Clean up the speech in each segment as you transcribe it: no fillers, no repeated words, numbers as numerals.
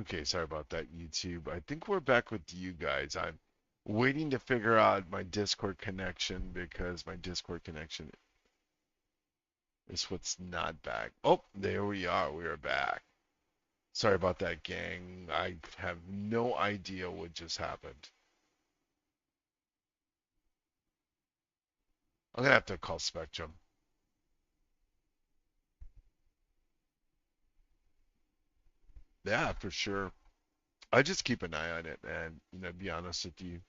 Okay, sorry about that, YouTube. I think we're back with you guys. I'm waiting to figure out my Discord connection because my Discord connection is what's not back. Oh, there we are. We are back. Sorry about that, gang. I have no idea what just happened. I'm gonna have to call Spectrum. Yeah, for sure. I just keep an eye on it, and be honest with you.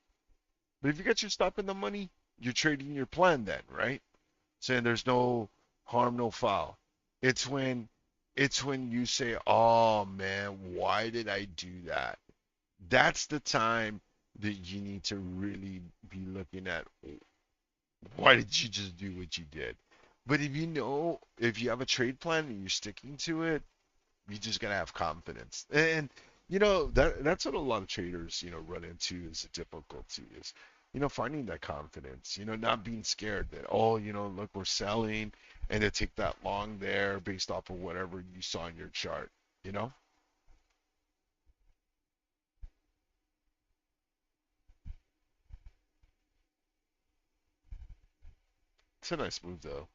But if you get your stop in the money, you're trading your plan then, right? Saying there's no harm, no foul. It's when it's when you say, "Oh man, why did I do that?" That's the time that you need to really be looking at why did you just do what you did. But if you have a trade plan and you're sticking to it, you just gotta have confidence. And that's what a lot of traders run into is a difficulty is finding that confidence. Not being scared that look, we're selling and to take that long there based off of whatever you saw in your chart. You know, it's a nice move though.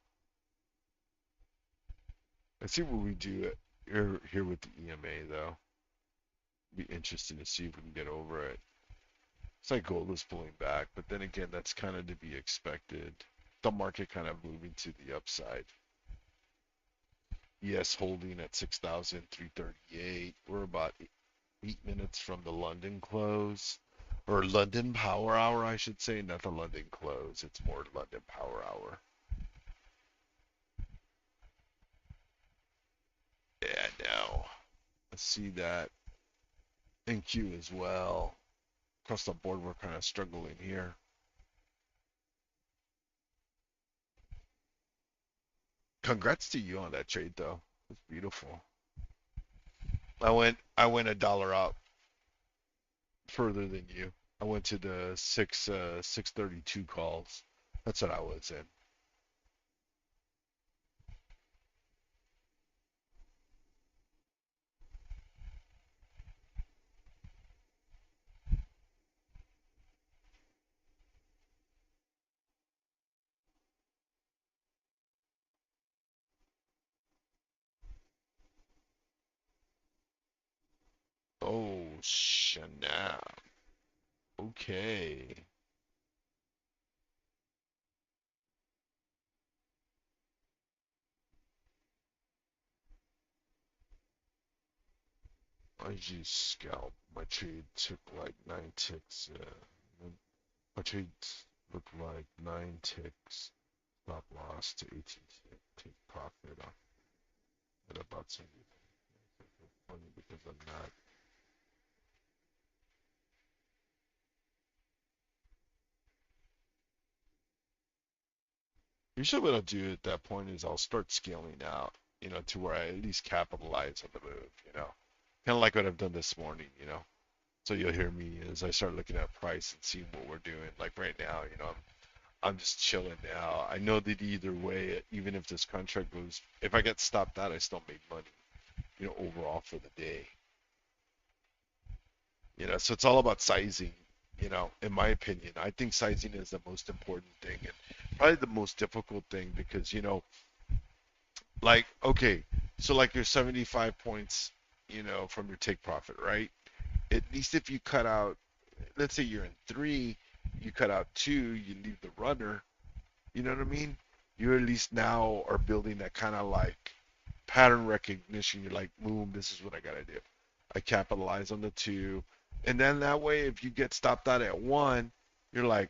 Let's see what we do here with the EMA though. Be interesting to see if we can get over it. It's like gold is pulling back, but then again, that's kind of to be expected. The market kind of moving to the upside. Yes, holding at 6,338. We're about 8 minutes from the London close, or London Power Hour, I should say, not the London close. It's more London Power Hour. Yeah, now let's see that NQ as well. Across the board, we're kind of struggling here. Congrats to you on that trade, though. It's beautiful. I went a dollar out further than you. I went to the 632 calls. That's what I was in. Oh, Chanel. Okay. I just scalp. My trade took like 9 ticks. My trade looked like 9 ticks. Stop loss to 18 tick. Take profit on at about 70. Funny because I'm not. Usually what I'll do at that point is I'll start scaling out, to where I at least capitalize on the move. Kind of like what I've done this morning. So you'll hear me as I start looking at price and seeing what we're doing. Like right now, I'm just chilling now. I know that either way, even if this contract goes, if I get stopped out, I still make money, overall for the day. So it's all about sizing, in my opinion. I think sizing is the most important thing and probably the most difficult thing because, like, okay, so like your 75 points, from your take profit, right? At least if you cut out, let's say you're in three, you cut out two, you leave the runner, you know what I mean? You at least now are building that kind of like pattern recognition. You're like, boom, this is what I gotta do. I capitalize on the two, and then that way, if you get stopped out at one, you're like,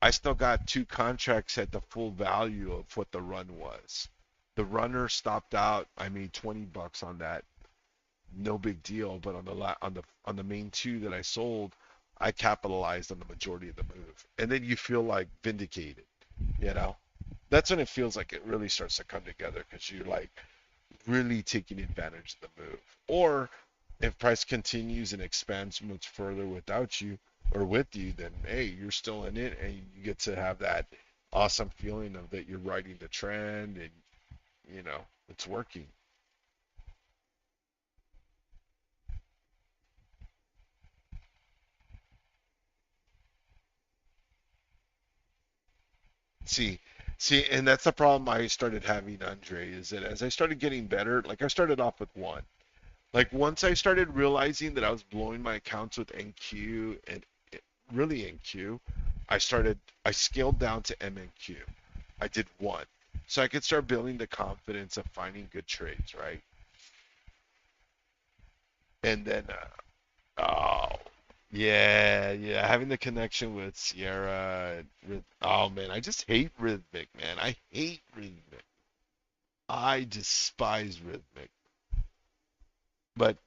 I still got two contracts at the full value of what the run was. The runner stopped out. I made $20 on that. No big deal. But on the main two that I sold, I capitalized on the majority of the move, and then you feel like vindicated. You know, that's when it feels like it really starts to come together because you're like really taking advantage of the move. Or if price continues and expands much further without you or with you, then hey, you're still in it and you get to have that awesome feeling of that you're riding the trend and you know it's working. See, see, and that's the problem I started having, Andre, is that as I started getting better, like I started off with one. Like once I started realizing that I was blowing my accounts with NQ and really NQ, I scaled down to MNQ. I did one. So I could start building the confidence of finding good trades, right? And then, oh, yeah, yeah, having the connection with Sierra. Oh man, I just hate Rhythmic, man. I hate Rhythmic. I despise Rhythmic. But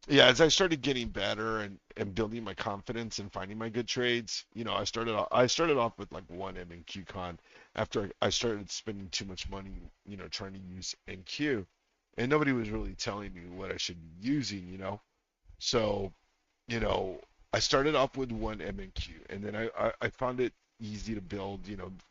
yeah, as I started getting better and building my confidence and finding my good trades, I started off with like one MNQ con after I started spending too much money, trying to use NQ, and nobody was really telling me what I should be using. So, you know, I started off with one MNQ, and then I found it easy to build,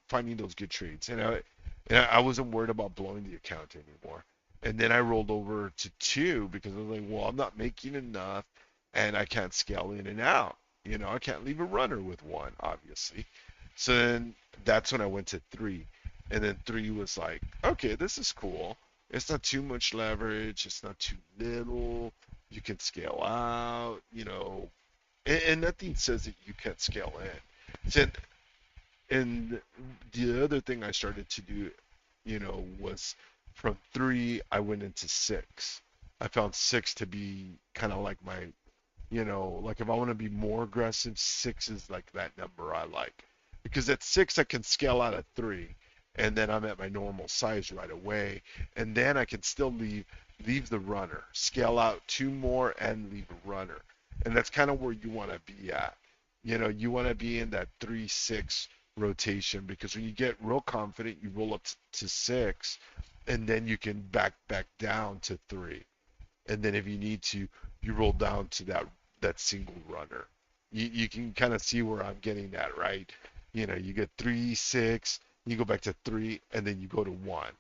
finding those good trades, and I wasn't worried about blowing the account anymore. And then I rolled over to two because I was like, well, I'm not making enough, and I can't scale in and out. I can't leave a runner with one, obviously. So then that's when I went to three, and then three was like, okay, this is cool. It's not too much leverage. It's not too little. You can scale out, and nothing says that you can't scale in. So, and the other thing I started to do, was from three, I went into six. I found six to be kind of like like if I want to be more aggressive, six is like that number I like. Because at six, I can scale out at three, and then I'm at my normal size right away. And then I can still leave the runner, scale out two more, and leave a runner. And that's kind of where you want to be at. You want to be in that 3-6 rotation because when you get real confident, you roll up to six, and then you can back down to three. And then if you need to, you roll down to that single runner. You can kind of see where I'm getting at, right? You get 3-6, you go back to three, and then you go to one.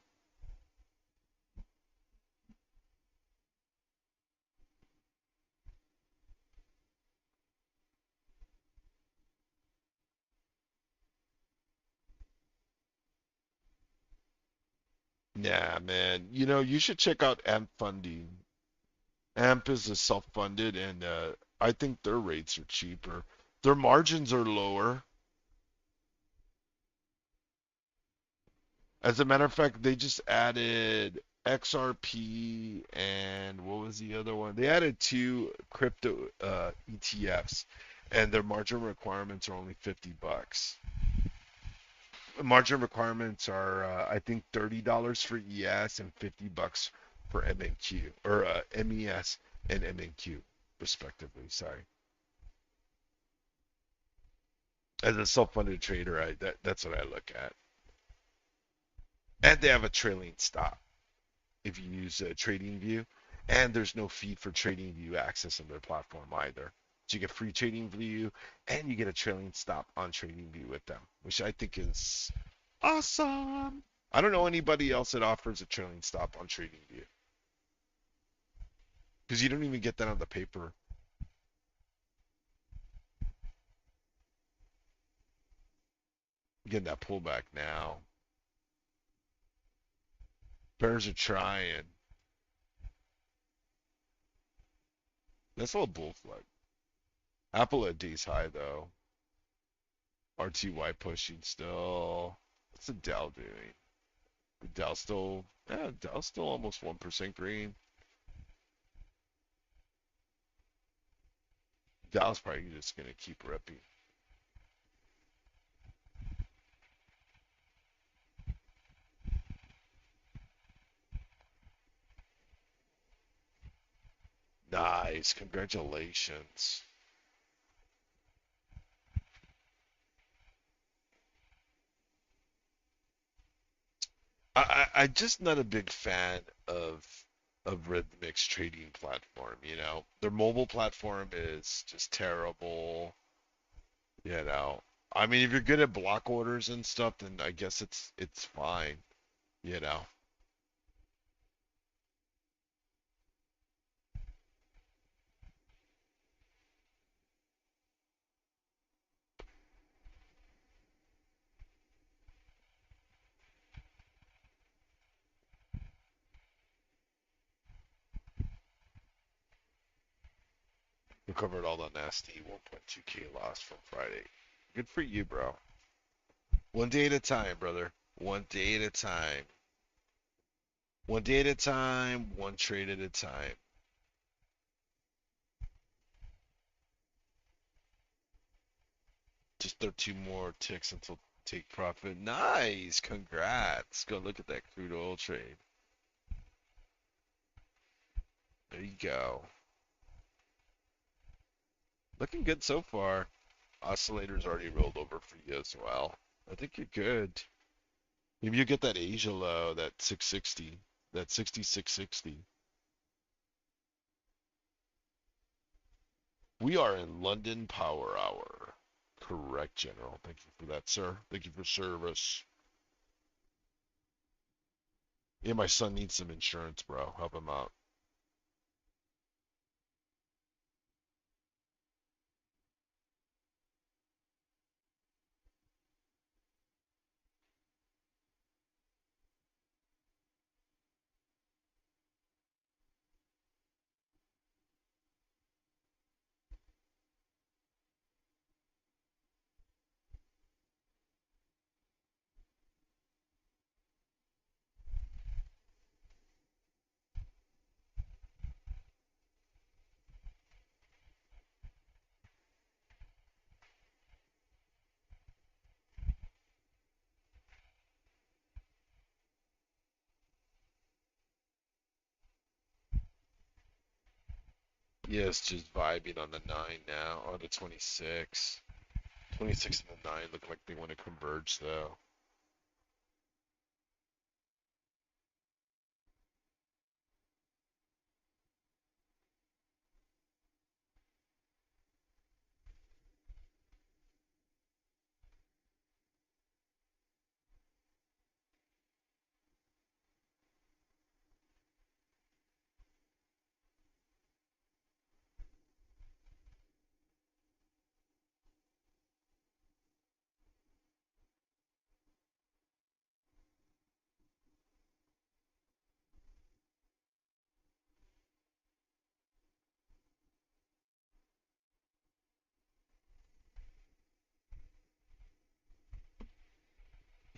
Yeah, man. You should check out AMP Funding. AMP is a self-funded, and I think their rates are cheaper. Their margins are lower. As a matter of fact, they just added XRP and what was the other one? They added two crypto ETFs, and their margin requirements are only $50. Margin requirements are, I think, $30 for ES and $50 for MNQ or MES and MNQ, respectively. Sorry. As a self-funded trader, that's what I look at. And they have a trailing stop if you use TradingView, and there's no fee for TradingView access on their platform either. So you get free TradingView, and you get a trailing stop on TradingView with them, which I think is awesome. I don't know anybody else that offers a trailing stop on TradingView because you don't even get that on the paper. Getting that pullback now. Bears are trying. That's a little bull flag. Apple at day's high though. RTY pushing still. What's the Dow doing? Dell's still almost 1% green. Dell's probably just gonna keep ripping. Nice, congratulations. I'm just not a big fan of Rhythmic's trading platform. Their mobile platform is just terrible. You know, I mean, if you're good at block orders and stuff, then I guess it's fine. You know. Recovered all the nasty 1.2K loss from Friday. Good for you, bro. One day at a time, brother. One day at a time. One day at a time, one trade at a time. Just 13 more ticks until take profit. Nice. Congrats. Go look at that crude oil trade. There you go. Looking good so far. Oscillator's already rolled over for you as well. I think you're good. Maybe you get that Asia low, that 660, that 6660. We are in London Power Hour. Correct, General. Thank you for that, sir. Thank you for service. Yeah, my son needs some insurance, bro. Help him out. Yes, just vibing on the 9 now, or the 26. 26 and the 9 look like they want to converge, though.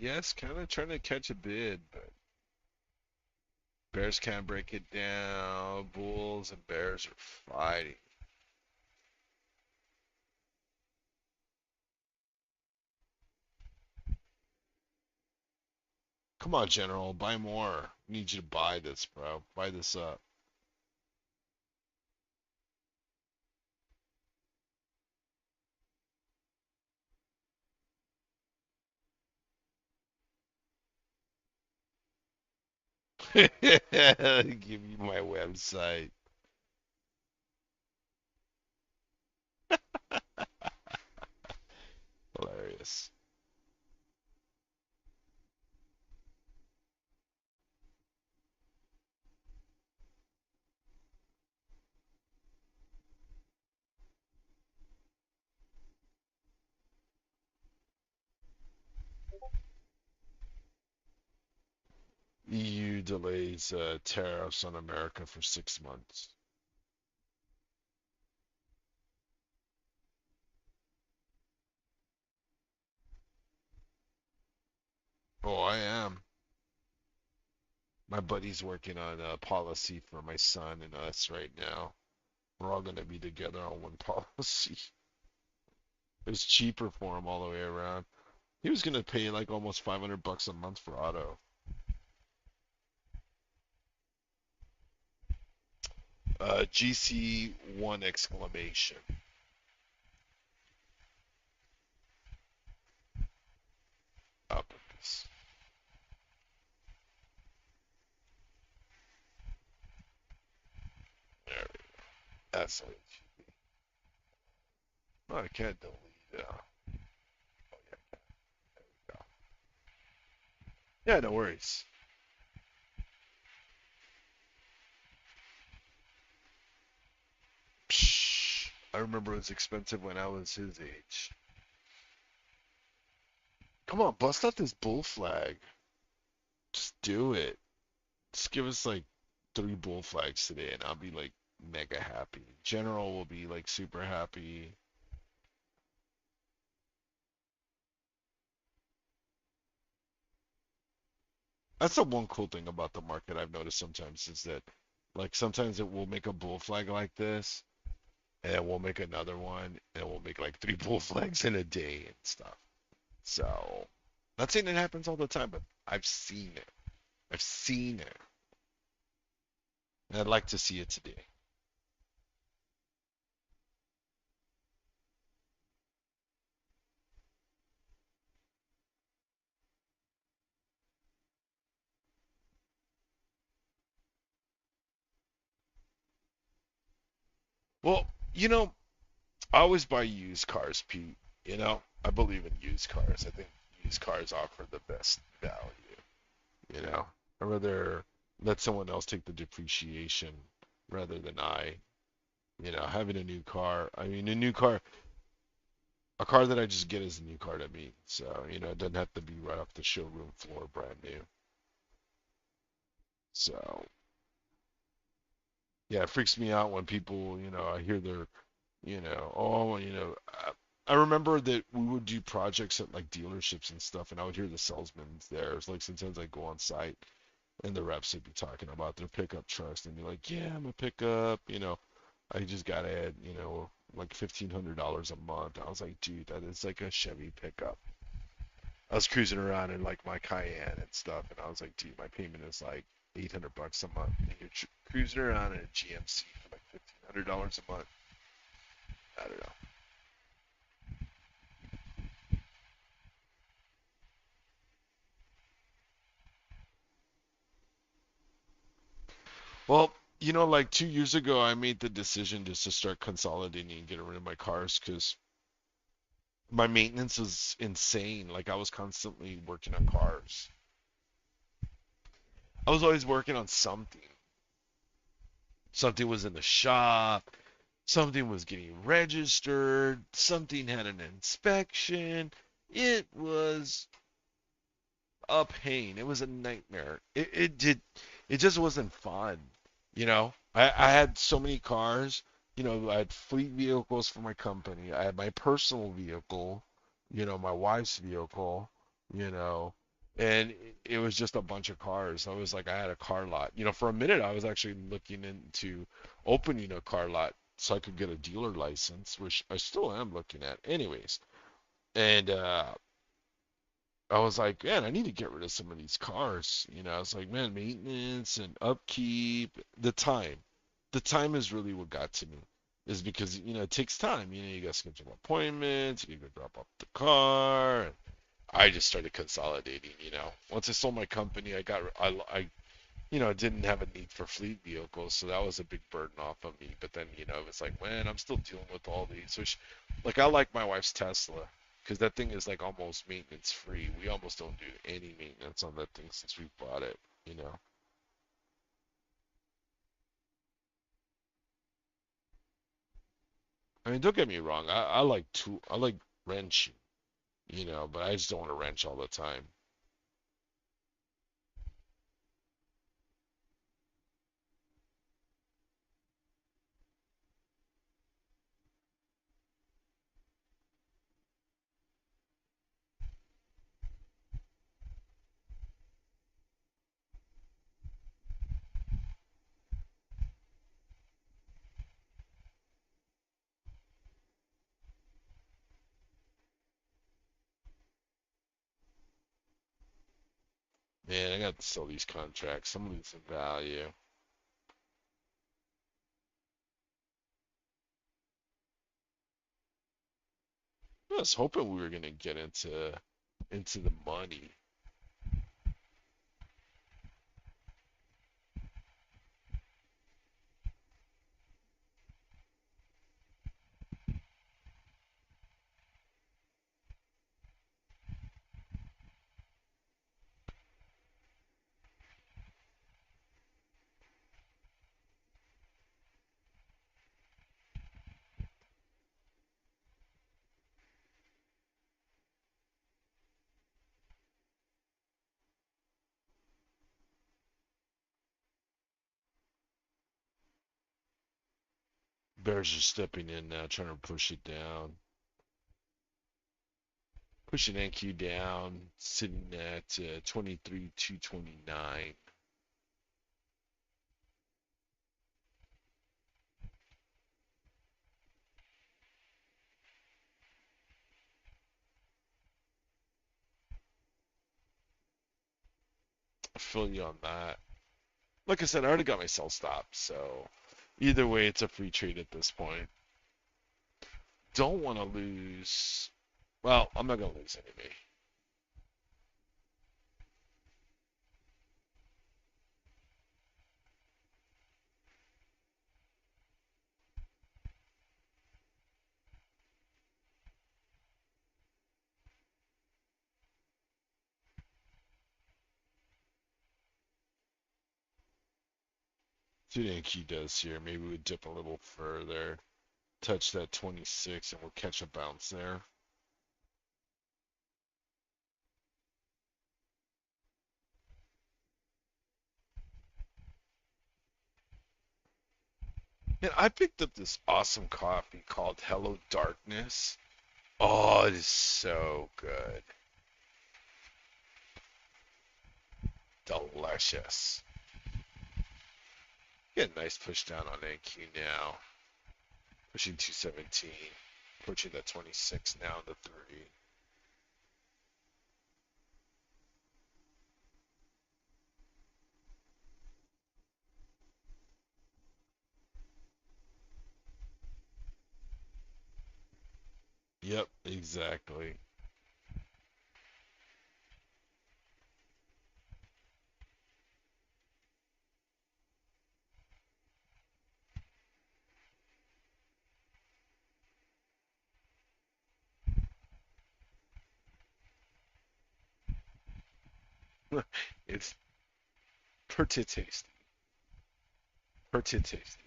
Yes, kind of trying to catch a bid, but Bears can't break it down. Bulls and Bears are fighting. Come on, General, buy more. Need you to buy this, bro. Buy this up. Give you my website. Hilarious. EU delays tariffs on America for 6 months. Oh, I am. My buddy's working on a policy for my son and us right now. We're all gonna be together on one policy. It's cheaper for him all the way around. He was gonna pay like almost 500 bucks a month for auto. GC one exclamation. Uppercase. There we go. That's what it should be. Oh, I can't delete it. Oh, yeah, there we go. Yeah, no worries. Psh, I remember it was expensive when I was his age. Come on, bust out this bull flag. Just do it. Just give us like 3 bull flags today, and I'll be like mega happy. General will be like super happy. That's the one cool thing about the market I've noticed sometimes is that like sometimes it will make a bull flag like this, and then we'll make another one, and we'll make like three bull flags in a day and stuff. So, not saying it happens all the time, but I've seen it. I've seen it, and I'd like to see it today. Well, I always buy used cars, Pete. I believe in used cars. I think used cars offer the best value. You know, I'd rather let someone else take the depreciation rather than I. Having a new car. I mean, a car that I just get is a new car to me. So, it doesn't have to be right off the showroom floor, brand new. So, yeah, it freaks me out when people, I hear their, oh, I remember that we would do projects at like dealerships and stuff, and I would hear the salesmen there. It's like sometimes I go on site and the reps would be talking about their pickup trucks and be like, yeah, I'm a pickup, I just got to add, like $1,500 a month. I was like, dude, that is like a Chevy pickup. I was cruising around in like my Cayenne and stuff, and I was like, dude, my payment is like $800 a month. And you're cruising around in a GMC for like $1,500 a month. I don't know. Well, like 2 years ago, I made the decision just to start consolidating and getting rid of my cars because my maintenance was insane. Like I was constantly working on cars. I was always working on something. Something was in the shop. Something was getting registered. Something had an inspection. It was a pain. It was a nightmare. It just wasn't fun. I had so many cars. I had fleet vehicles for my company. I had my personal vehicle, my wife's vehicle, you know, and it was just a bunch of cars. I was like, I had a car lot. For a minute, I was actually looking into opening a car lot so I could get a dealer license, which I still am looking at. Anyways, and I was like, man, I need to get rid of some of these cars. I was like, man, maintenance and upkeep, the time is really what got to me. Is because it takes time. You got to schedule appointments. You got to drop off the car. And I just started consolidating. Once I sold my company, didn't have a need for fleet vehicles, so that was a big burden off of me. But then, it was like, man, I'm still dealing with all these. Which, like, I like my wife's Tesla because that thing is like almost maintenance free. We almost don't do any maintenance on that thing since we bought it. You know. I mean, don't get me wrong. I like wrenching. But I just don't want to wrench all the time. Man, I got to sell these contracts. Some of these have value. I was hoping we were gonna get into the money. Bears are stepping in now, trying to push it down. Pushing NQ down, sitting at 23 229. I feel you on that. Like I said, I already got my sell stop, so either way, it's a free trade at this point. Don't want to lose. Well, I'm not going to lose anyway. See what NQ does here. Maybe we dip a little further, touch that 26, and we'll catch a bounce there. And I picked up this awesome coffee called Hello Darkness. Oh, it is so good. Delicious. Get a nice push down on NQ now. Pushing 217. Approaching that 26 now to 3. Yep, exactly. It's pretty tasty. Pretty tasty.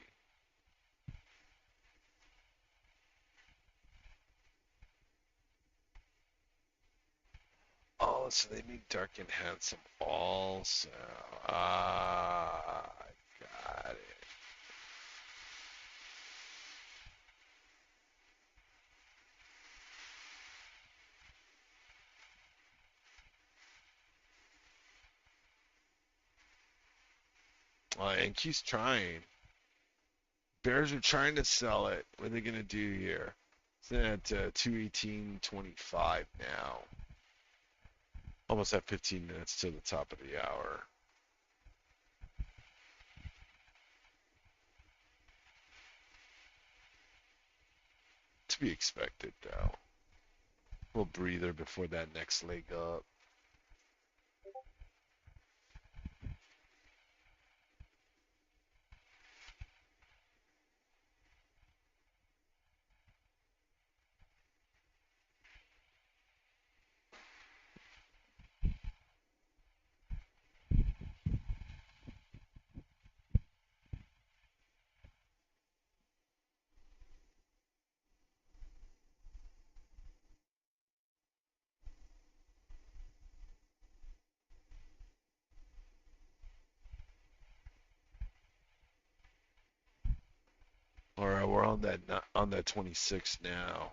Oh, so they make Dark and Handsome also. Ah, got it. And keeps trying. Bears are trying to sell it. What are they gonna do here? It's at 218.25 now. Almost at 15 minutes to the top of the hour. To be expected, though. A little breather before that next leg up. All right, we're on that 26 now.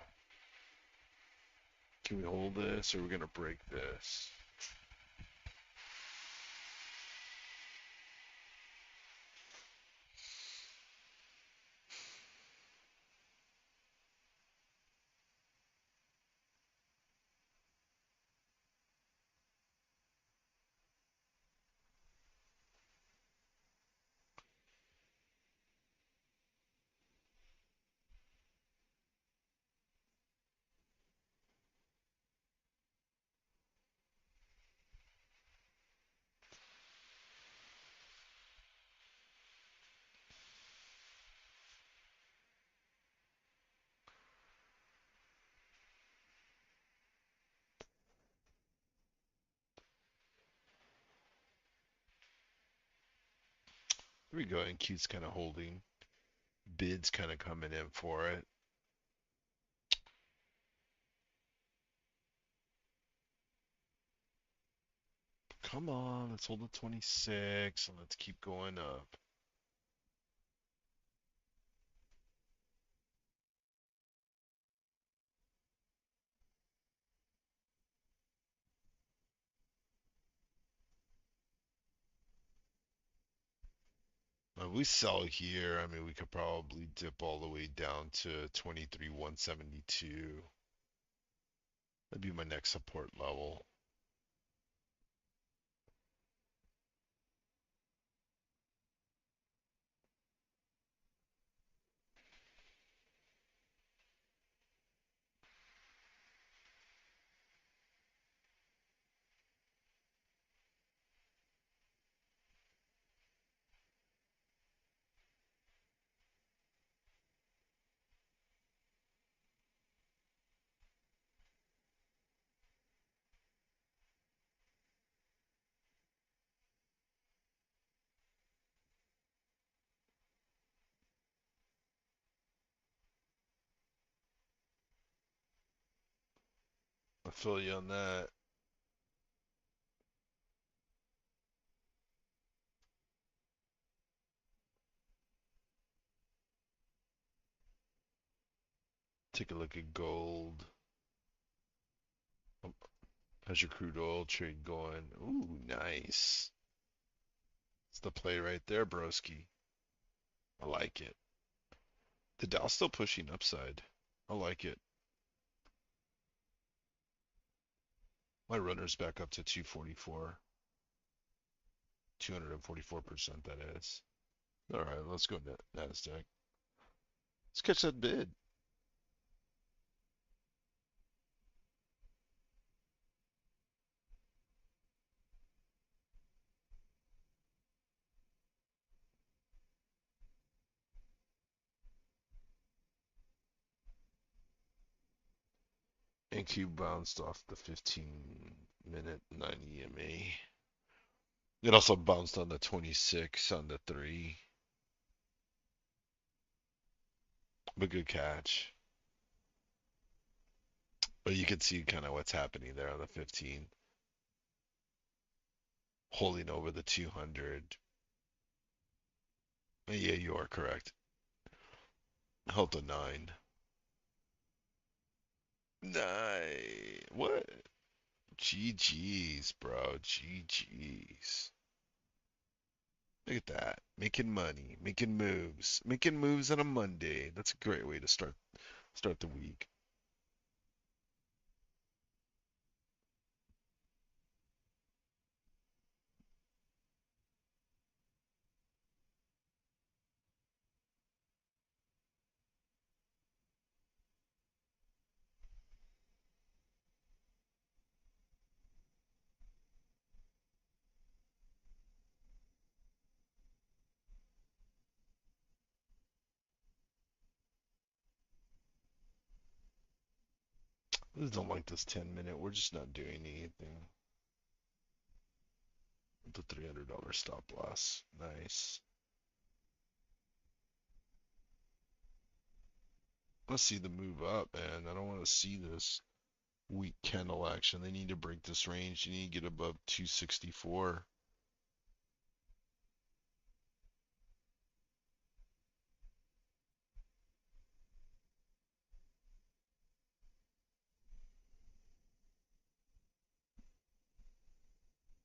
Can we hold this, or are we gonna break this? Here we go. And Q's kind of holding. Bids kind of coming in for it. Come on, let's hold the 26 and let's keep going up. We sell here. I mean, we could probably dip all the way down to 23,172. That'd be my next support level. I feel you on that. Take a look at gold. How's your crude oil trade going? Ooh, nice. It's the play right there, broski. I like it. The Dow's still pushing upside. I like it. My runner's back up to 244. 244%, that is. All right, let's go NASDAQ. Let's catch that bid. NQ bounced off the 15-minute 9 EMA. It also bounced on the 26 on the 3. But good catch. But you can see kind of what's happening there on the 15. Holding over the 200. Yeah, you are correct. Held the 9. Nice. What? GG's, bro. GG's. Look at that. Making money, making moves. Making moves on a Monday. That's a great way to start the week. I just don't like this 10-minute. We're just not doing anything. The $300 stop loss. Nice. Let's see the move up, man. I don't want to see this weak candle action. They need to break this range. You need to get above 264.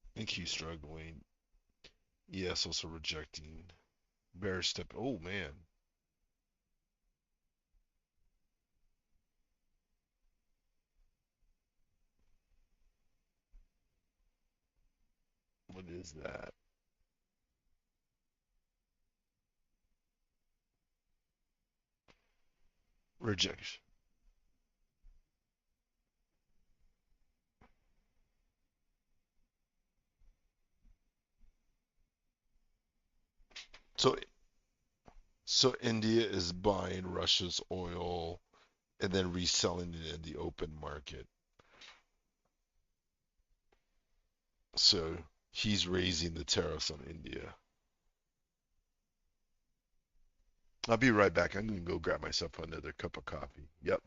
I think he's struggling. Yes, also rejecting. Bear step. Oh, man. What is that? Rejection. So, so India is buying Russia's oil and then reselling it in the open market. So he's raising the tariffs on India. I'll be right back. I'm gonna go grab myself another cup of coffee. Yep.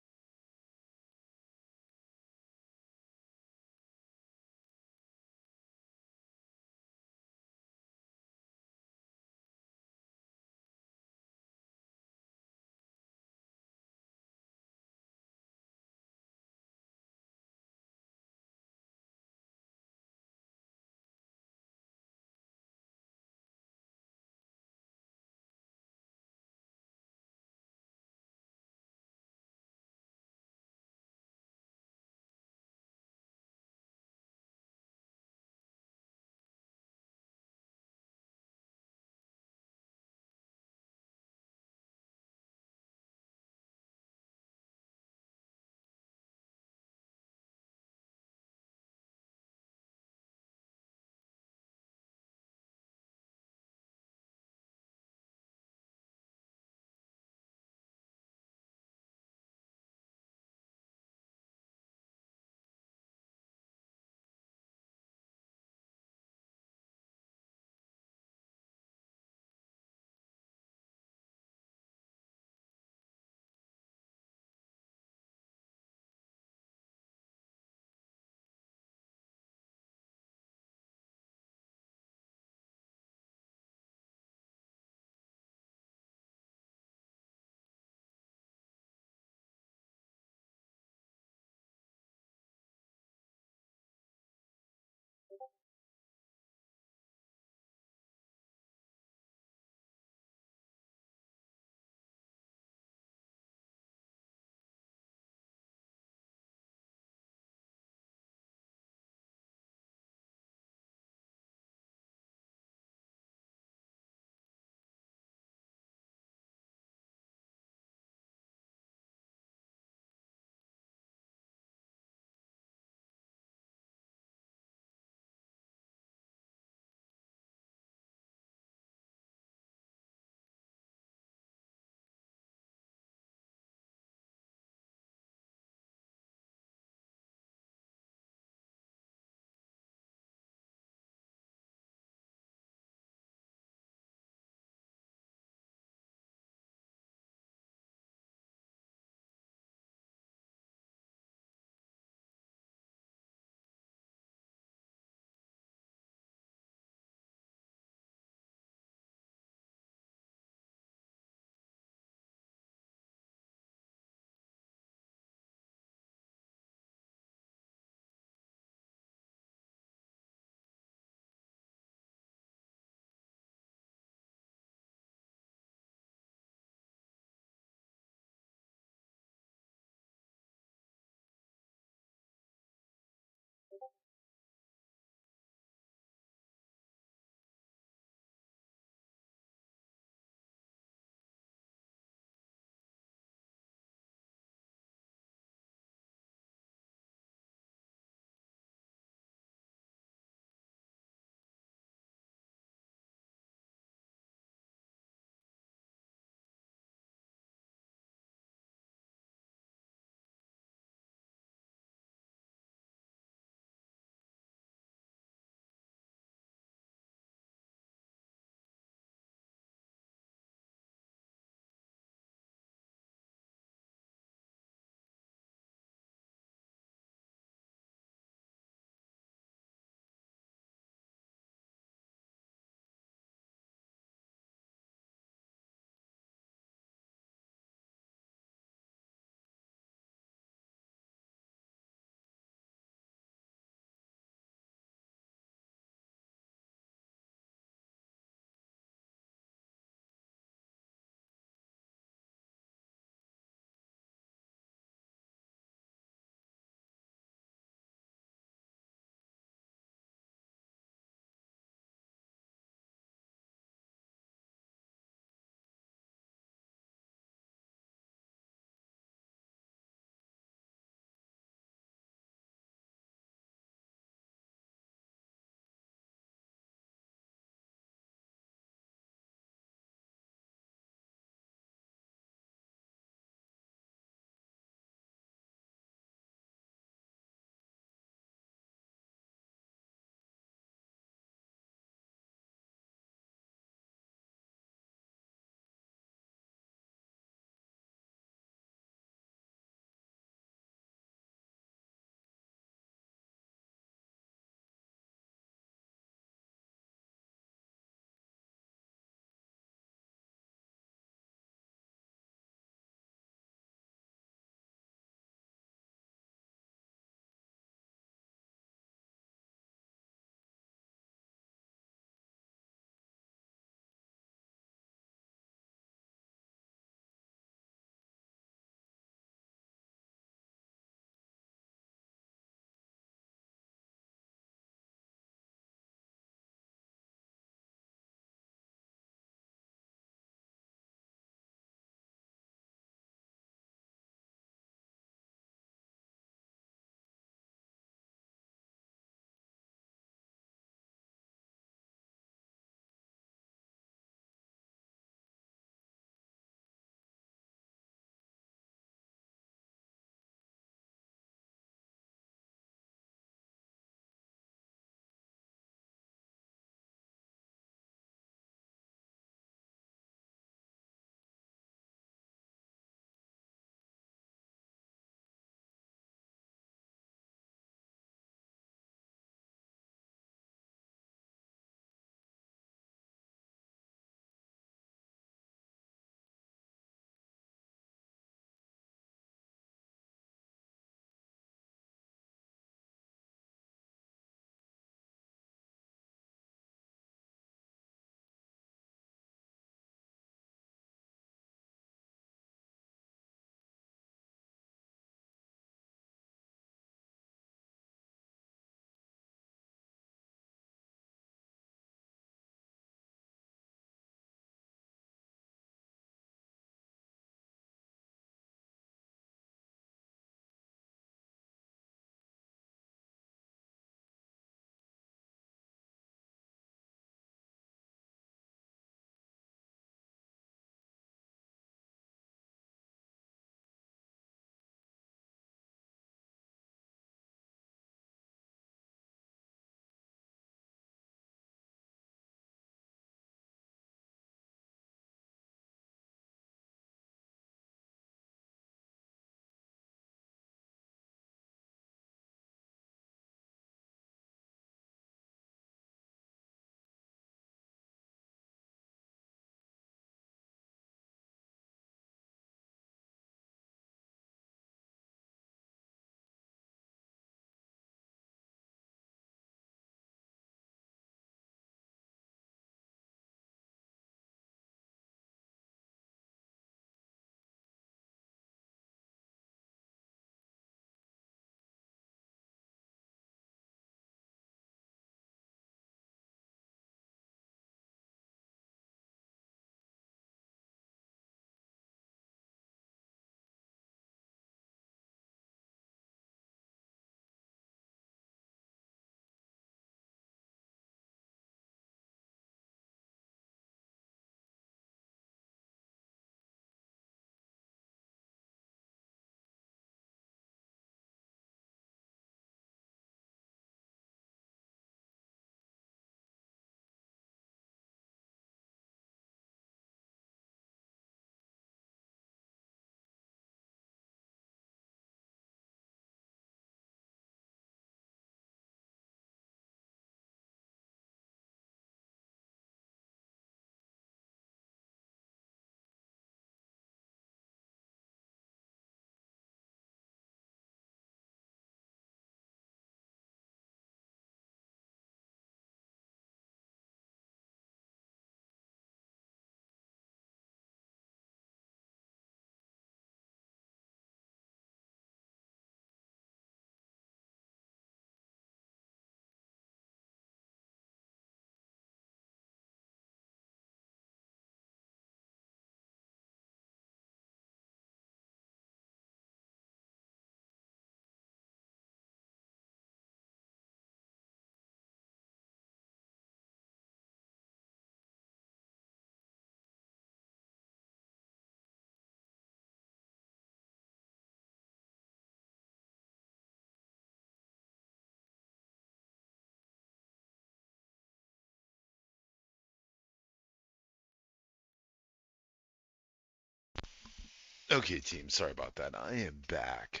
Okay, team, sorry about that. I am back.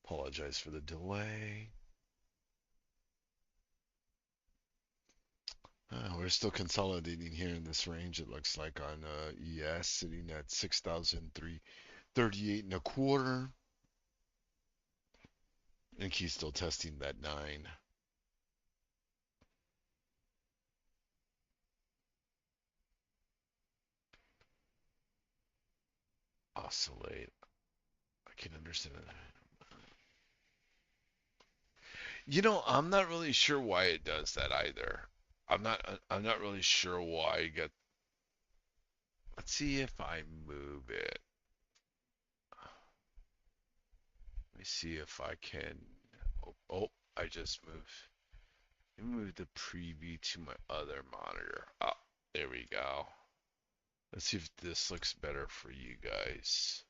Apologize for the delay. We're still consolidating here in this range. It looks like on ES sitting at 6,338 and a quarter. And he's still testing that 9. Oscillate. I can understand that. I'm not really sure why it does that either. I'm not really sure why you get. Let's see if I move it. Let me see if I can. Oh, I just moved. Let me move the preview to my other monitor. Oh, there we go. Let's see if this looks better for you guys.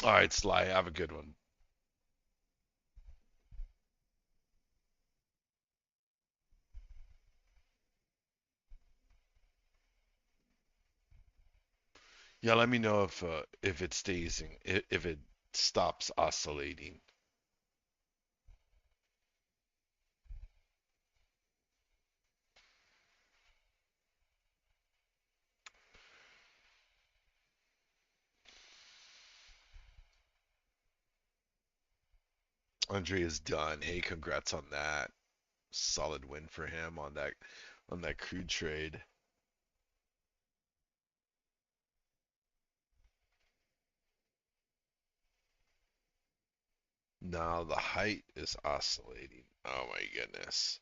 All right, Sly, have a good one. Yeah, let me know if it stays in, if it stops oscillating. Andre is done. Hey, congrats on that. Solid win for him on that crude trade. Now the height is oscillating. Oh my goodness.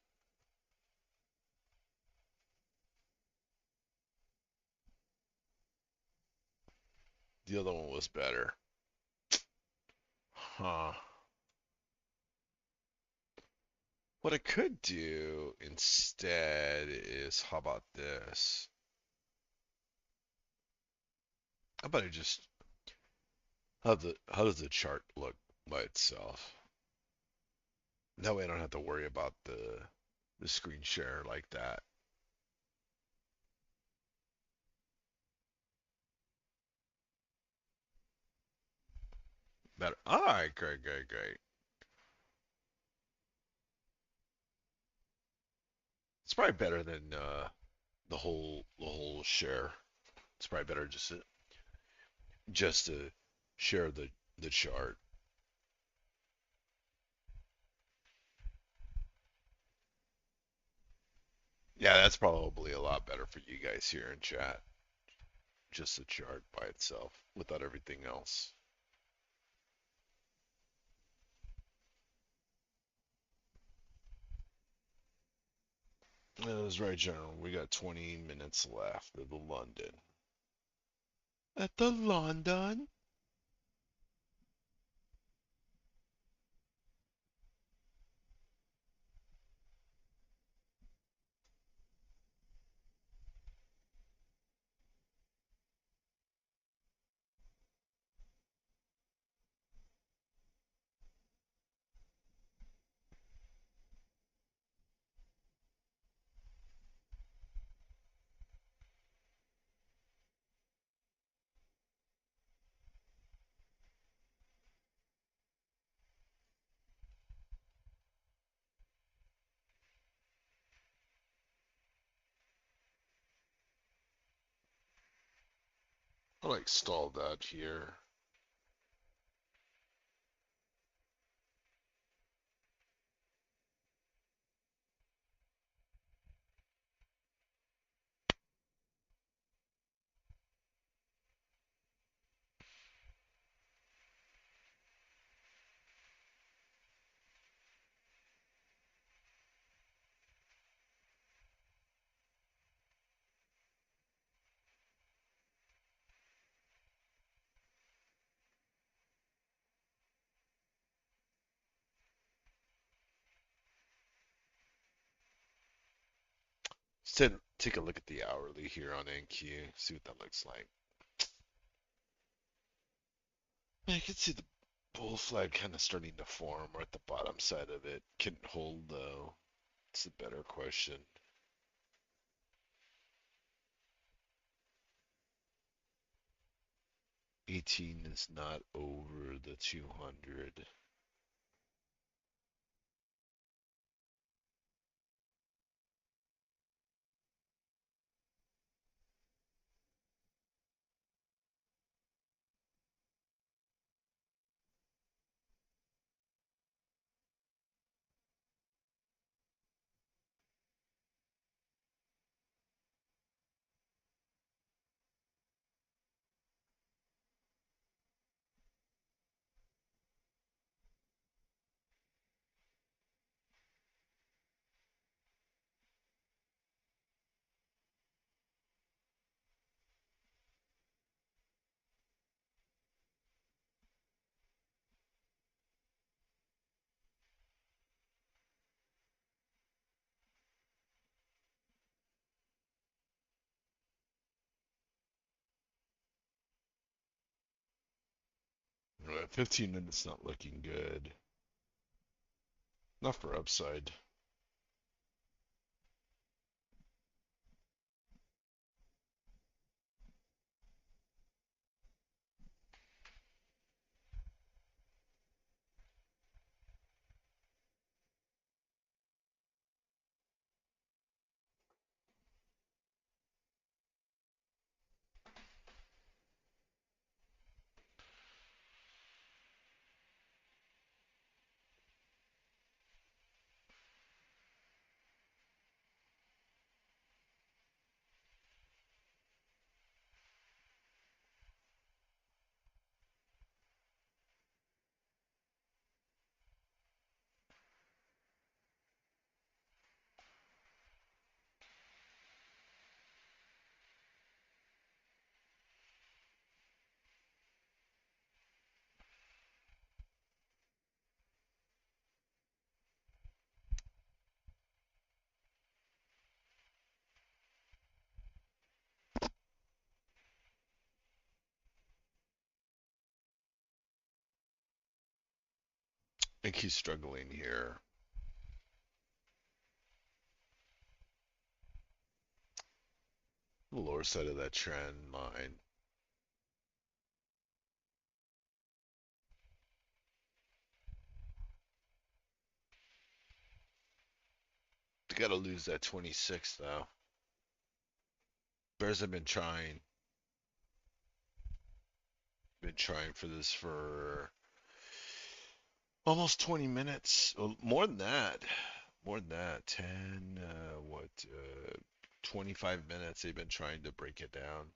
The other one was better. Huh. What I could do instead is, how about this? How about I just how does the chart look by itself? That way I don't have to worry about the screen share like that. Better. All right, great, great, great. It's probably better than the whole share. It's probably better just to share the chart. Yeah, that's probably a lot better for you guys here in chat. Just the chart by itself without everything else. That was right, General. We got 20 minutes left of the London. At the London? I like stalled out here. Let's take a look at the hourly here on NQ. See what that looks like. I can see the bull flag kind of starting to form. We're at the bottom side of it. Can it hold though? It's a better question. 18 is not over the 200. 15 minutes not looking good. Not for upside. I think he's struggling here. The lower side of that trend line. They gotta lose that 26 though. Bears have been trying for this for almost 20 minutes. Well, more than that. More than that. 10, 25 minutes they've been trying to break it down.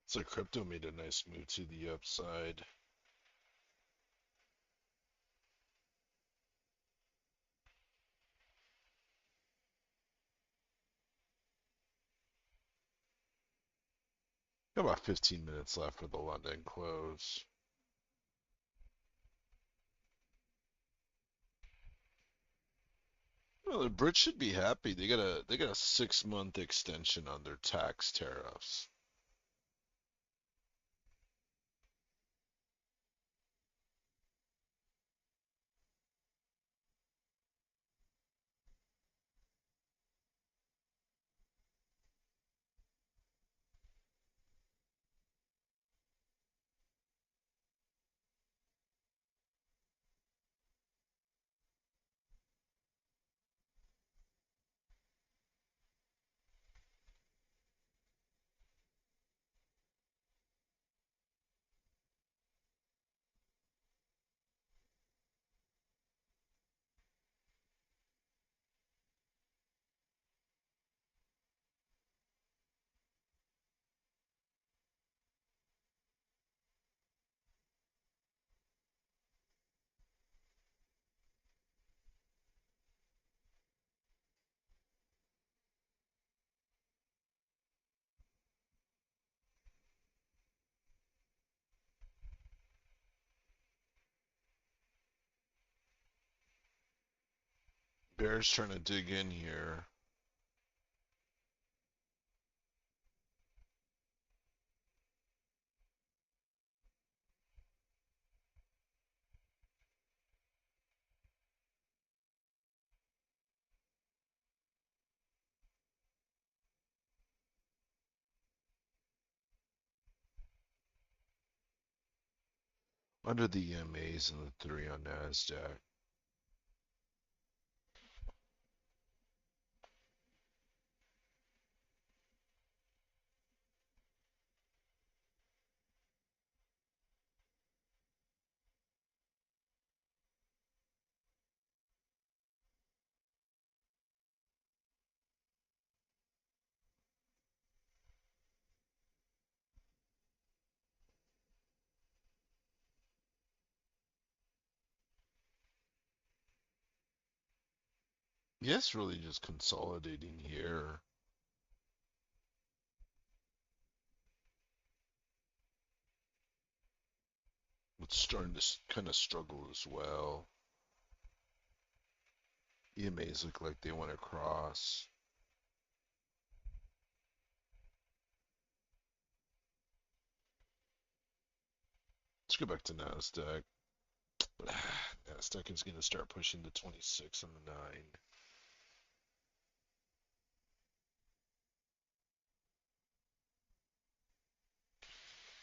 So crypto made a nice move to the upside. Got about 15 minutes left for the London close. Well, the Brits should be happy. They got a 6 month extension on their tax tariffs. Bears trying to dig in here. Under the EMAs and the 3 on NASDAQ. Yes, really just consolidating here. It's starting to kind of struggle as well. EMAs look like they want to cross. Let's go back to NASDAQ. NASDAQ is going to start pushing the 26 and the 9.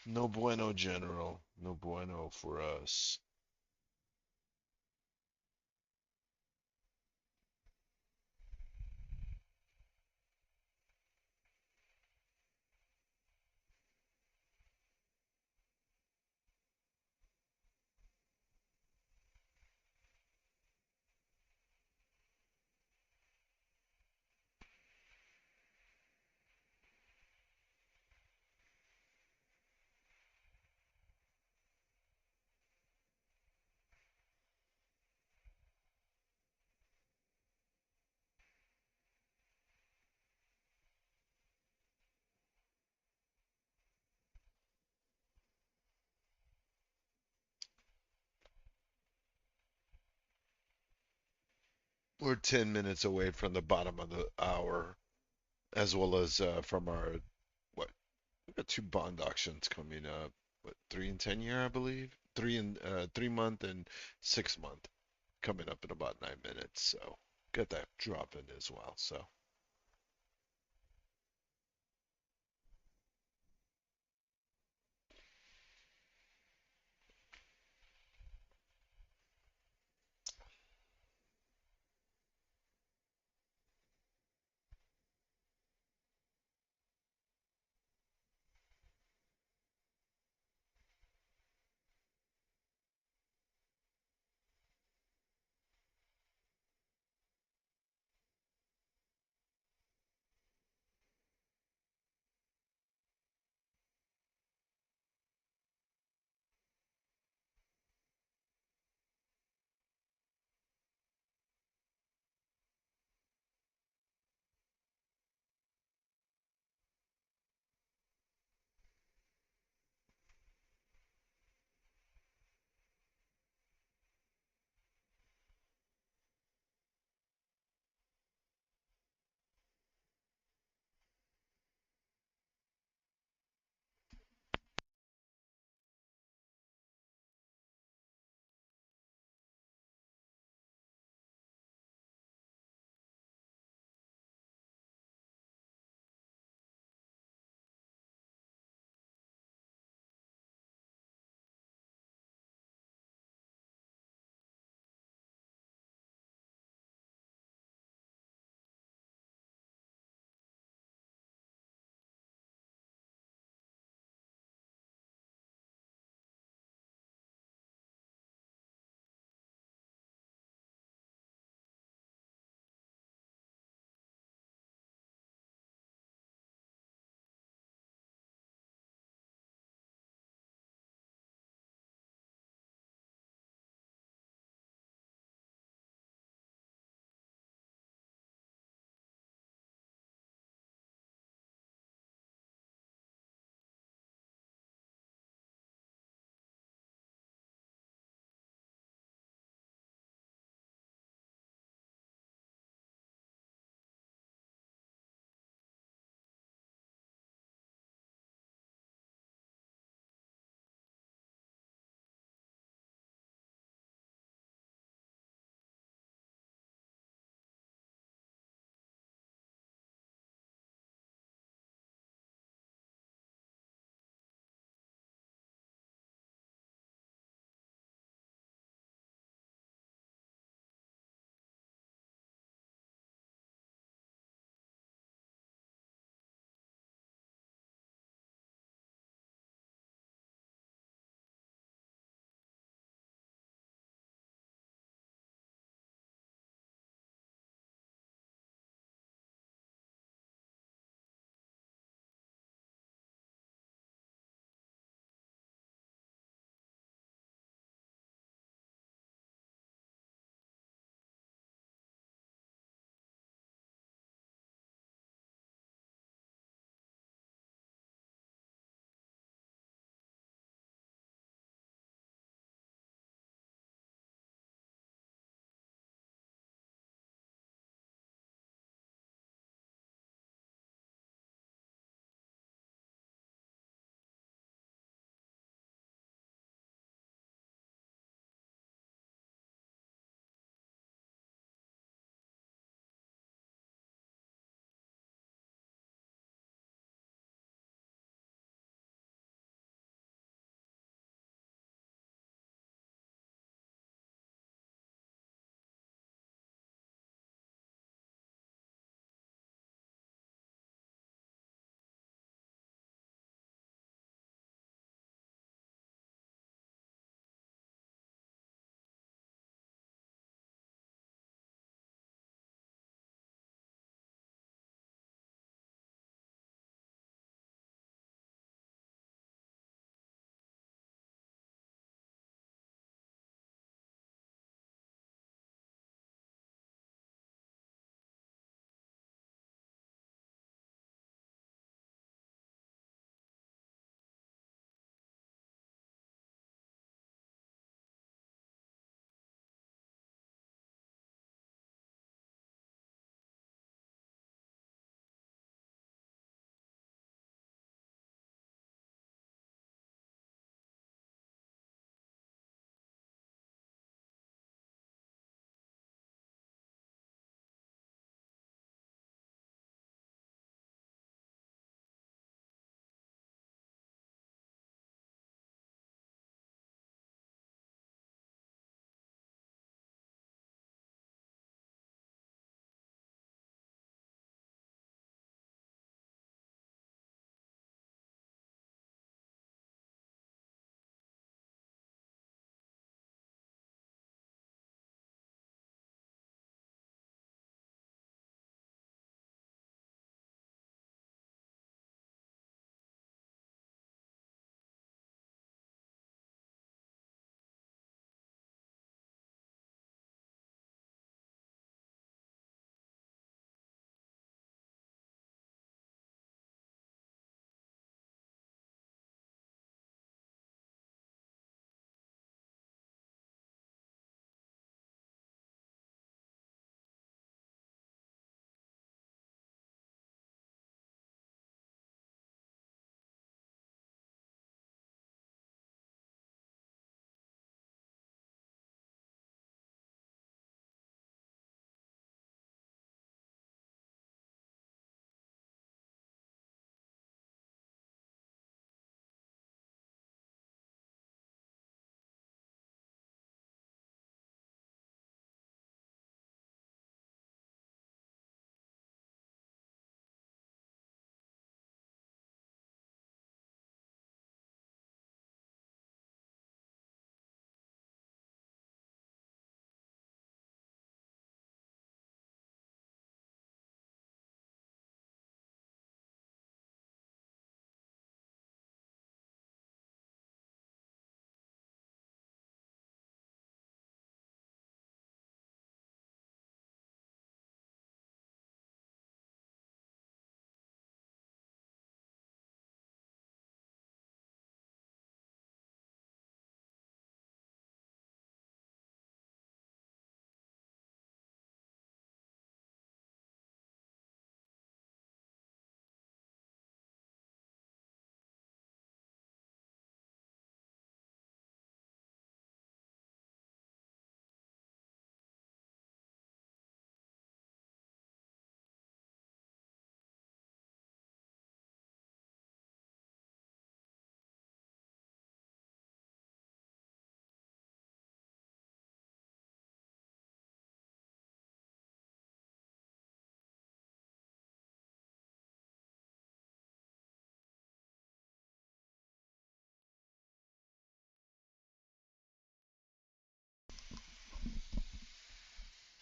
No bueno, General. No bueno for us. We're 10 minutes away from the bottom of the hour, as well as from our, what, we've got two bond auctions coming up. What, 3 and 10 year, I believe? 3 month and 6 month coming up in about 9 minutes. So got that drop in as well. So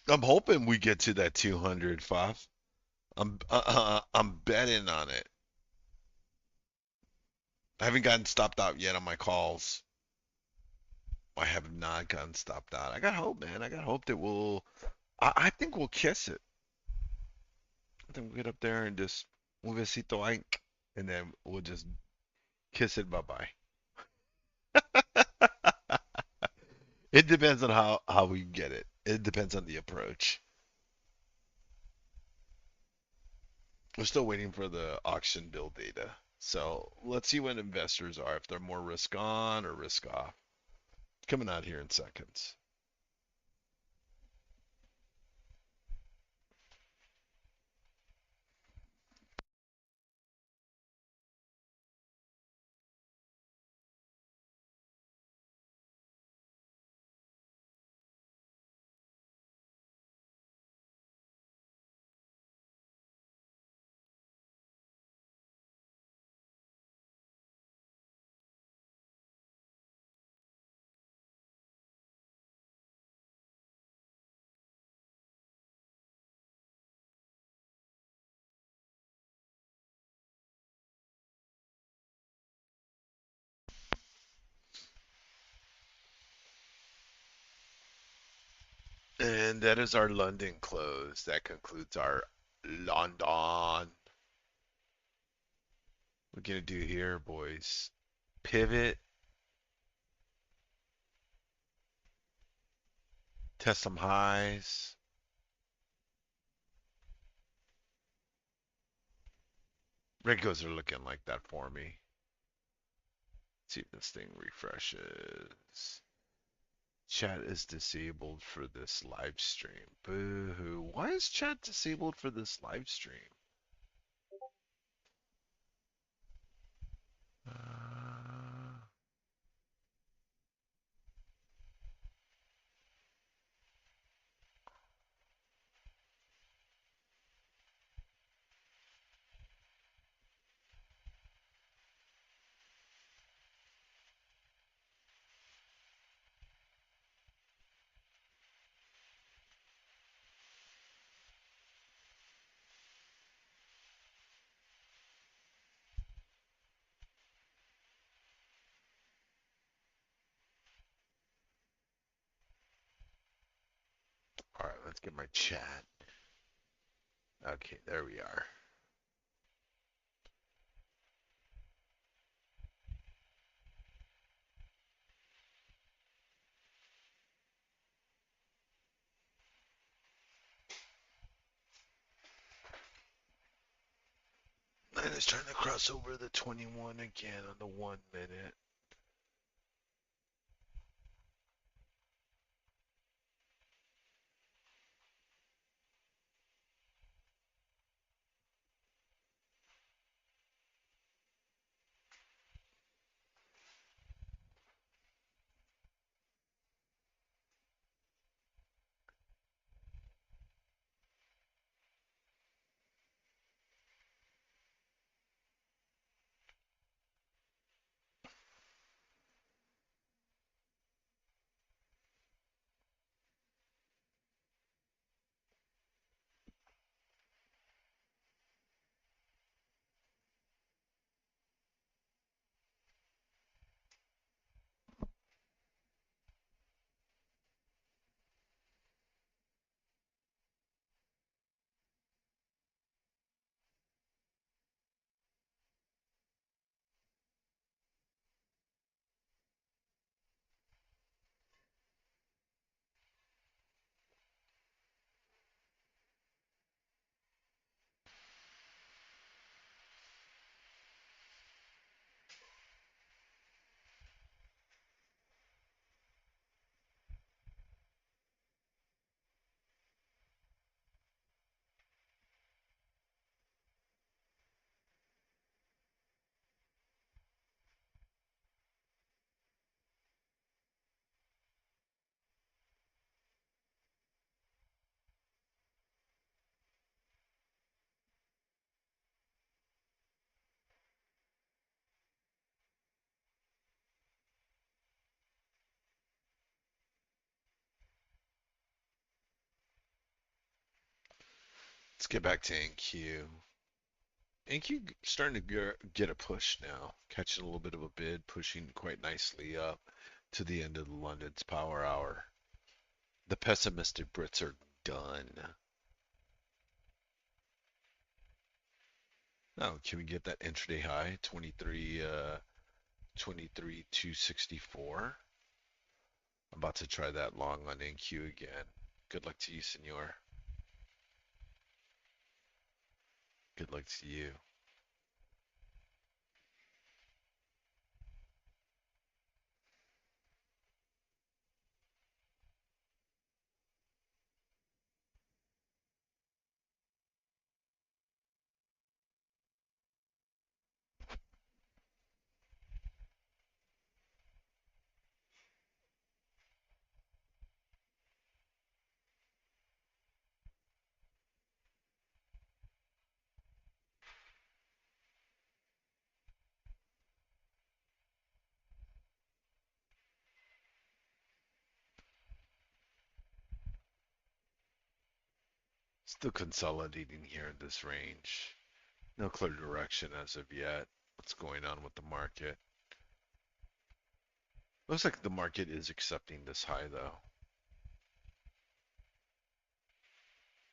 I'm hoping we get to that 200, Faf. I'm betting on it. I haven't gotten stopped out yet on my calls. I have not gotten stopped out. I got hope, man. I got hope that I think we'll kiss it. I think we'll get up there and just un besito, ay, and then we'll just kiss it bye bye. It depends on how we get it. It depends on the approach. We're still waiting for the auction bill data. So let's see what investors are, if they're more risk on or risk off. Coming out here in seconds. And that is our London close. That concludes our London. We're gonna do here, boys. Pivot, test some highs. Regos are looking like that for me. See if this thing refreshes. Chat is disabled for this live stream. Boo hoo. Why is chat disabled for this live stream? Uh, all right, let's get my chat. Okay, there we are. And it's trying to cross over the 21 again on the 1 minute. Let's get back to NQ. NQ starting to get a push now, catching a little bit of a bid, pushing quite nicely up to the end of London's power hour. The pessimistic Brits are done. Now, can we get that intraday high? 23, 264. I'm about to try that long on NQ again. Good luck to you, senor. Good luck to you. Still consolidating here in this range. No clear direction as of yet. What's going on with the market? Looks like the market is accepting this high though.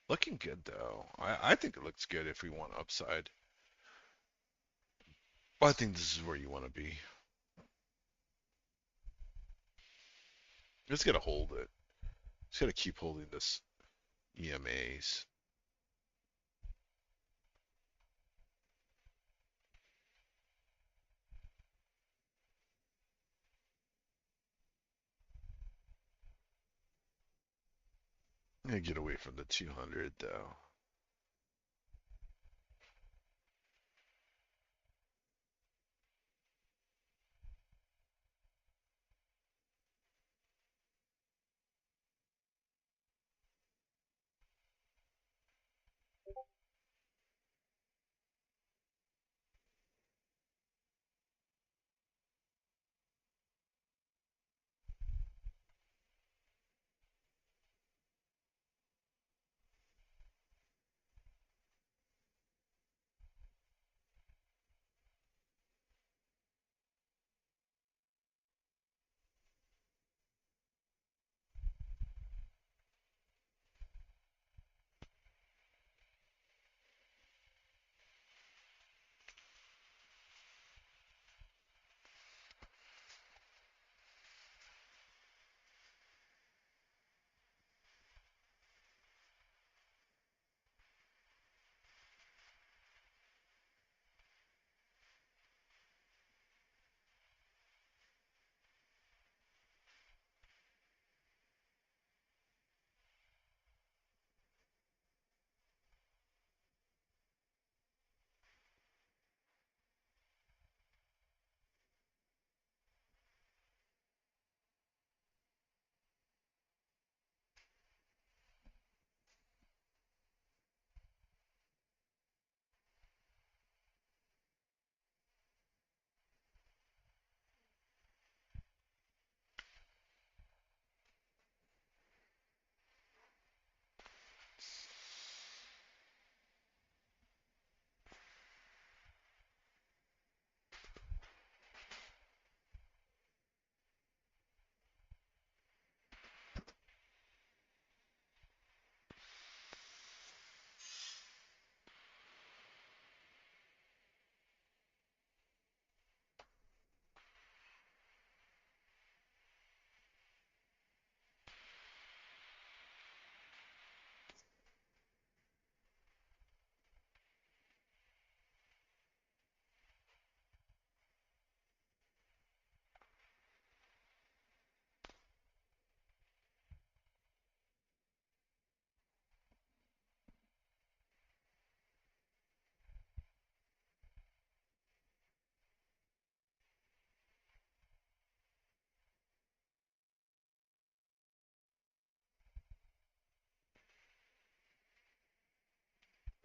Looking good though. I think it looks good if we want upside. But I think this is where you want to be. Just gotta hold it. Just gotta keep holding this EMAs. I'm gonna get away from the 200 though.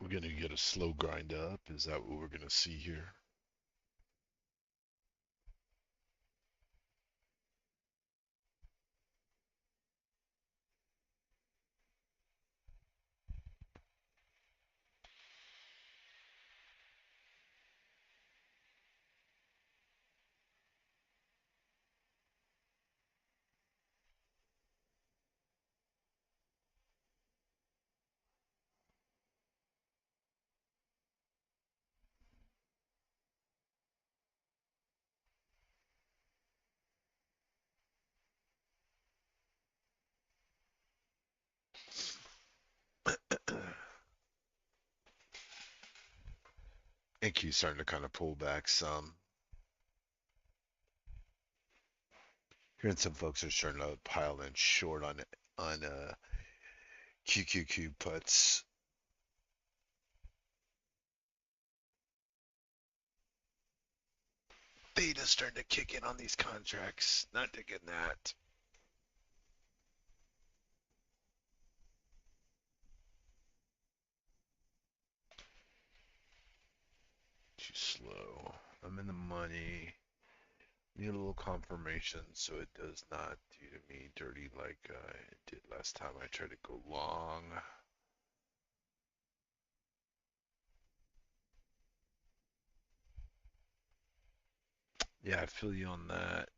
We're gonna get a slow grind up. Is that what we're gonna see here? NQ's starting to kind of pull back some. Hearing some folks are starting to pile in short on QQQ puts. Beta's starting to kick in on these contracts. Not digging that. Too slow. I'm in the money. Need a little confirmation so it does not do to me dirty like it did last time I tried to go long. Yeah, I feel you on that.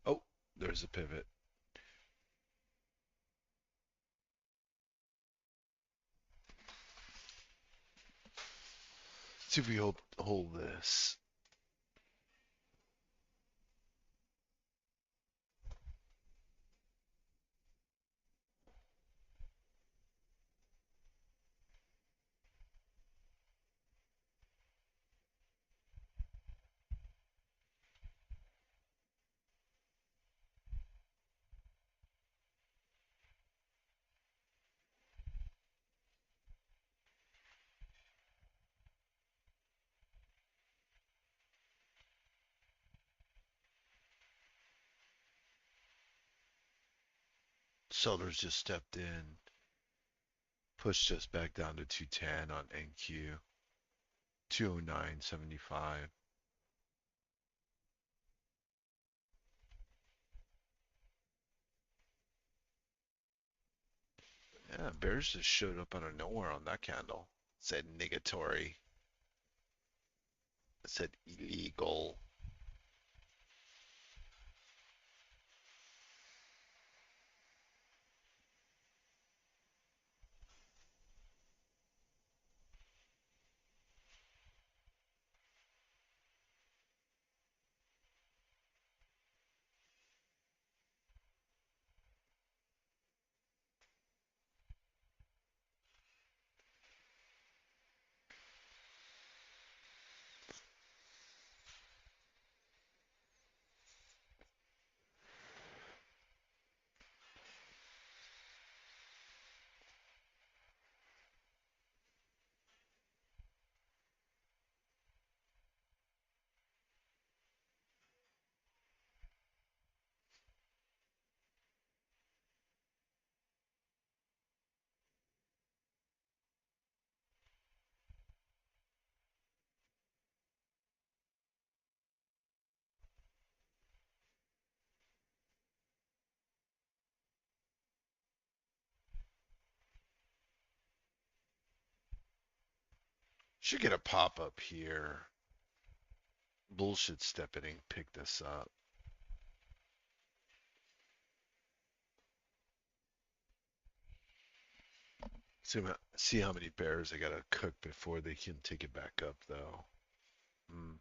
Oh, there's a pivot. See if we hold this. Sellers just stepped in, pushed us back down to 210 on NQ, 209.75. Yeah, bears just showed up out of nowhere on that candle. Said negatory. Said illegal. Should get a pop up here. Bullshit step in and pick this up. See how many bears I gotta cook before they can take it back up, though. Hmm.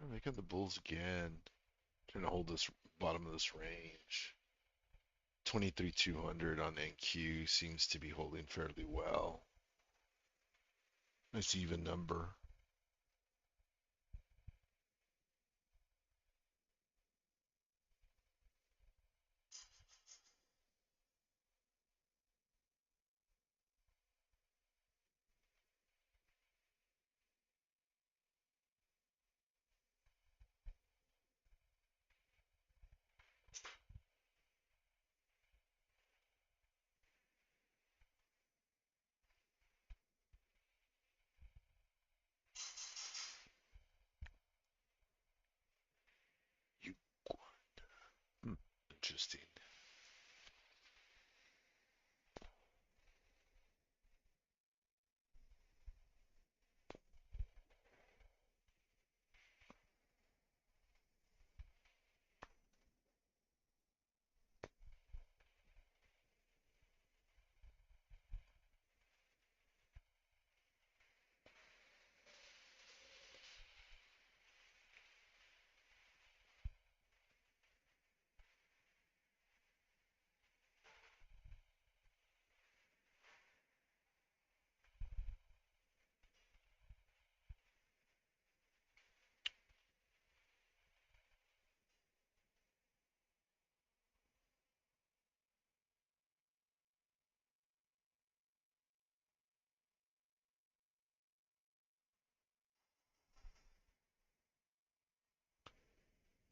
Oh, they got the bulls again. Trying to hold this bottom of this range. 23,200 on NQ seems to be holding fairly well. Nice even number.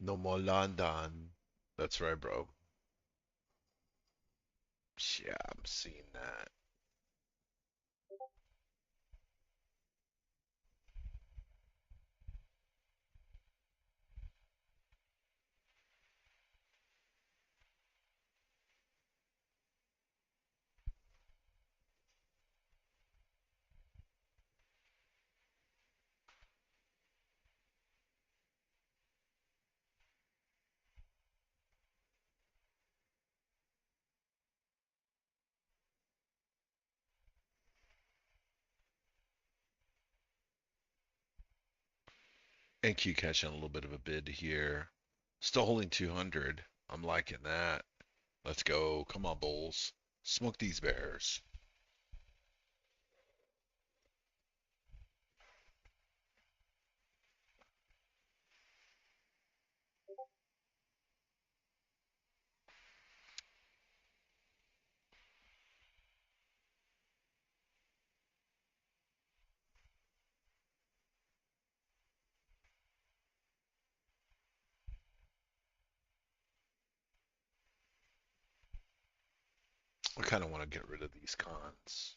No more London. That's right, bro. Yeah, I'm seeing that. NQ catching a little bit of a bid here. Still holding 200. I'm liking that. Let's go. Come on, Bulls. Smoke these bears. I kind of want to get rid of these cons.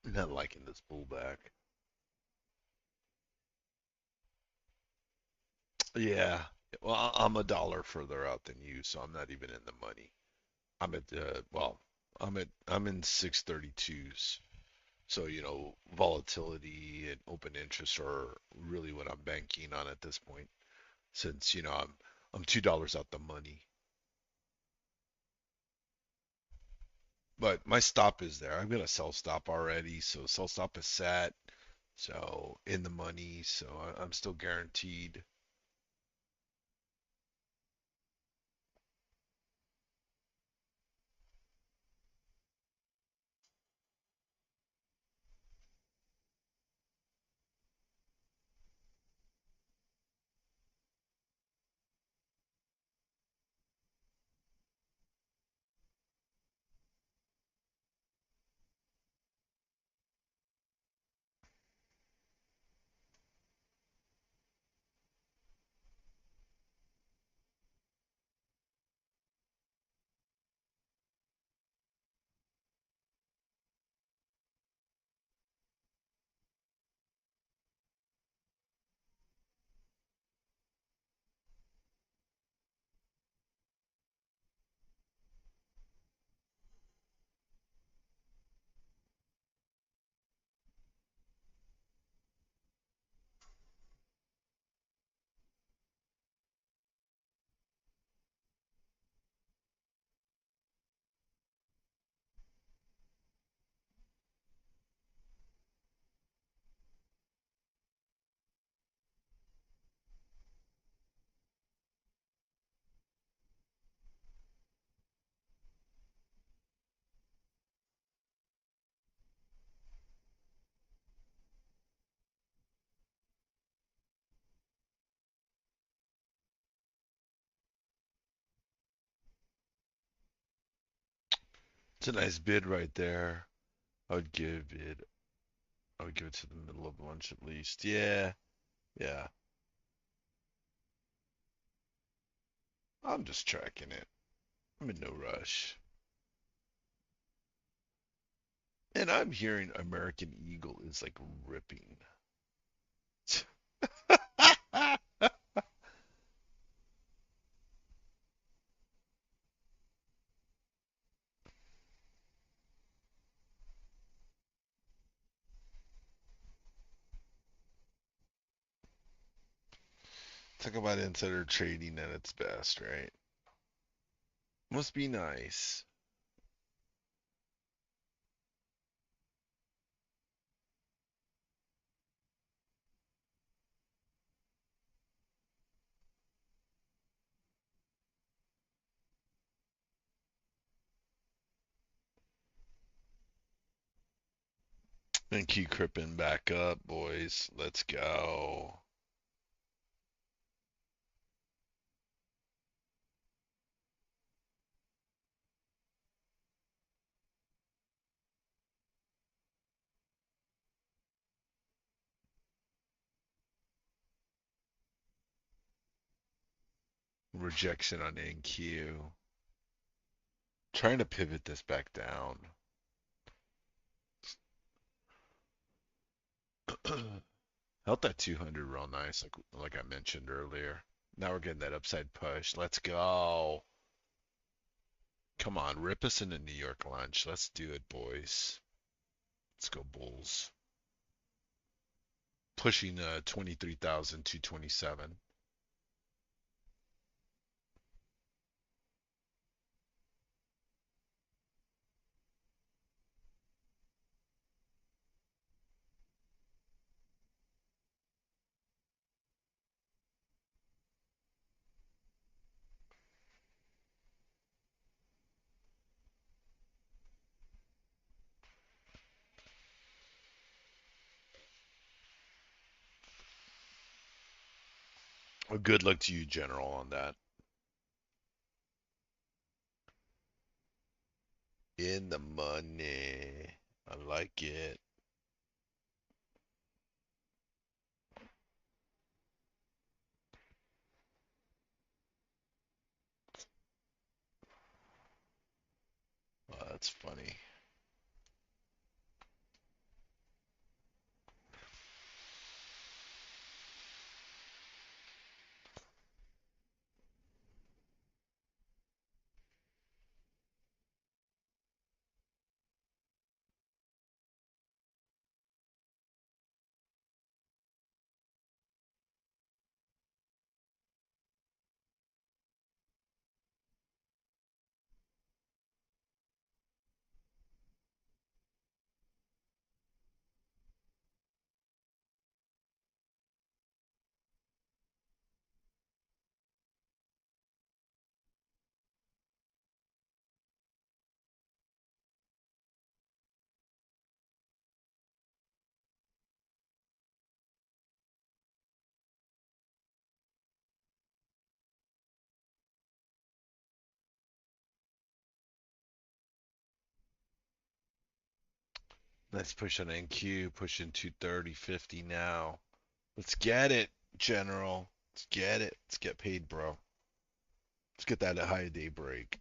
I'm not liking this pullback. Yeah. Well, I'm a dollar further out than you, so I'm not even in the money. I'm at well, I'm in 632s. So, volatility and open interest are really what I'm banking on at this point, since, I'm $2 out the money. But my stop is there. I've got a sell stop already, so sell stop is set. So in the money, so I'm still guaranteed. It's a nice bid right there. I would give it I would give it to the middle of lunch at least. Yeah, yeah. I'm just tracking it. I'm in no rush. And I'm hearing American Eagle is like ripping. Talk about insider trading at its best, right? Must be nice. And keep cripping back up, boys. Let's go. Rejection on NQ. Trying to pivot this back down. Held that 200 real nice, like I mentioned earlier. Now we're getting that upside push. Let's go. Come on, rip us into New York lunch. Let's do it, boys. Let's go, Bulls. Pushing 23,227. Well, good luck to you, General, on that. In the money. I like it. Oh, that's funny. Let's push on NQ, pushing 230, 50 now. Let's get it, General. Let's get it. Let's get paid, bro. Let's get that at high day break.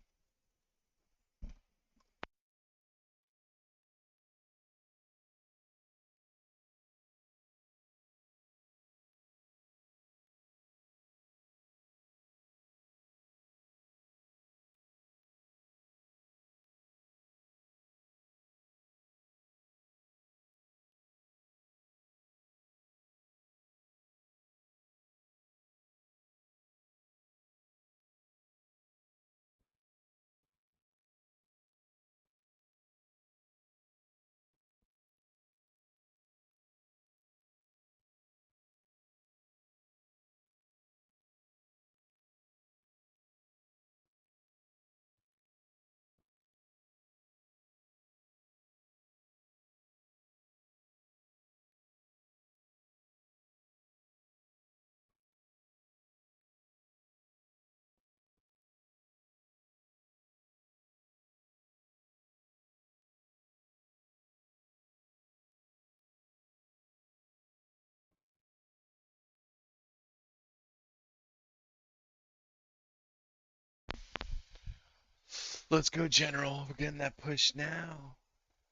Let's go, General. We're getting that push now.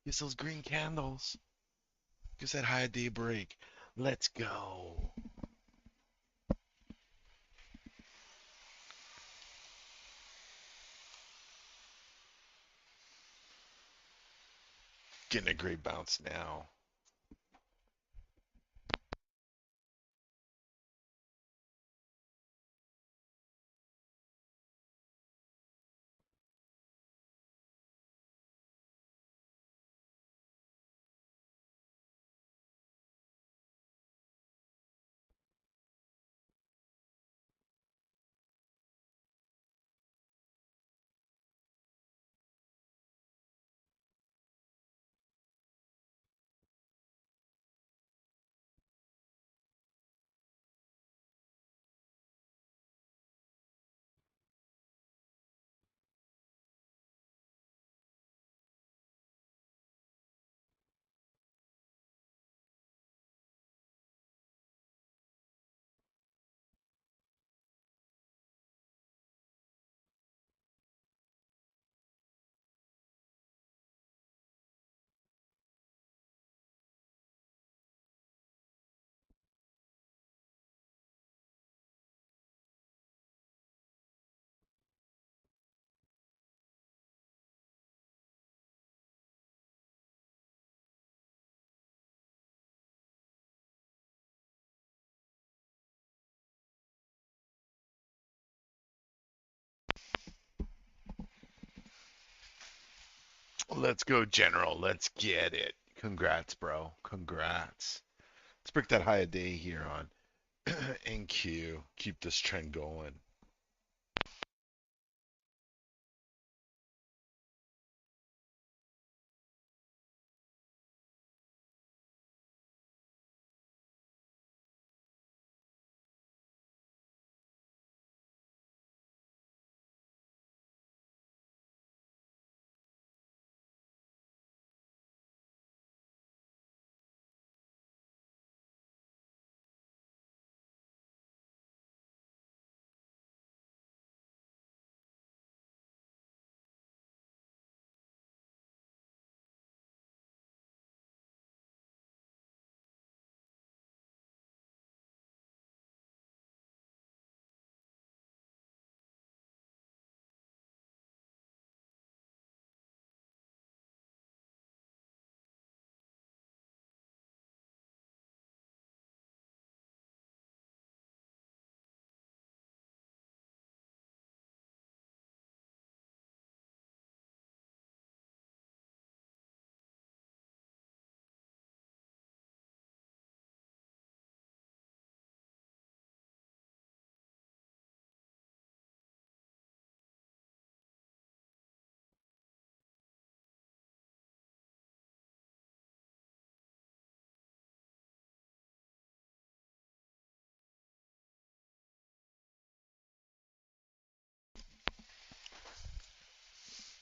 Get those green candles. Get that high day break. Let's go. Getting a great bounce now. Let's go, General. Let's get it. Congrats, bro. Congrats. Let's break that high a day here on NQ. Keep this trend going.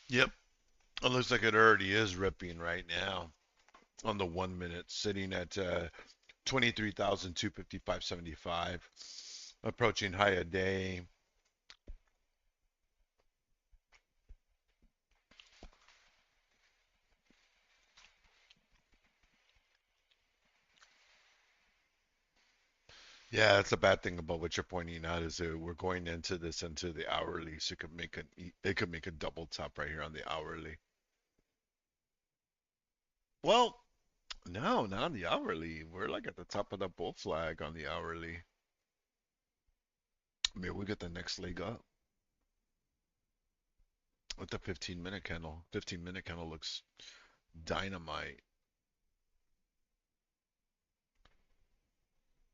Yep. It looks like it already is ripping right now on the 1 minute, sitting at 23,255.75, approaching high a day. Yeah, that's the bad thing about what you're pointing out is that we're going into this into the hourly, so it could make a double top right here on the hourly. Well, no, not on the hourly. We're like at the top of the bull flag on the hourly. Maybe we get the next leg up with the 15-minute candle. 15-minute candle looks dynamite.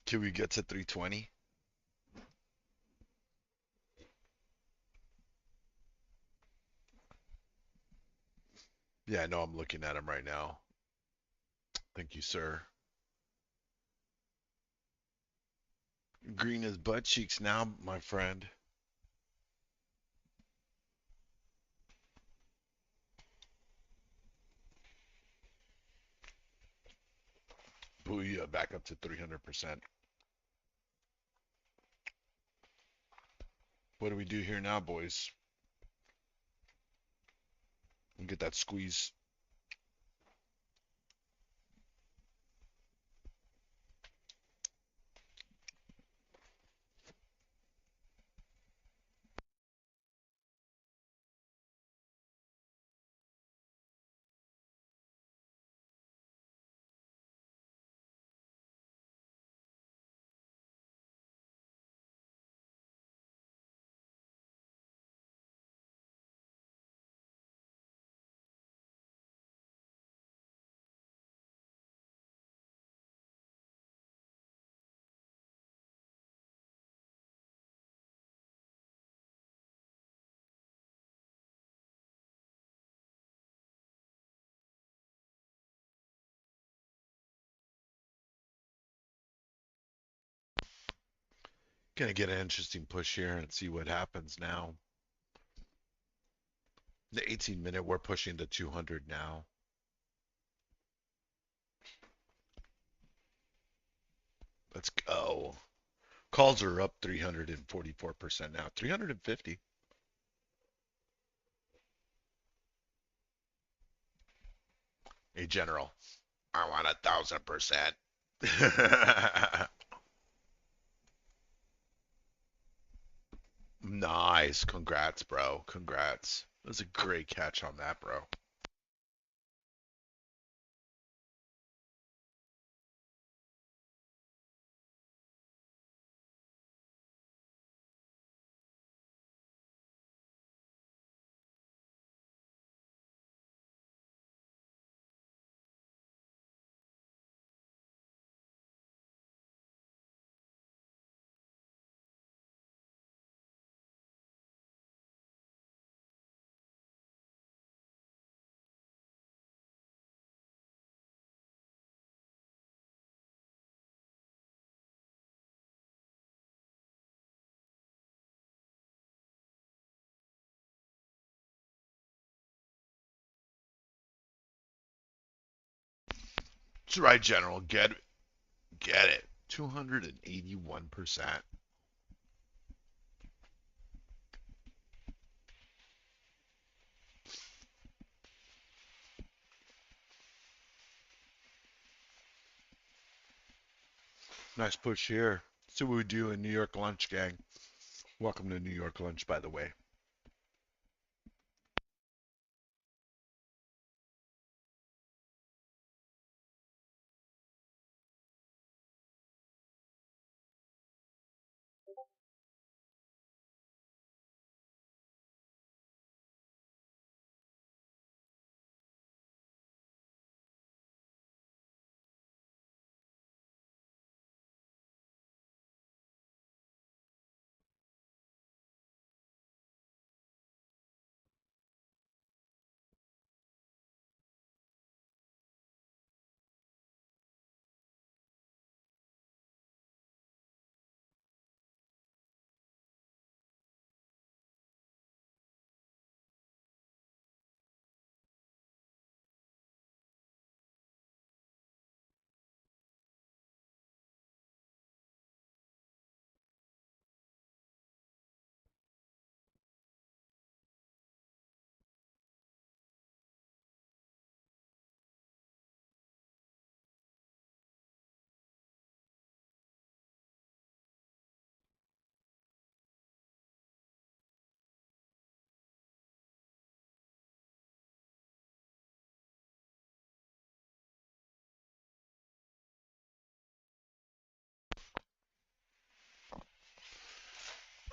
Can we get to 320? Yeah, I know I'm looking at him right now. Thank you, sir. Green as butt cheeks now, my friend. Booyah, back up to 300%. What do we do here now, boys? We get that squeeze. Gonna get an interesting push here and see what happens now. The 18-minute, we're pushing the 200 now. Let's go. Calls are up 344% now. 350. Hey, General. I want 1,000%. Nice. Congrats, bro. Congrats. That was a great catch on that, bro. That's right, General. Get it. Get it. 281%. Nice push here. See what we do in New York Lunch, gang. Welcome to New York Lunch, by the way.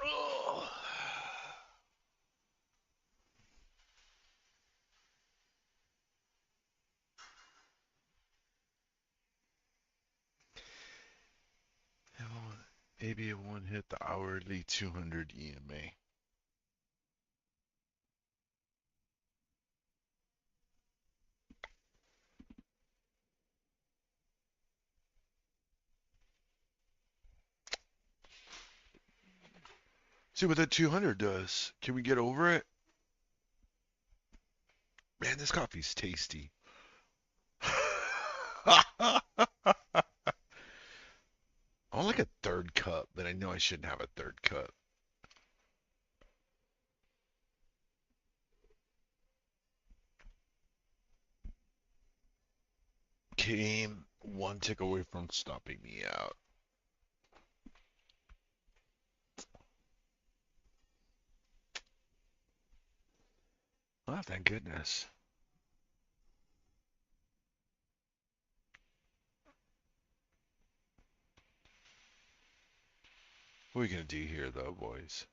Oh. Maybe it won't hit the hourly 200 EMA. See what that 200 does. Can we get over it? Man, this coffee's tasty. I want like a third cup, but I know I shouldn't have a third cup. Came one tick away from stopping me out. Oh, thank goodness. What are we gonna do here, though, boys?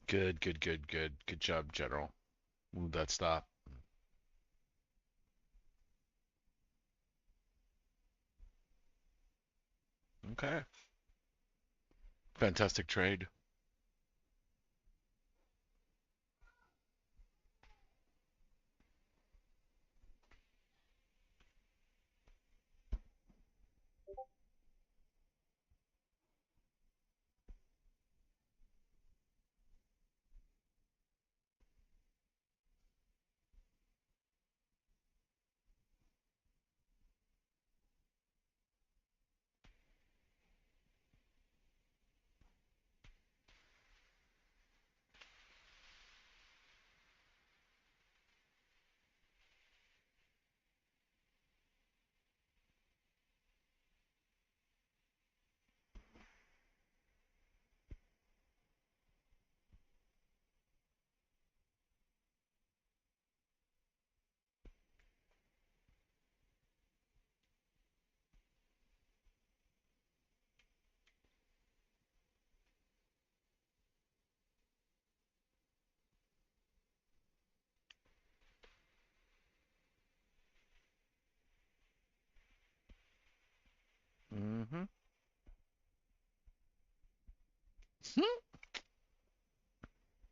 Good, good, good, good. Good job, General. Move that stop. Okay. Fantastic trade.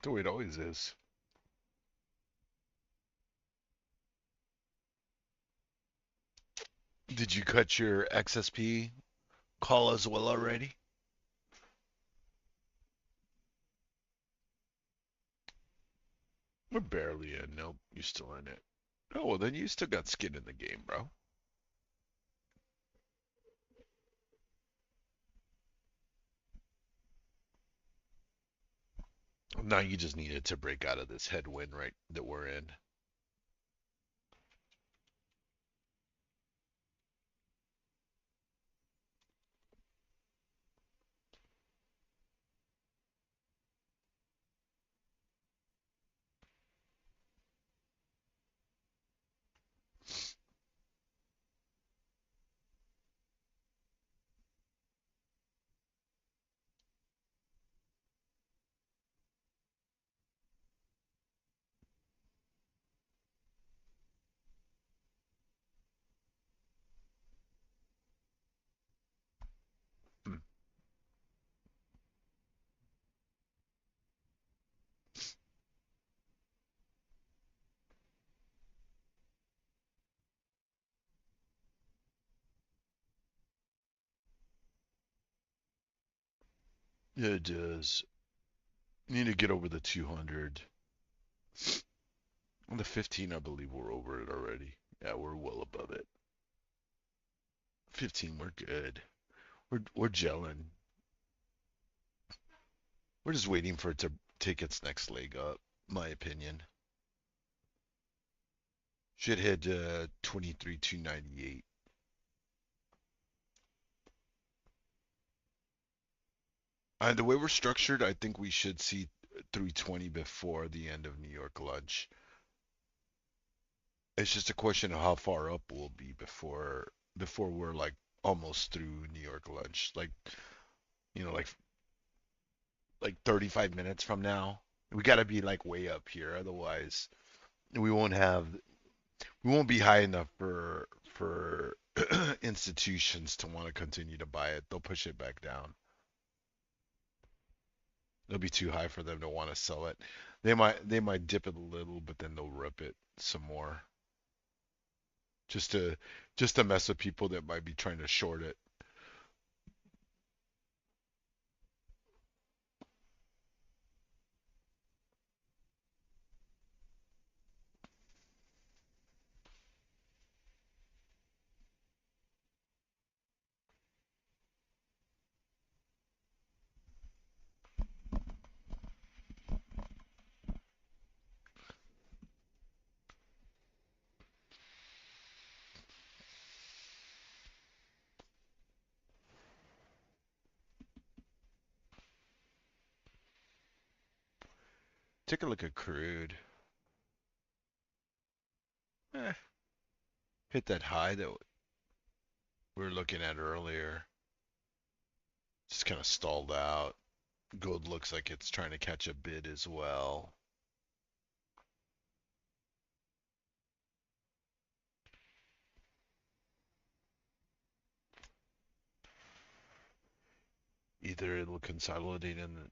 The way it always is. Did you cut your XSP call as well already? We're barely in. Nope, you're still in it. Oh, well, then you still got skin in the game, bro. Now you just needed to break out of this headwind, right, that we're in. Hmm. Yeah, it does. You need to get over the 200. On the 15, I believe we're over it already. Yeah, we're well above it. 15, we're good. We're gelling. We're just waiting for it to take its next leg up, my opinion. Should hit 23,298. And the way we're structured, I think we should see 320 before the end of New York lunch. It's just a question of how far up we'll be before we're like almost through New York lunch. Like 35 minutes from now. We got to be like way up here, otherwise we won't have we won't be high enough for institutions to want to continue to buy it. They'll push it back down. It'll be too high for them to want to sell it. They might dip it a little, but then they'll rip it some more just to just to mess with people that might be trying to short it. Take a look at crude. Eh, hit that high that we were looking at earlier. Just kind of stalled out. Gold looks like it's trying to catch a bid as well. Either it'll consolidate in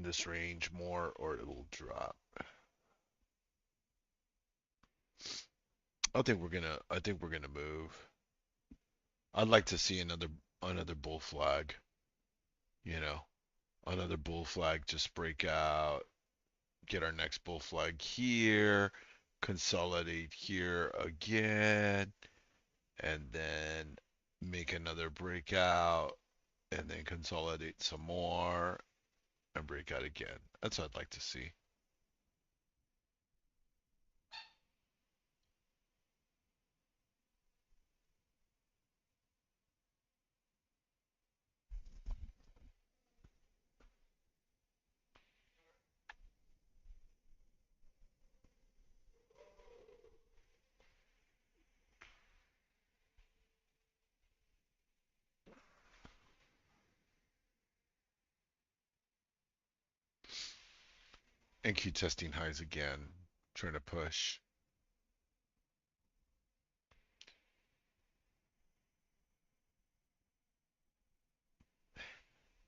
this range more or it'll drop. I think we're gonna move. I'd like to see another bull flag, you know. Another bull flag just break out, get our next bull flag here, consolidate here again, and then make another breakout, and then consolidate some more and break out again. That's what I'd like to see. And keep testing highs again, trying to push.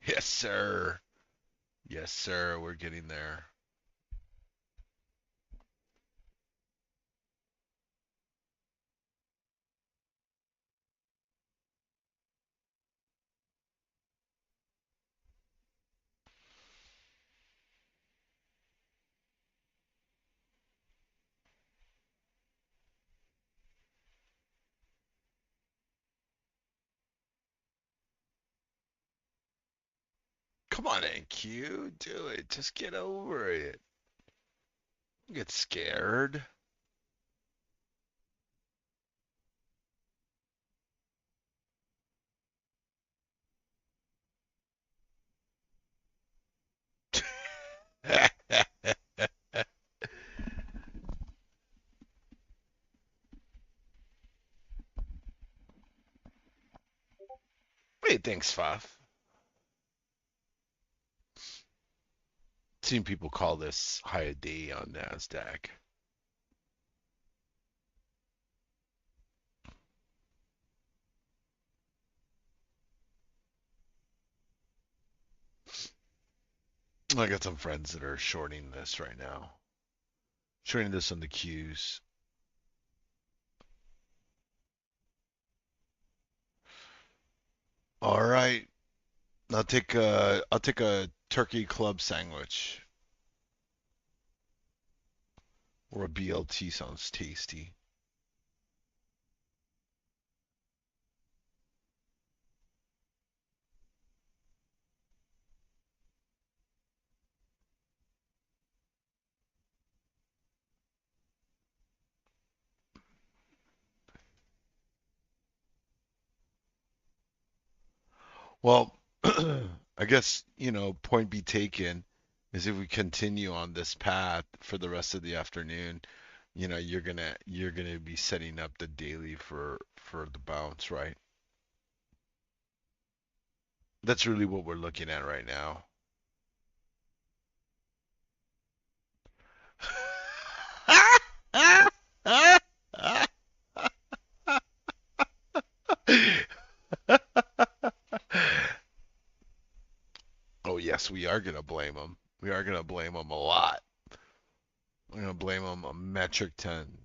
Yes, sir. Yes, sir. We're getting there. Come on, NQ, do it. Just get over it. Don't get scared. What do you think, Faf? Seen people call this high a day on Nasdaq. I got some friends that are shorting this right now. Shorting this on the Qs. All right. I'll take a turkey club sandwich or a BLT sounds tasty. Well, I guess, point be taken is if we continue on this path for the rest of the afternoon, you're gonna be setting up the daily for the bounce, right? That's really what we're looking at right now. Oh yes, we are gonna blame them. We are gonna blame them a lot. We're gonna blame them a metric ton.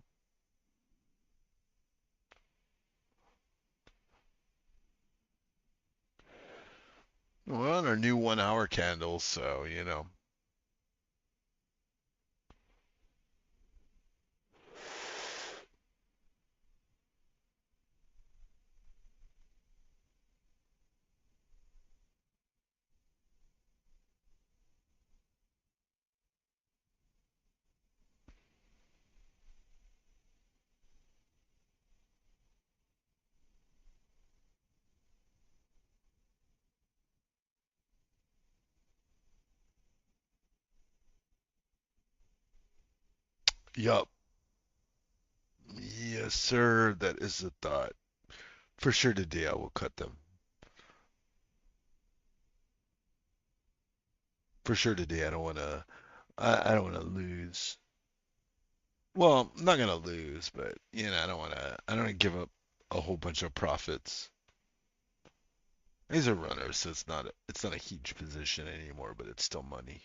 We're on our new 1 hour candles, so yup. Yes, sir. That is the thought. For sure today I will cut them. For sure today I don't wanna lose. Well, I'm not gonna lose, but I don't wanna give up a whole bunch of profits. These are runners, so it's not a huge position anymore, but it's still money.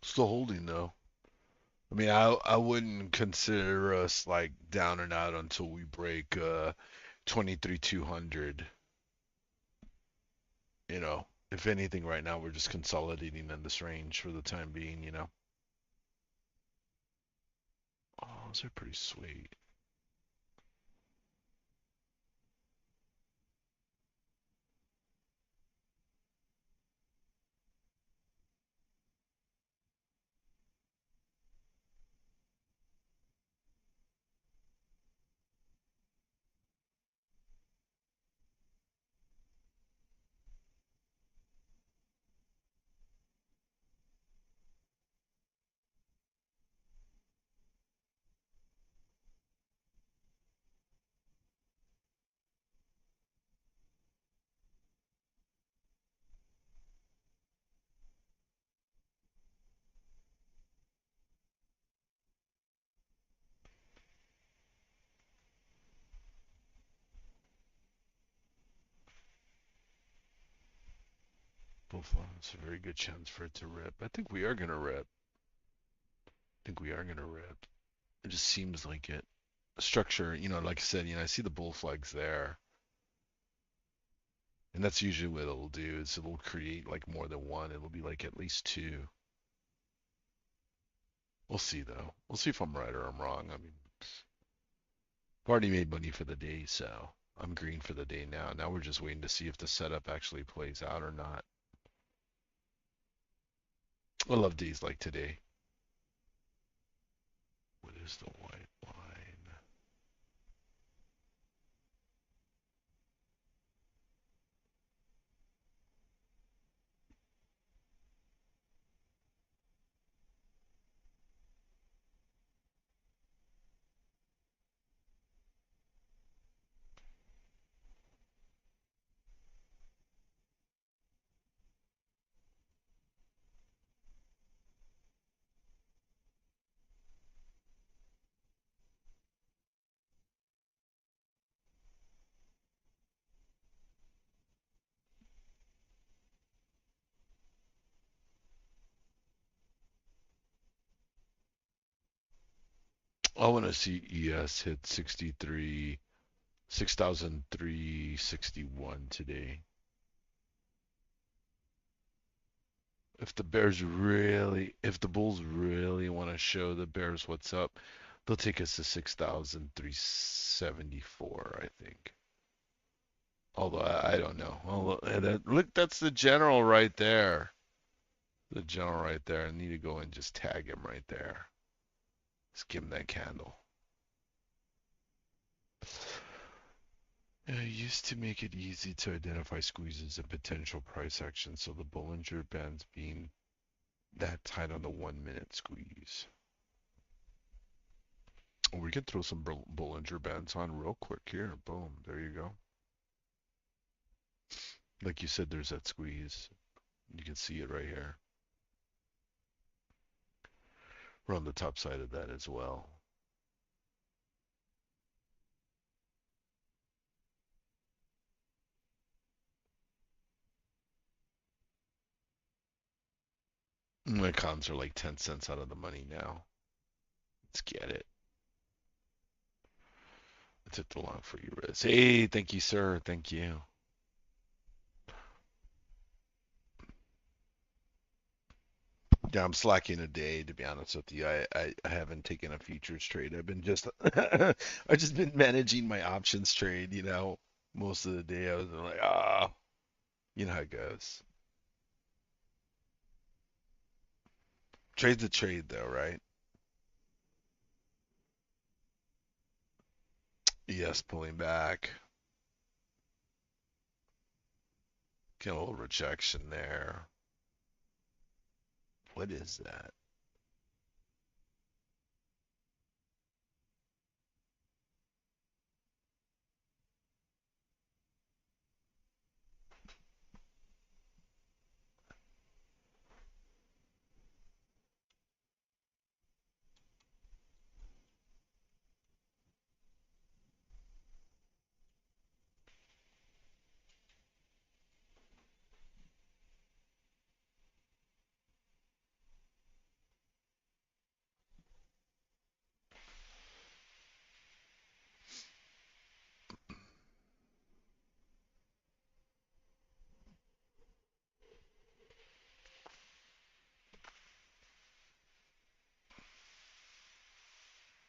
Still holding though. I mean, I wouldn't consider us like down and out until we break 23,200. If anything, right now we're just consolidating in this range for the time being. Oh, those are pretty sweet. Bull flag. It's a very good chance for it to rip. I think we are gonna rip. I think we are gonna rip. It just seems like it. Structure, like I said, I see the bull flags there. And that's usually what it'll do is it'll create like more than one. It'll be like at least two. We'll see though. We'll see if I'm right or I'm wrong. I mean, I've already made money for the day, so I'm green for the day now. Now we're just waiting to see if the setup actually plays out or not. I love days like today. What is the white line? I want to see ES hit 63, 6,361 today. If the if the Bulls really want to show the Bears what's up, they'll take us to 6,374, I think. Although I don't know. Look, that's the general right there. The general right there. I need to go and just tag him right there. Just give him that candle. It used to make it easy to identify squeezes and potential price action, so the Bollinger Bands being that tight on the 1 minute squeeze. We could throw some Bollinger Bands on real quick here. Boom. There you go. Like you said, there's that squeeze. You can see it right here. We're on the top side of that as well. My cons are like 10 cents out of the money now. Let's get it. I took the long for you, Riz. Hey, thank you, sir. Thank you. Yeah, I'm slacking a day, to be honest with you. I haven't taken a futures trade. I've been just I've just been managing my options trade, Most of the day I was like, you know how it goes. Trade's a trade though, right? Yes, pulling back. Get a little rejection there. What is that?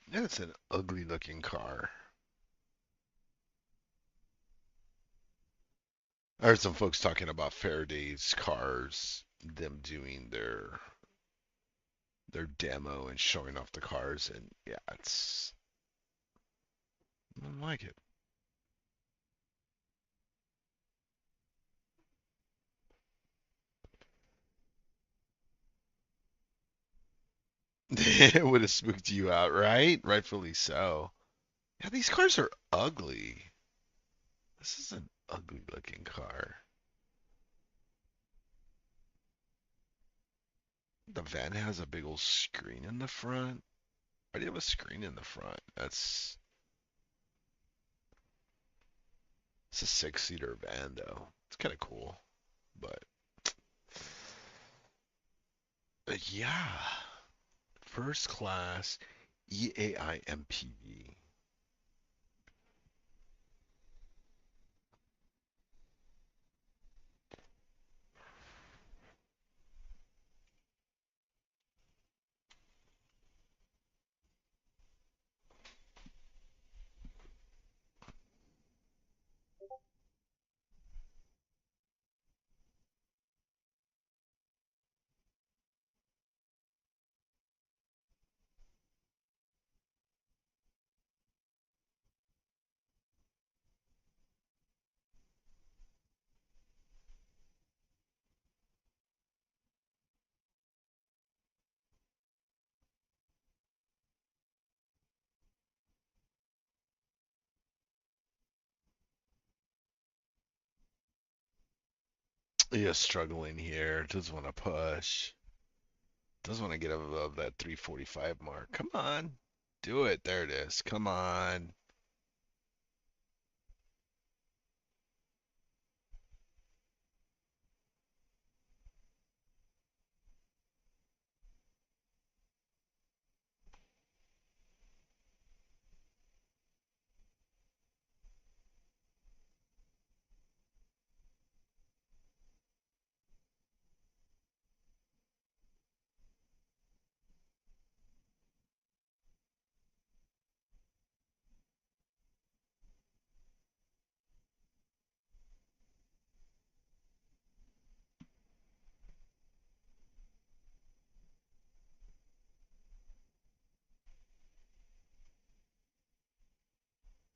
It's an ugly looking car. I heard some folks talking about Faraday's cars, them doing their demo and showing off the cars, and yeah, I don't like it. It would have spooked you out, right? Rightfully so. Yeah, these cars are ugly. This is an ugly looking car. The van has a big old screen in the front. Why do you have a screen in the front? It's a 6-seater van though. It's kind of cool, but Yeah. First class EAIMPV. Yeah, struggling here. Doesn't want to push. Doesn't want to get above that 345 mark. Come on. Do it. There it is. Come on.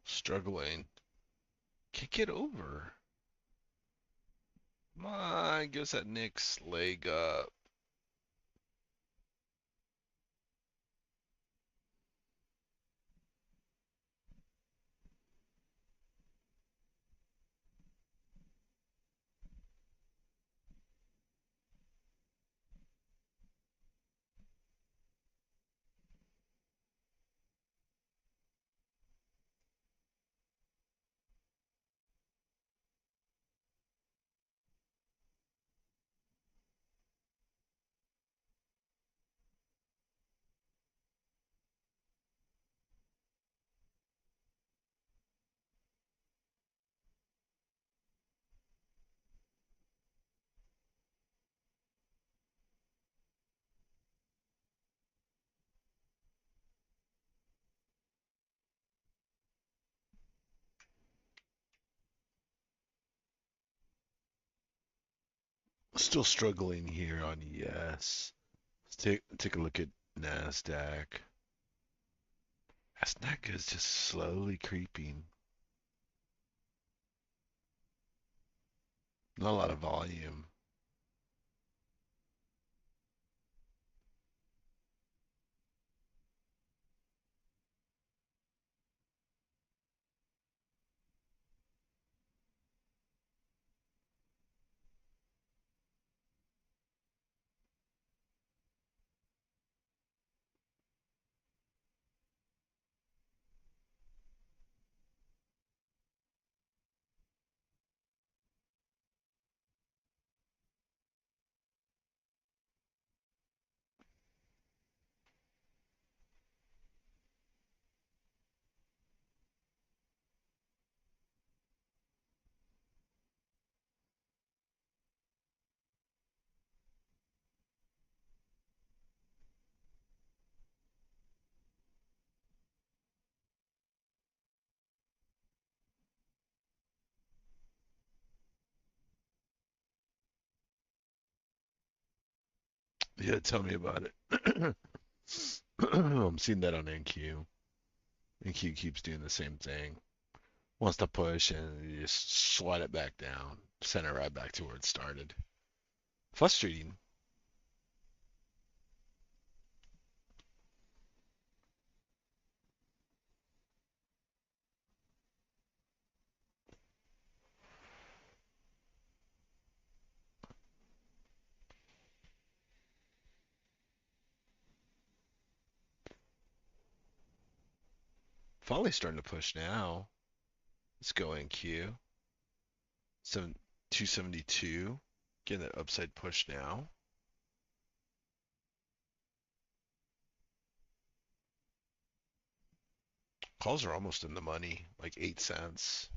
Struggling. Kick it over. Come on. Give us that next leg up. Still struggling here on ES. Let's take a look at NASDAQ. NASDAQ is just slowly creeping. Not a lot of volume. Yeah, tell me about it. I'm seeing that on NQ. NQ keeps doing the same thing. Wants to push and you just swat it back down. Send it right back to where it started. Frustrating. Finally starting to push now. Let's go NQ. 272. Getting that upside push now. Calls are almost in the money, like 8 cents.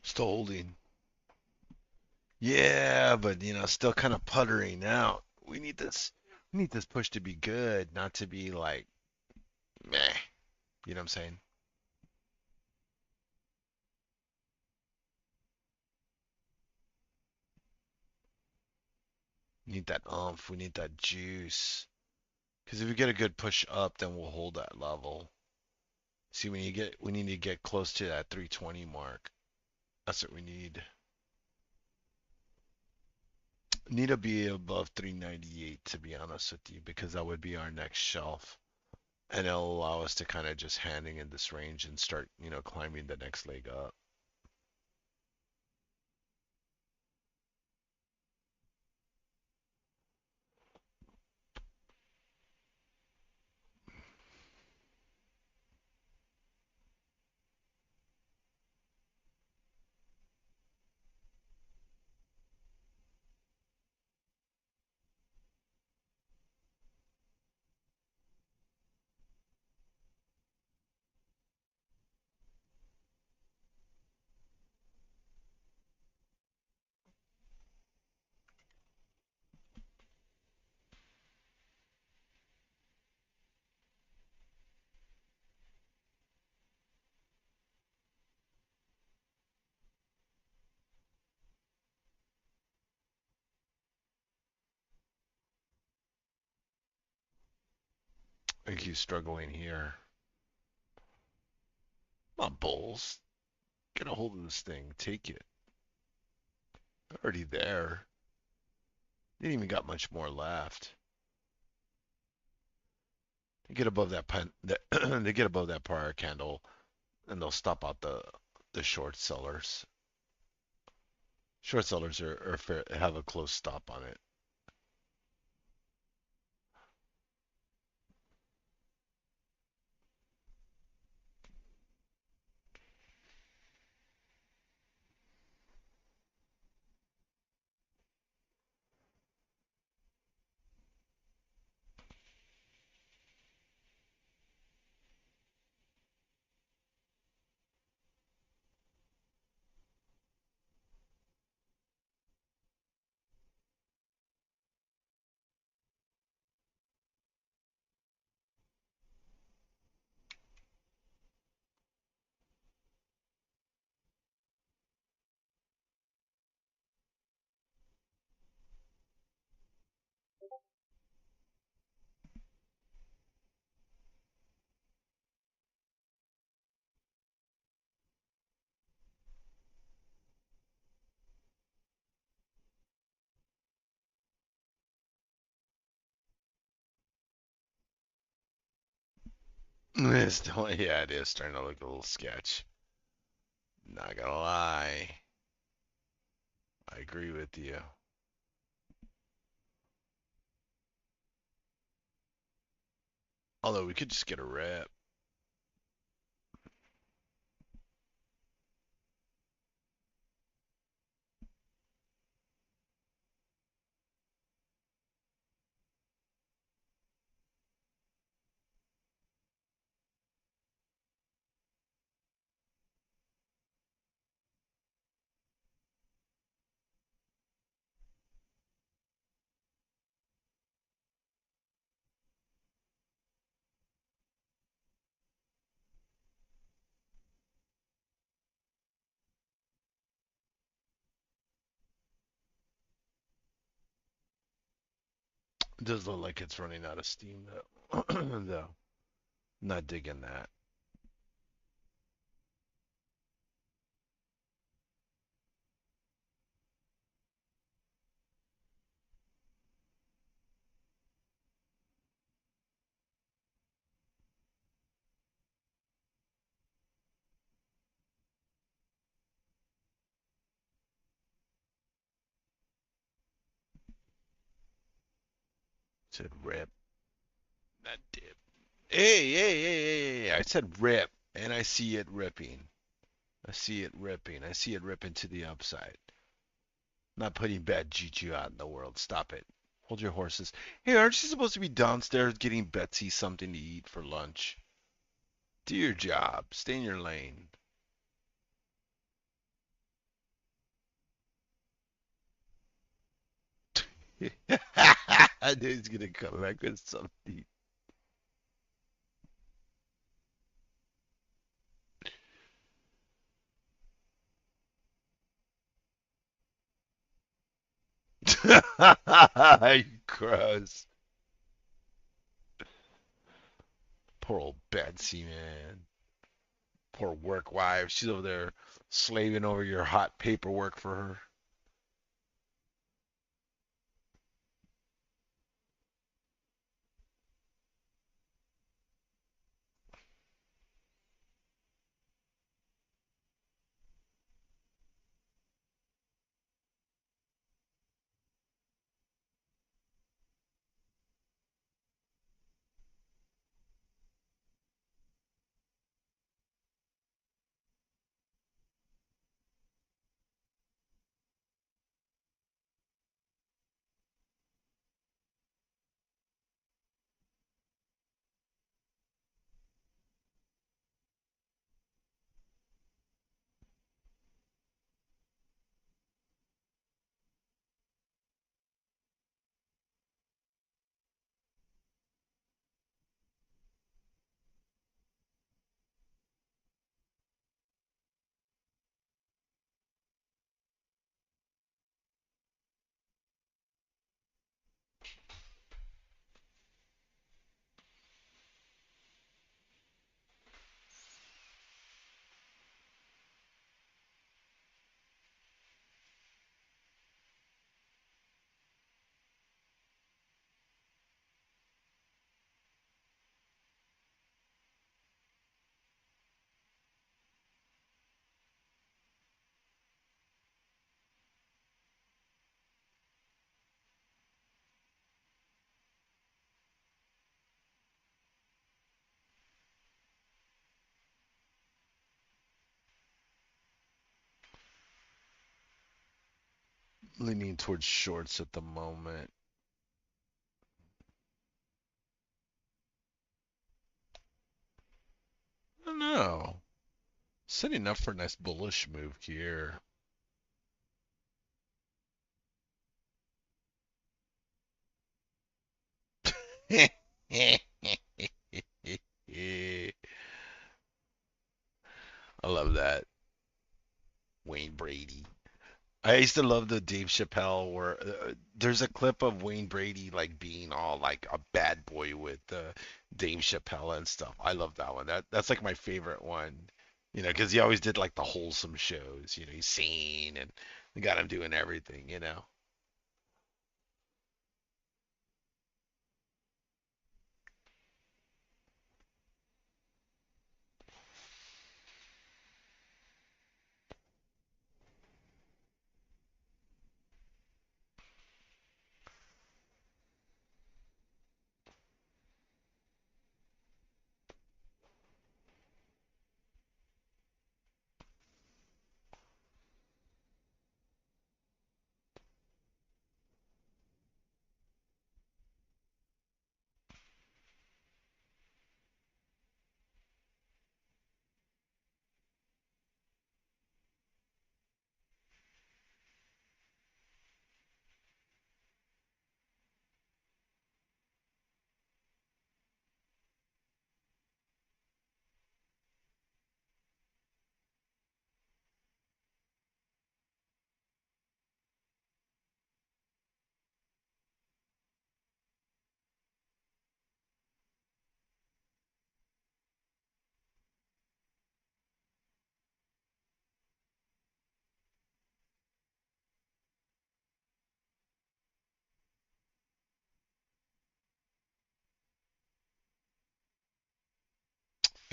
Still holding. Yeah, but still kind of puttering out. We need this push to be good, not to be like meh. You know what I'm saying? We need that oomph. We need that juice. Because if we get a good push up, then we'll hold that level. See, we need to get close to that 320 mark. That's what we need. Need to be above 398 to be honest with you, because that would be our next shelf, and it'll allow us to kind of just handing in this range and start, climbing the next leg up. I think he's struggling here. Come on, Bulls. Get a hold of this thing. Take it. Already there. Didn't even got much more left. They get above that they get above that prior candle, and they'll stop out the short sellers. Short sellers are fair, have a close stop on it. Yeah, it is starting to look a little sketch. Not gonna lie. I agree with you. Although we could just get a rep. It does look like it's running out of steam though. Though. Not digging that. Said rip. Not dip. Hey. I said rip, and I see it ripping. I see it ripping. I see it ripping to the upside. Not putting bad juju out in the world. Stop it. Hold your horses. Hey, aren't you supposed to be downstairs getting Betsy something to eat for lunch? Do your job. Stay in your lane. I knew he's gonna come back with something. Gross. Poor old Betsy, man. Poor work wife. She's over there slaving over your hot paperwork for her. Leaning towards shorts at the moment. I don't know. Setting up for a nice bullish move here. I love that. Wayne Brady. I used to love the Dave Chappelle where there's a clip of Wayne Brady like being all like a bad boy with Dave Chappelle and stuff. I love that one. That's like my favorite one. Because he always did like the wholesome shows. He's singing and they got him doing everything.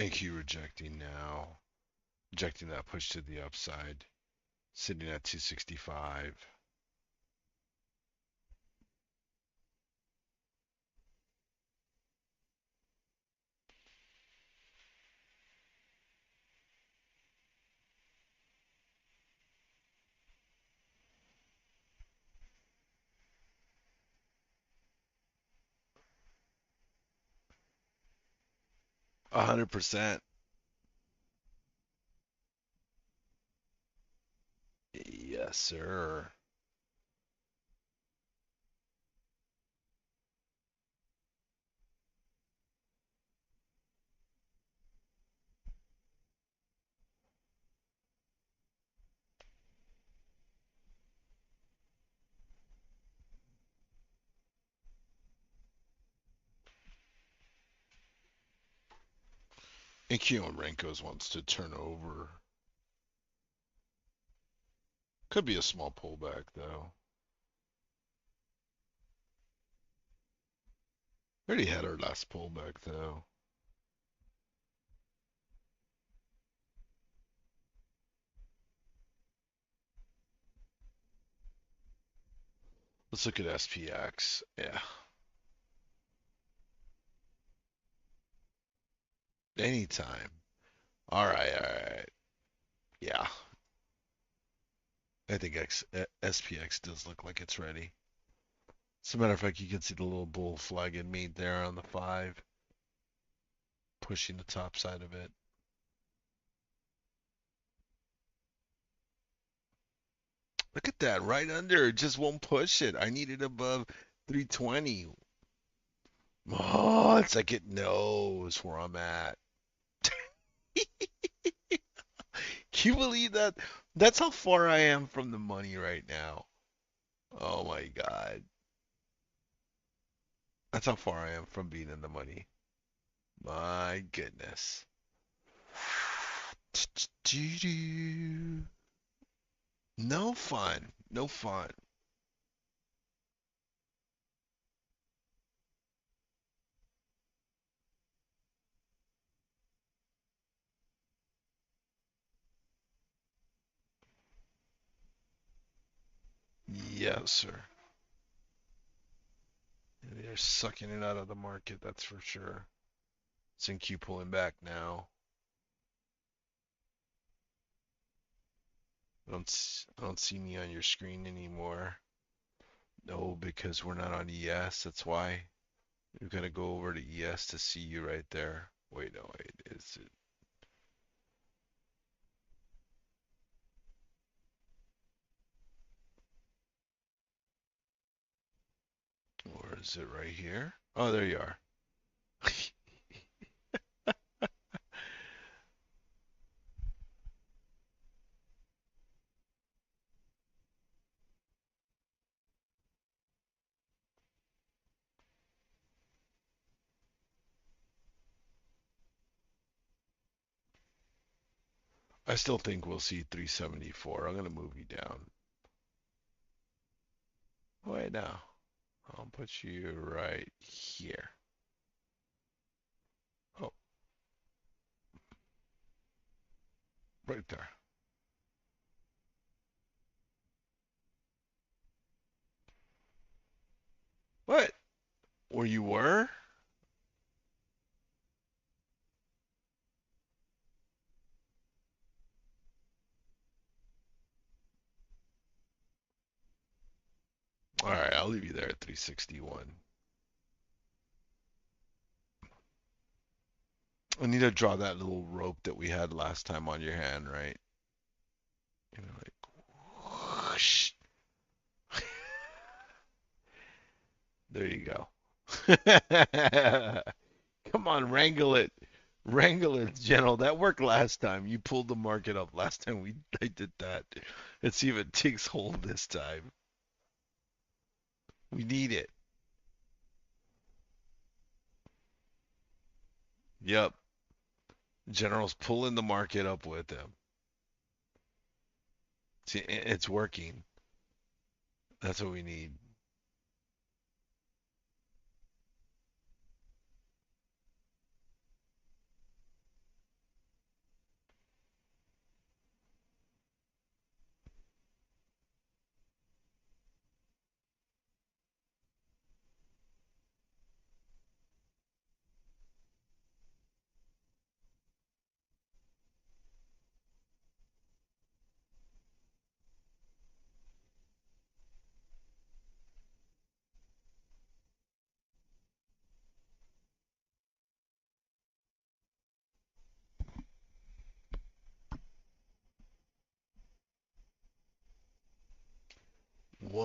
NQ rejecting now. Rejecting that push to the upside. Sitting at 265. 100%. Yes, sir. And Kiyomrenko's wants to turn over. Could be a small pullback, though. Already had our last pullback, though. Let's look at SPX. Yeah. Anytime. All right, all right. Yeah. I think SPX does look like it's ready. As a matter of fact, you can see the little bull flag it made there on the 5, pushing the top side of it. Look at that, right under. It just won't push it. I need it above 320. Oh, it's like it knows where I'm at. Can you believe that? That's how far I am from the money right now. Oh my God. That's how far I am from being in the money. My goodness. No fun. No fun. Yes, sir. They're sucking it out of the market, that's for sure. SynQ pulling back now. I don't see me on your screen anymore. No, because we're not on ES. That's why. We've got to go over to ES to see you right there. Wait, no, wait. Is it? Or is it right here? Oh, there you are. I still think we'll see 374. I'm going to move you down. Wait, now. I'll put you right here. Oh, right there. What? Where you were? All right, I'll leave you there at 361. I need to draw that little rope that we had last time on your hand, right? You know, like whoosh. There you go. Come on, wrangle it. Wrangle it, General. That worked last time. You pulled the market up last time I did that. Let's see if it takes hold this time. We need it. Yep. General's pulling the market up with him. See, it's working. That's what we need.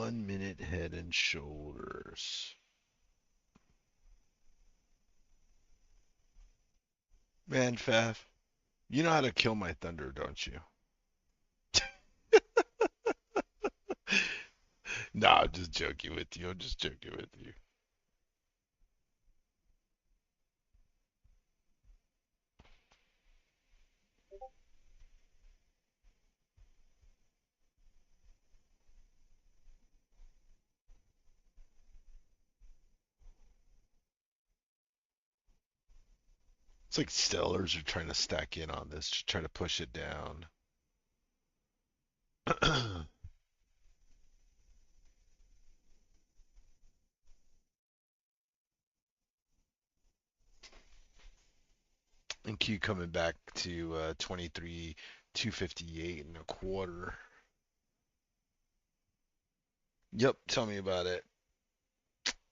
1 minute Head and Shoulders. Man, Faf, you know how to kill my thunder, don't you? Nah, I'm just joking with you. I'm just joking with you. It's like Stellars are trying to stack in on this, just trying to push it down. And Q coming back to 23, 258 and a quarter. Yep, tell me about it.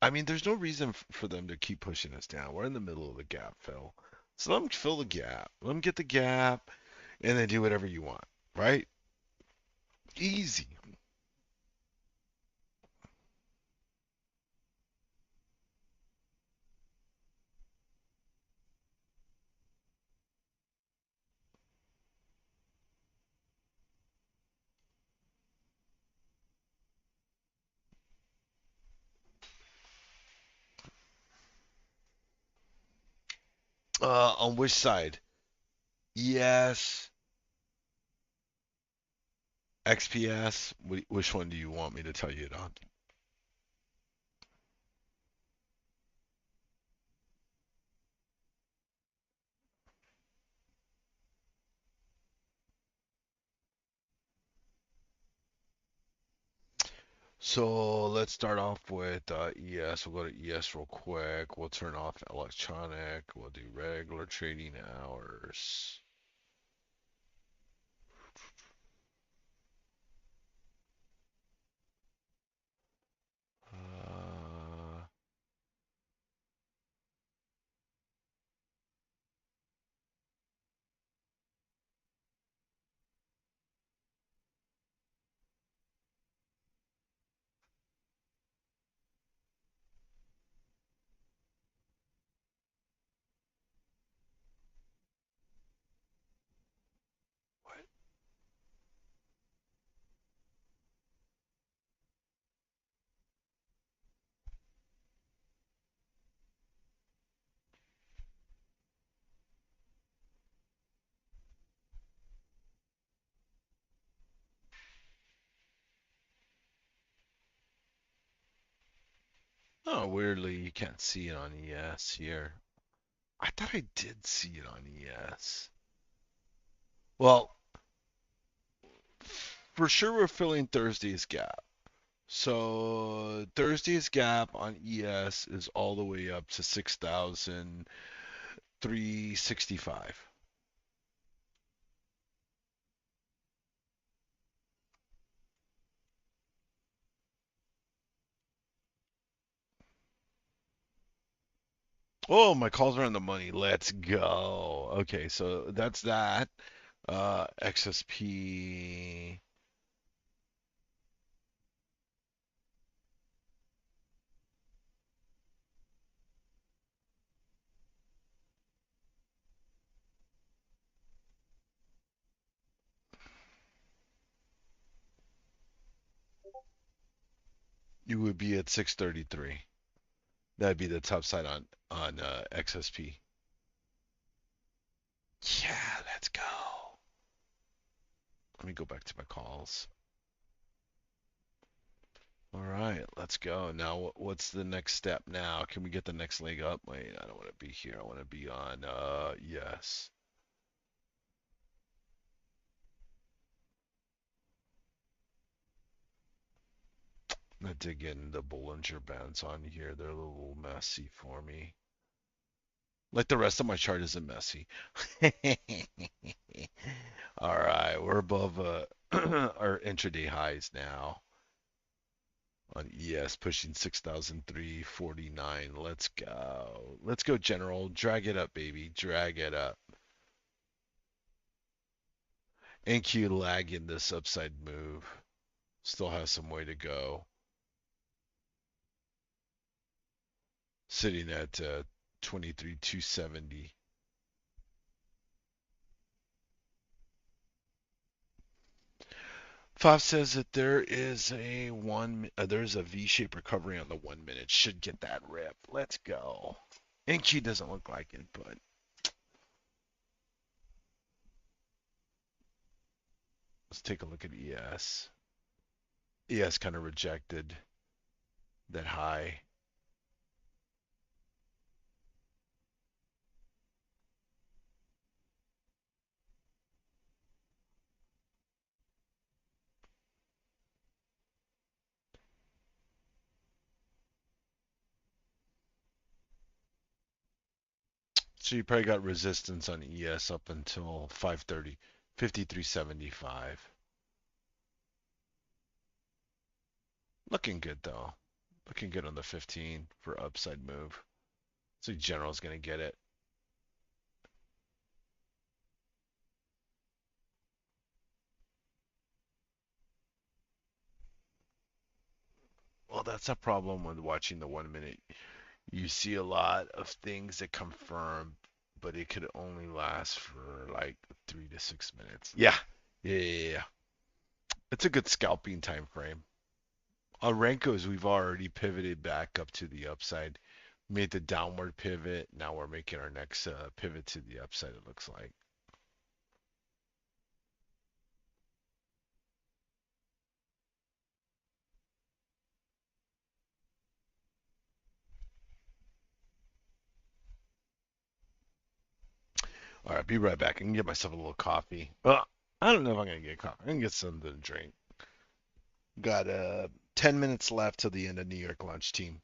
I mean, there's no reason for them to keep pushing us down. We're in the middle of the gap, Phil. So let them fill the gap. Let them get the gap, and then do whatever you want, right? Easy. On which side? Yes. XPS. Which one do you want me to tell you it on? So let's start off with ES. We'll go to ES real quick. We'll turn off electronic. We'll do regular trading hours. Uh, what? Oh, weirdly, you can't see it on ES here. I thought I did see it on ES. Well, for sure we're filling Thursday's gap. So Thursday's gap on ES is all the way up to 6,365. Oh, my calls are on the money. Let's go. Okay, so that's that. XSP. You would be at 633. That'd be the top side on XSP. Yeah, let's go. Let me go back to my calls. All right, let's go. Now, what's the next step now? Can we get the next leg up? Wait, I don't want to be here. I want to be on, yes. I'm gonna dig in the Bollinger Bands on here. They're a little messy for me. Like the rest of my chart isn't messy. All right, we're above our intraday highs now on ES, pushing 6,349. Let's go. Let's go, General. Drag it up, baby. Drag it up. NQ lag in this upside move. Still has some way to go. sitting at 23,270. Fob says that there's a V-shaped recovery on the 1 minute. Should get that rip. Let's go. NQ doesn't look like it, but let's take a look at ES. ES kind of rejected that high. So you probably got resistance on ES up until 530, 53.75. Looking good though. Looking good on the 15 for upside move. So General's gonna get it. Well, that's a problem with watching the 1 minute. You see a lot of things that confirm, but it could only last for like 3 to 6 minutes. Yeah. It's a good scalping time frame. On Renko's, we've already pivoted back up to the upside, made the downward pivot. Now we're making our next pivot to the upside, it looks like. All right, be right back. I can get myself a little coffee. Well, I don't know if I'm going to get coffee. I can get something to drink. Got 10 minutes left till the end of New York lunch team.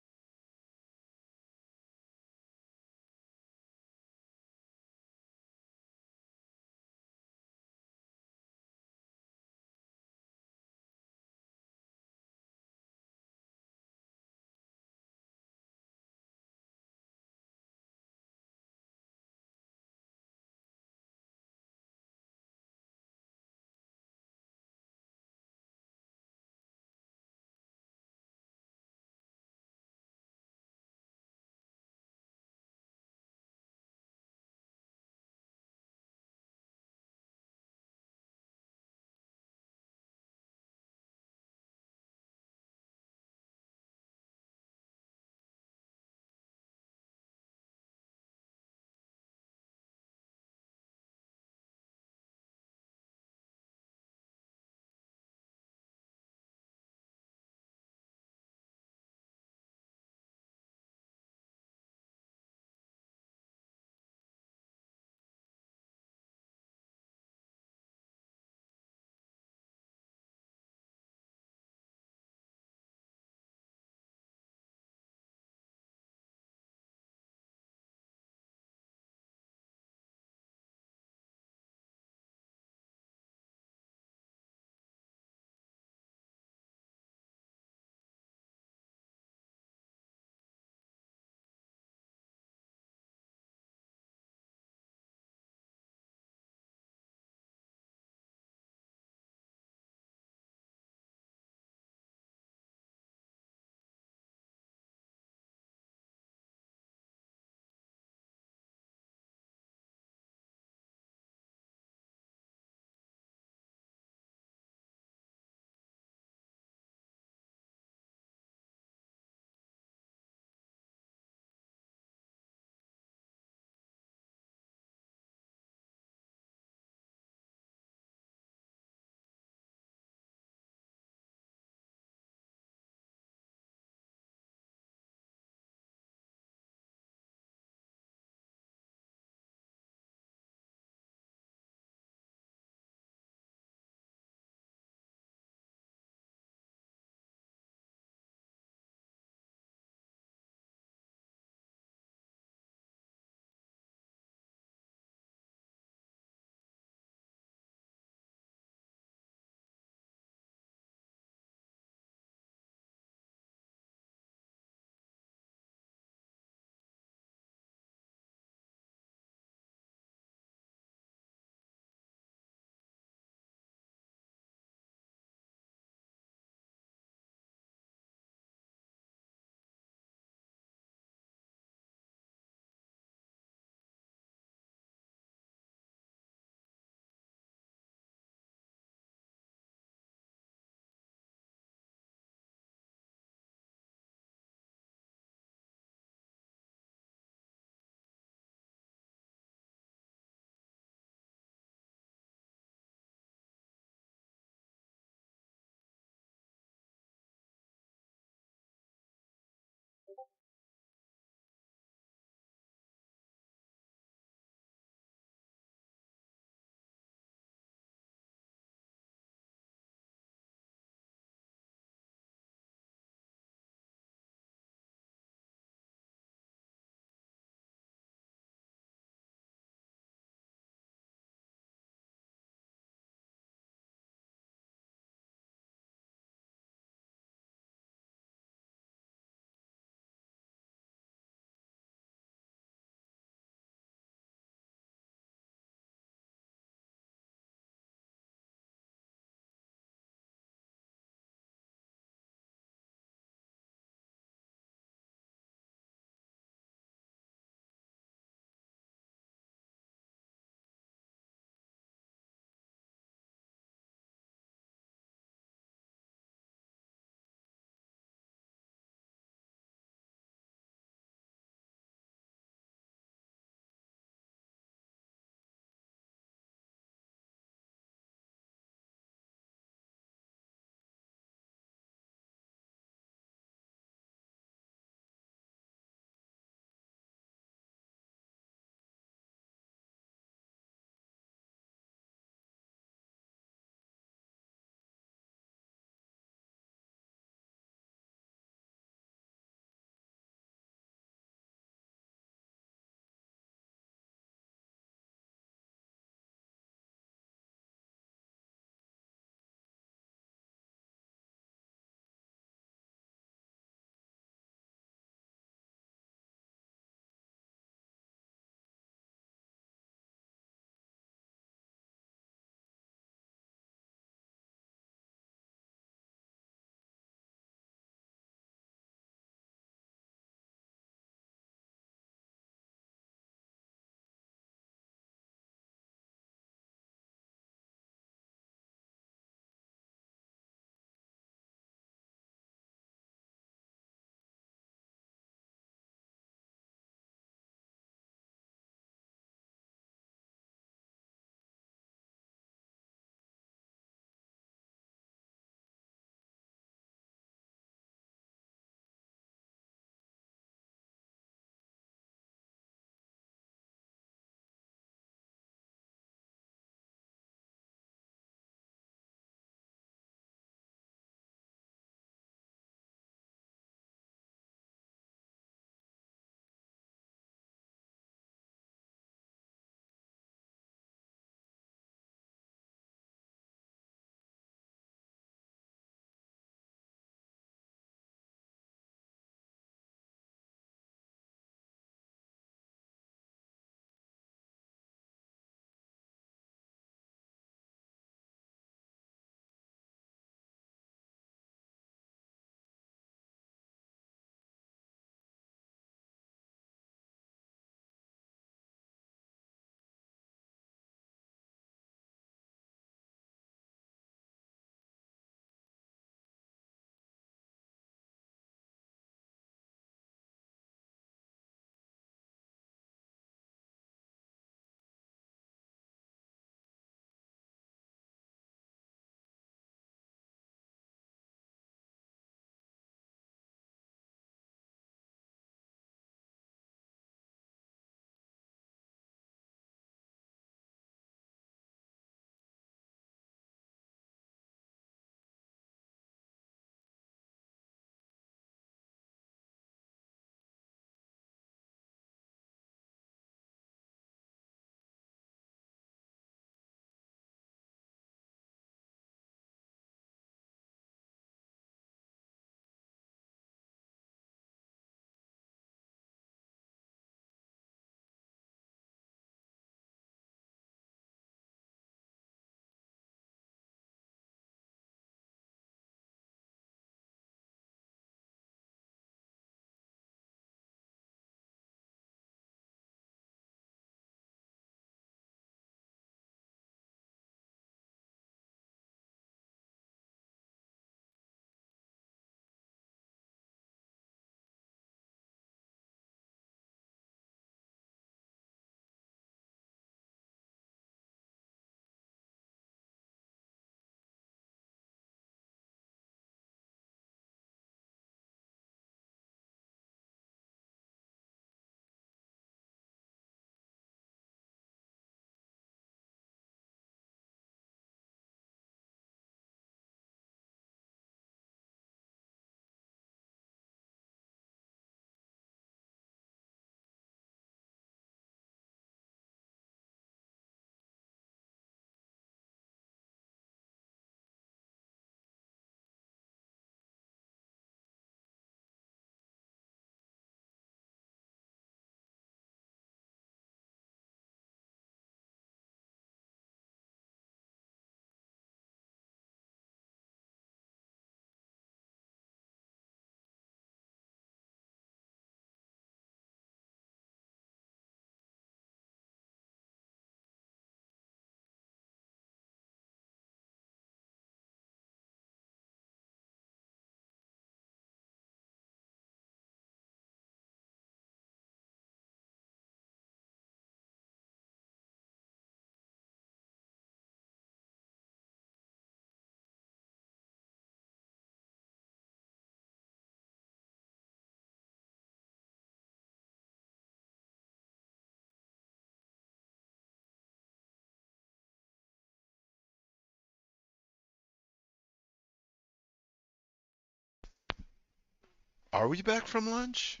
Are we back from lunch?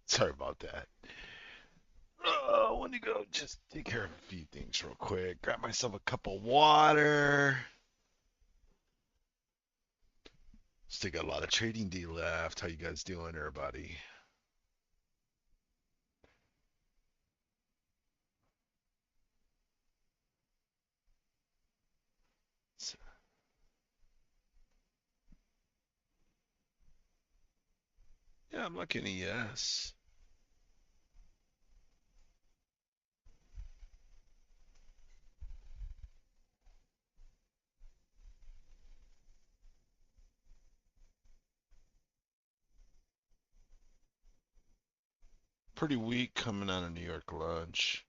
Sorry about that. I want to go just take care of a few things real quick. Grab myself a cup of water. Still got a lot of trading day left. How you guys doing, everybody? Yeah, I'm looking at yes. Pretty weak coming out of New York lunch.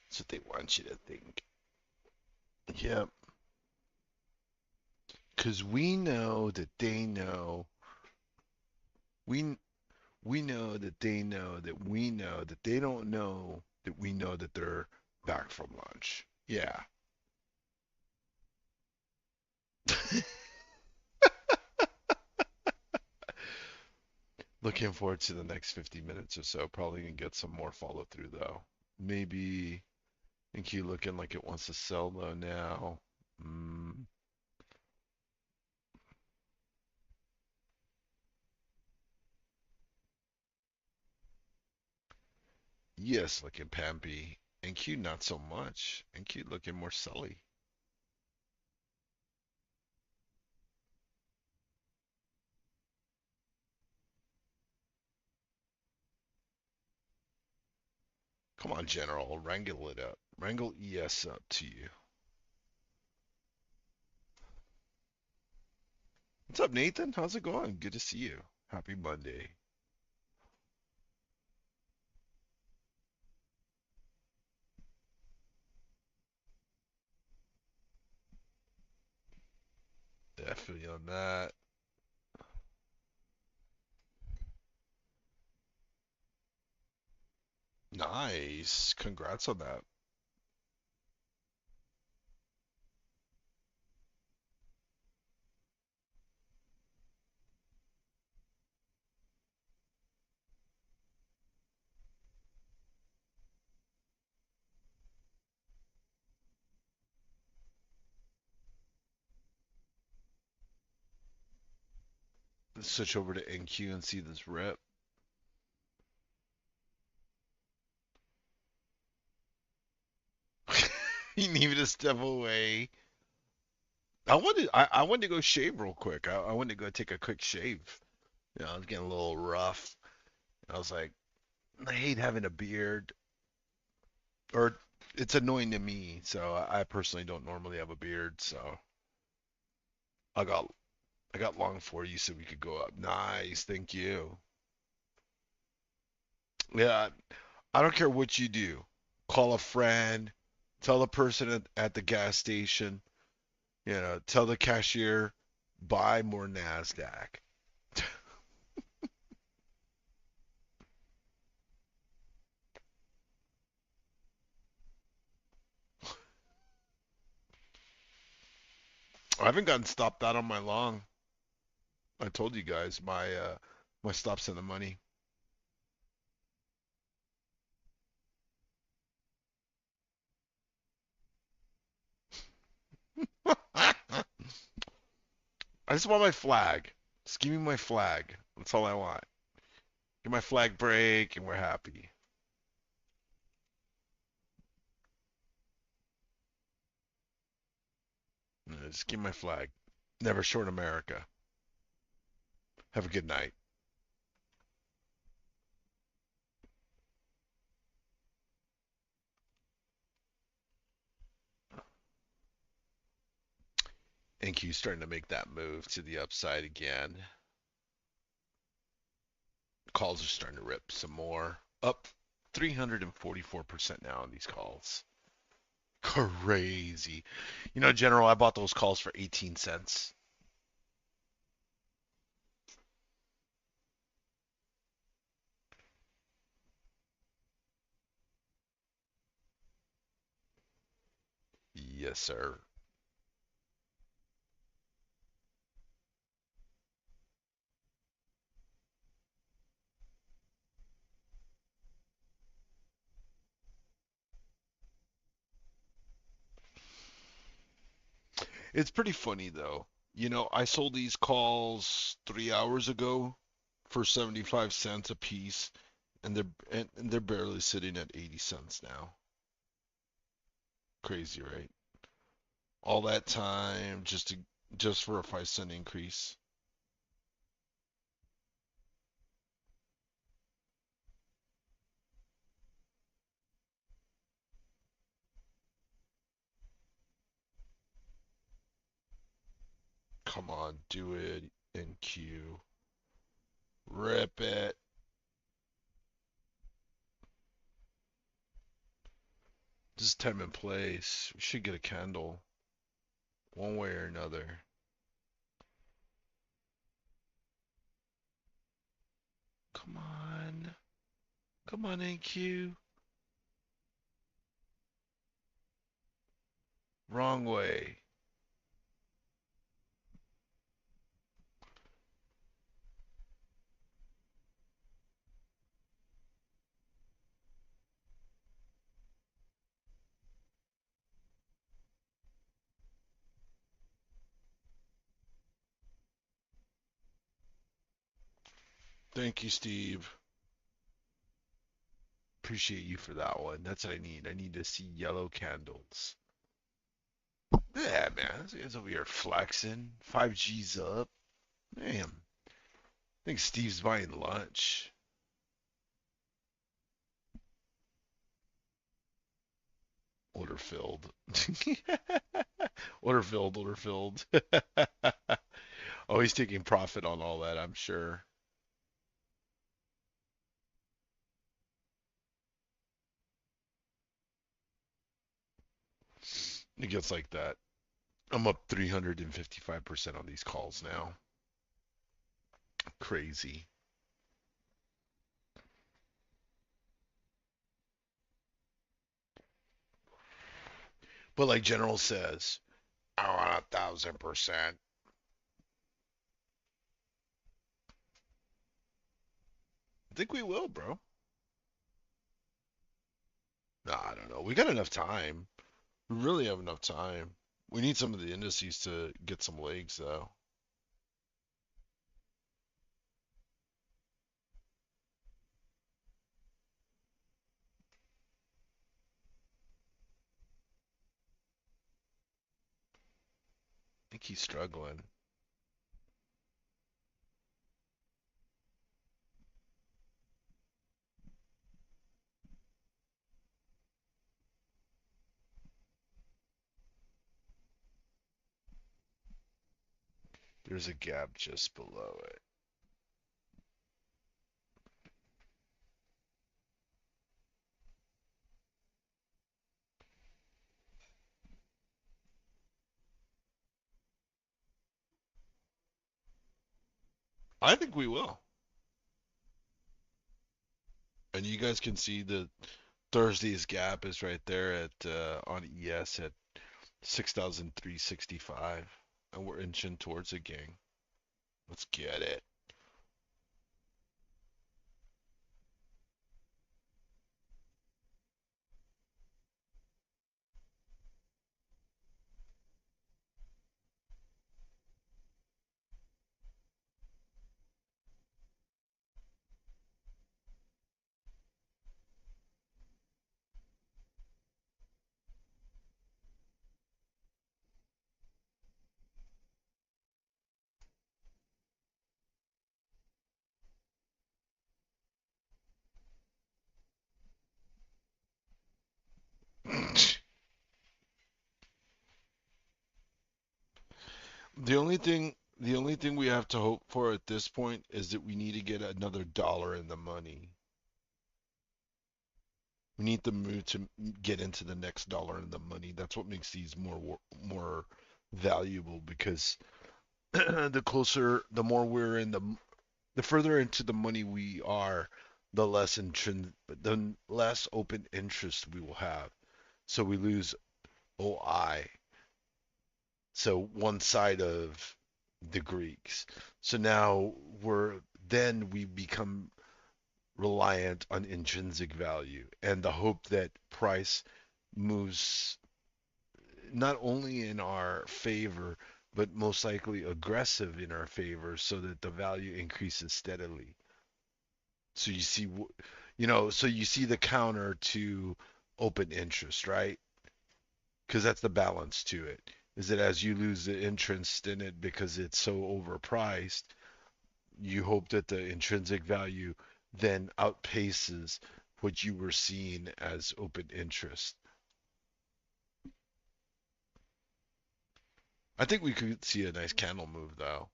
That's what they want you to think. Yep. Because we know that they know. We we know that they know that we know that they don't know that we know that they're back from lunch. Yeah. Looking forward to the next 50 minutes or so. Probably gonna get some more follow through though. Maybe NQ looking like it wants to sell though now. Mm, yes, looking Pampy. NQ not so much. NQ looking more sully. Come on, General, wrangle it up. Wrangle ES up to you. What's up, Nathan? How's it going? Good to see you. Happy Monday. Definitely on that. Nice. Congrats on that. Let's switch over to NQ and see this rep. You need me to step away. I wanted to go shave real quick. I wanted to go take a quick shave. I was getting a little rough. I was like, I hate having a beard, or it's annoying to me. So I personally don't normally have a beard. So I got I got long for you so we could go up. Nice, thank you. Yeah, I don't care what you do. Call a friend, tell the person at the gas station, tell the cashier, buy more NASDAQ. I haven't gotten stopped out on my long. I told you guys my stops in the money. I just want my flag. Just give me my flag. That's all I want. Get my flag break and we're happy. Just give me my flag. Never short America. Have a good night. NQ starting to make that move to the upside again. Calls are starting to rip some more. Up 344% now on these calls. Crazy. General, I bought those calls for 18 cents. Yes, sir. It's pretty funny though. I sold these calls 3 hours ago for 75 cents a piece, and they're barely sitting at 80 cents now. Crazy, right? All that time just for a 5 cent increase. Come on, do it in Q. Rip it. This is time and place. We should get a candle one way or another. Come on. Come on, NQ. Wrong way. Thank you, Steve. Appreciate you for that one. That's what I need. I need to see yellow candles. Yeah, man. This guy's over here flexing. 5G's up. Man. I think Steve's buying lunch. Order filled. Order filled, order filled. Oh, he's taking profit on all that, I'm sure. It gets like that. I'm up 355% on these calls now. Crazy. But like General says, I want 1,000%. I think we will, bro. Nah, I don't know. We got enough time. We really have enough time. We need some of the indices to get some legs, though. I think he's struggling. There's a gap just below it. I think we will. And you guys can see that Thursday's gap is right there at on ES at 6,365, and we're inching towards it, gang. Let's get it. The only thing we have to hope for at this point is that we need to get another dollar in the money. We need the move to get into the next dollar in the money. That's what makes these more valuable because the more we're in the further into the money we are, the less open interest we will have. So we lose OI. So one side of the Greeks. So now we become reliant on intrinsic value and the hope that price moves not only in our favor, but most likely aggressive in our favor so that the value increases steadily. So so you see the counter to open interest, right? Because that's the balance to it. Is that as you lose the interest in it because it's so overpriced, you hope that the intrinsic value then outpaces what you were seeing as open interest. I think we could see a nice candle move though.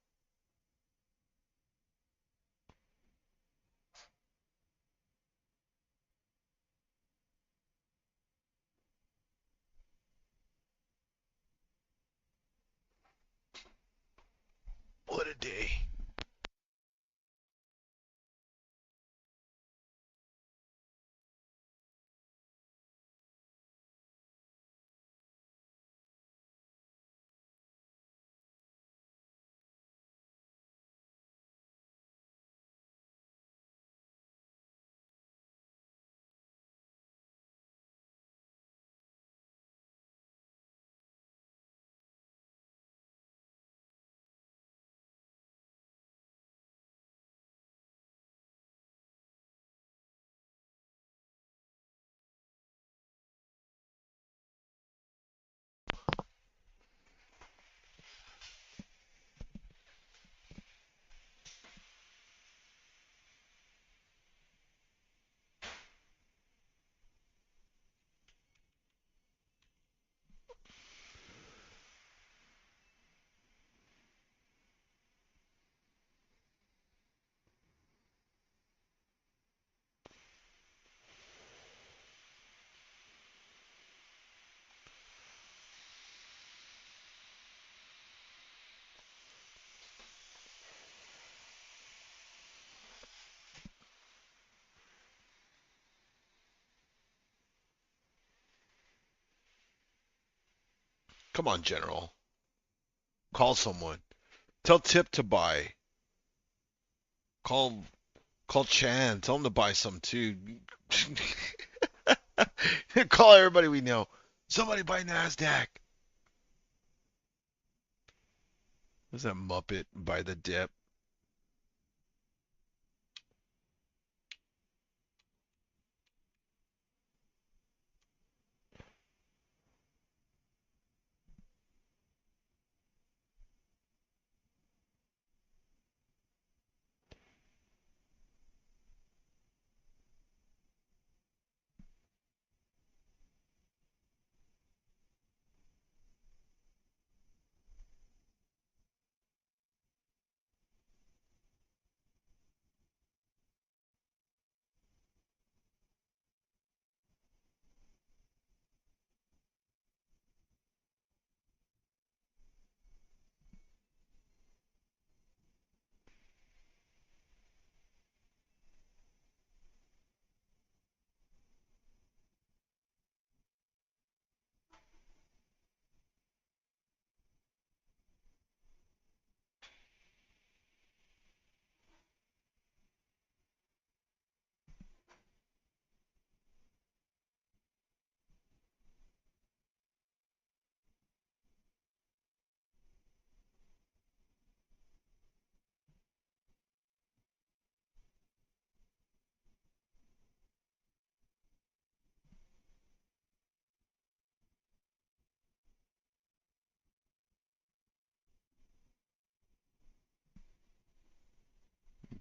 What a day. Come on, General. Call someone. Tell Tip to buy. Call call Chan. Tell him to buy some too. Call everybody we know. Somebody buy Nasdaq. Who's that Muppet buy the dip?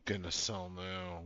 Gonna sell now.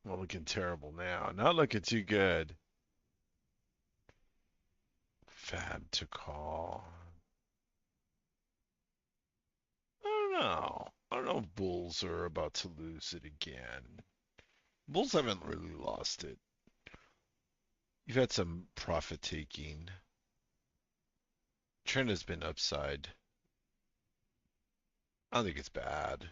Well, looking terrible now. Not looking too good. Fab to call. I don't know. I don't know if Bulls are about to lose it again. Bulls haven't really lost it. You've had some profit taking. Trend has been upside. I don't think it's bad.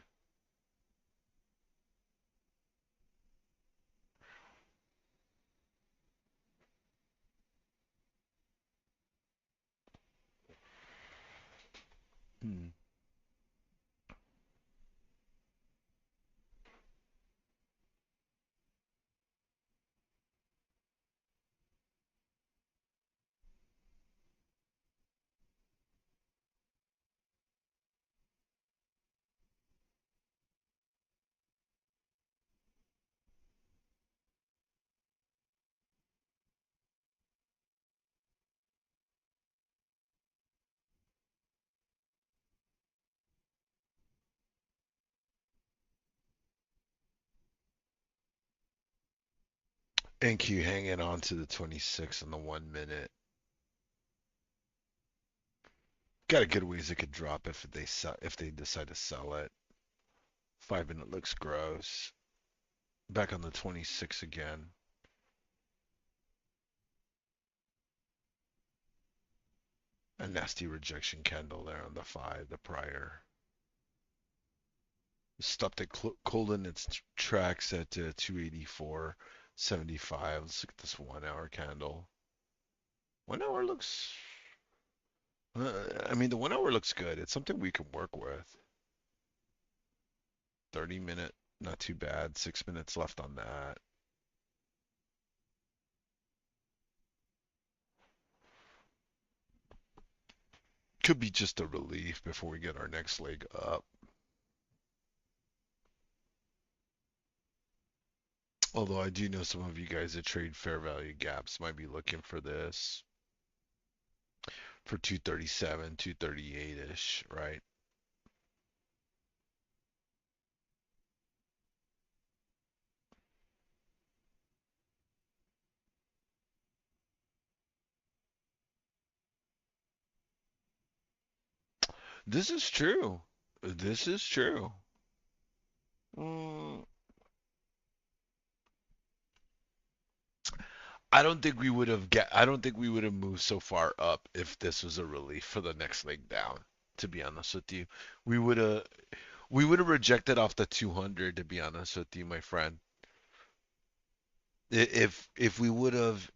Hmm. NQ hanging on to the 26 on the 1 minute. Got a good ways it could drop if they decide to sell it. 5 minute looks gross. Back on the 26 again. A nasty rejection candle there on the 5, the prior. Stopped at cold in its tracks at 284.75. Let's look at this 1 hour candle. 1 hour looks. I mean, the 1 hour looks good. It's something we can work with. 30 minute, not too bad. 6 minutes left on that. Could be just a relief before we get our next leg up. Although I do know some of you guys that trade fair value gaps might be looking for this for 237, 238-ish, right? This is true. This is true. Mm, I don't think we would have moved so far up if this was a relief for the next leg down, to be honest with you. We would have we would have rejected off the 200, to be honest with you, my friend. If we would have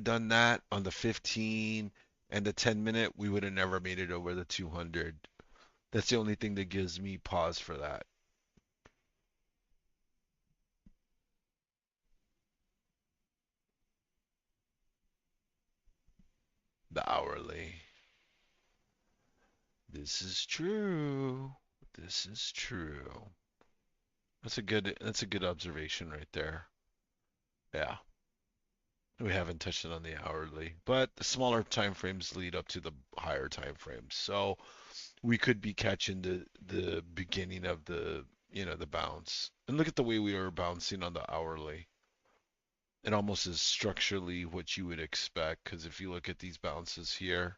done that on the 15 and the 10 minute, we would have never made it over the 200. That's the only thing that gives me pause for that. The hourly. This is true. This is true. That's a good observation right there. Yeah. We haven't touched it on the hourly, but the smaller time frames lead up to the higher time frames. So we could be catching the beginning of the bounce. And look at the way we are bouncing on the hourly. It almost is structurally what you would expect because if you look at these bounces here,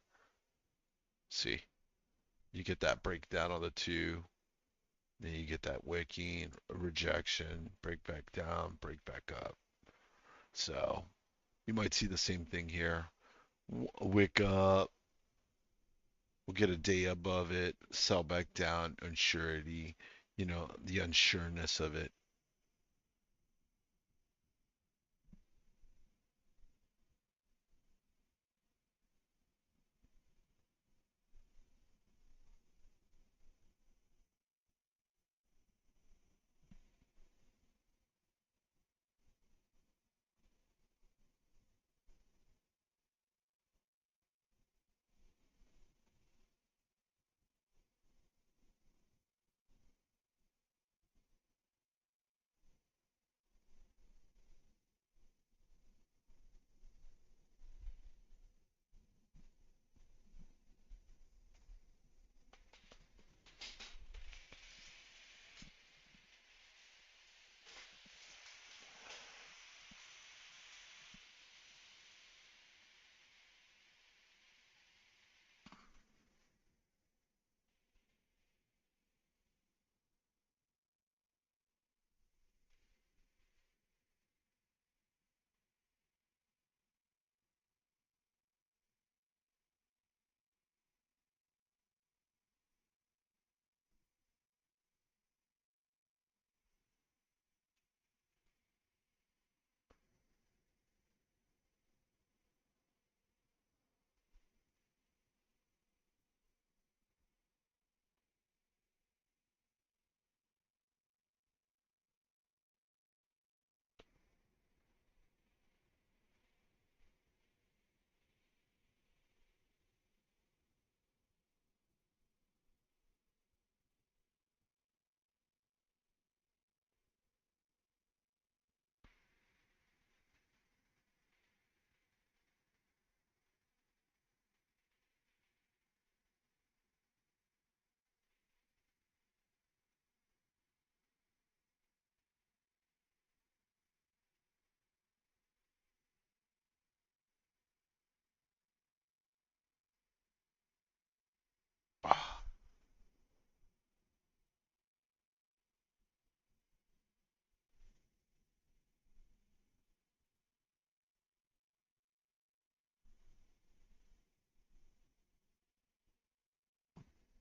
see, you get that breakdown on the 2, then you get that wicking, rejection, break back down, break back up. So you might see the same thing here. Wick up, we'll get a day above it, sell back down, unsurety, the unsureness of it.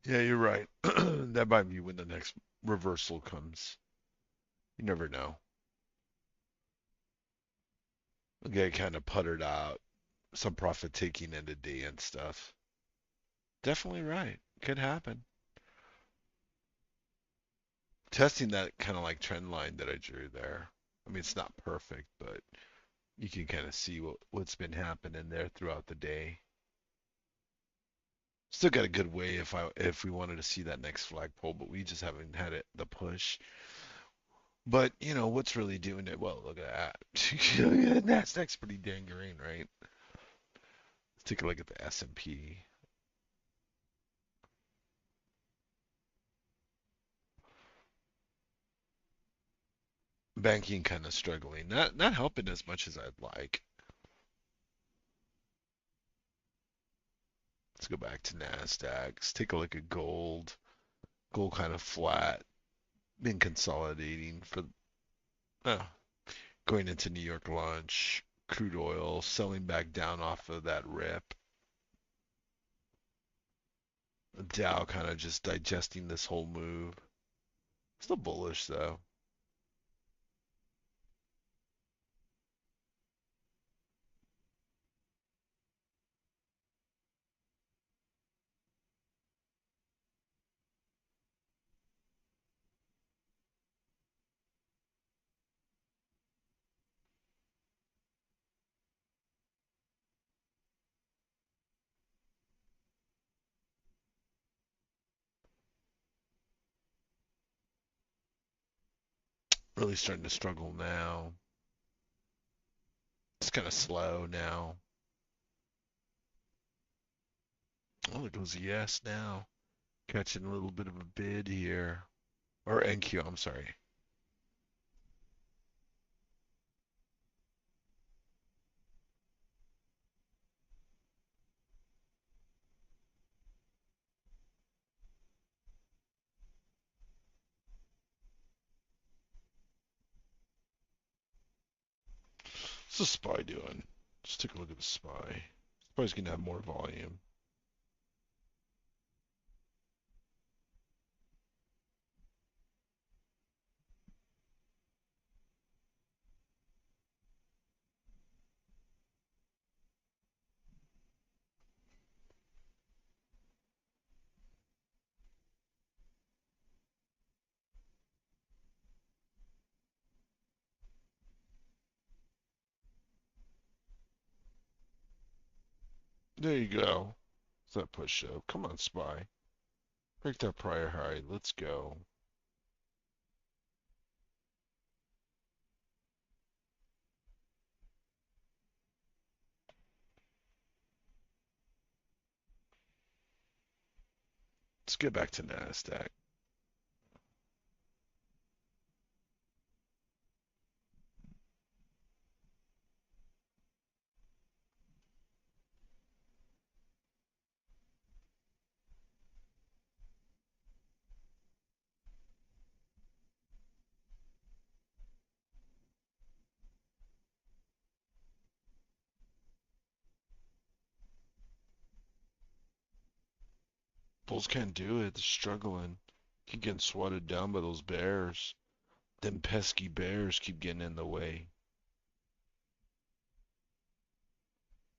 Yeah, you're right. That might be when the next reversal comes. You never know. Okay, kind of puttered out some profit taking in the day and stuff. Definitely right. Could happen. Testing that kind of like trend line that I drew there. I mean, it's not perfect, but you can kind of see what's been happening there throughout the day. Still got a good way if we wanted to see that next flagpole, but we just haven't had it the push. But what's really doing it? Well, look at that. Nasdaq's pretty dang green, right? Let's take a look at the S&P. Banking kind of struggling, not helping as much as I'd like. Let's go back to Nasdaq. Let's take a look at gold. Gold kind of flat, been consolidating for uh, going into New York lunch. Crude oil selling back down off of that rip. The Dow kind of just digesting this whole move. Still bullish though. Really starting to struggle now. It's kind of slow now. Oh, it goes yes now. Catching a little bit of a bid here. Or NQ, I'm sorry. What's the SPY doing? Let's take a look at the SPY. SPY's gonna have more volume. There you go. What's that push up? Come on, SPY. Break that prior high. Let's go. Let's get back to NASDAQ. Bulls can't do it. They're struggling. Keep getting swatted down by those bears. Them pesky bears keep getting in the way.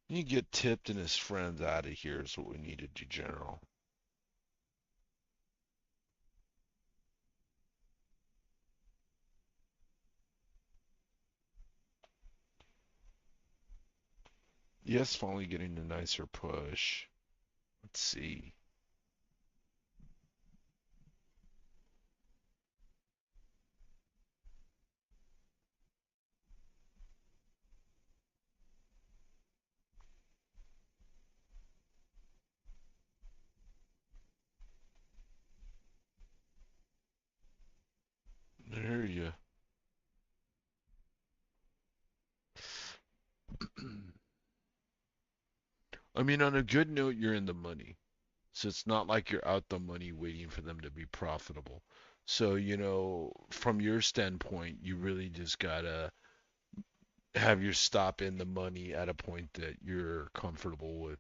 You get Tipped and his friends out of here is what we need to do, General. Yes, finally getting a nicer push. Let's see. There you. I mean, on a good note, you're in the money. So it's not like you're out the money waiting for them to be profitable. So, from your standpoint, you really just gotta have your stop in the money at a point that you're comfortable with,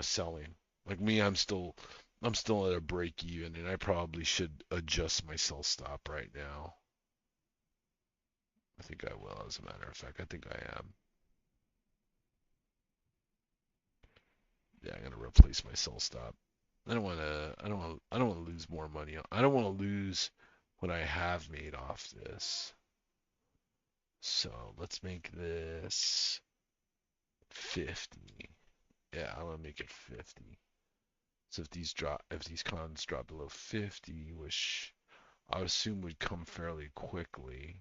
selling. Like me, I'm still I'm still at a break even, and I probably should adjust my sell stop right now. I think I will, as a matter of fact. I think I am. Yeah, I'm gonna replace my sell stop. I don't want to. I don't want. I don't want to lose more money. I don't want to lose what I have made off this. So let's make this 50. Yeah, I want to make it 50. So if these cons drop below 50, which I would assume would come fairly quickly.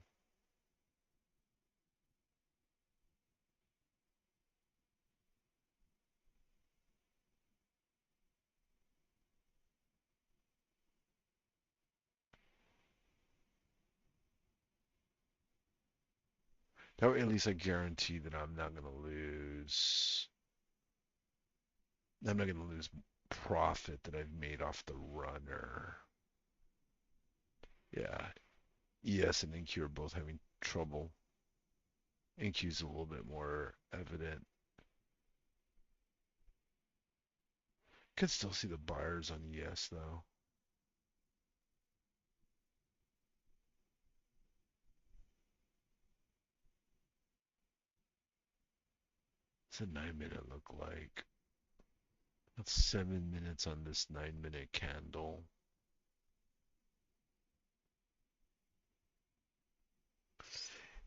That way, at least I guarantee that I'm not gonna lose. I'm not gonna lose profit that I've made off the runner. Yeah, ES and NQ are both having trouble. NQ's a little bit more evident. Can still see the buyers on ES though. What's a 9 minute look like? That's 7 minutes on this 9 minute candle.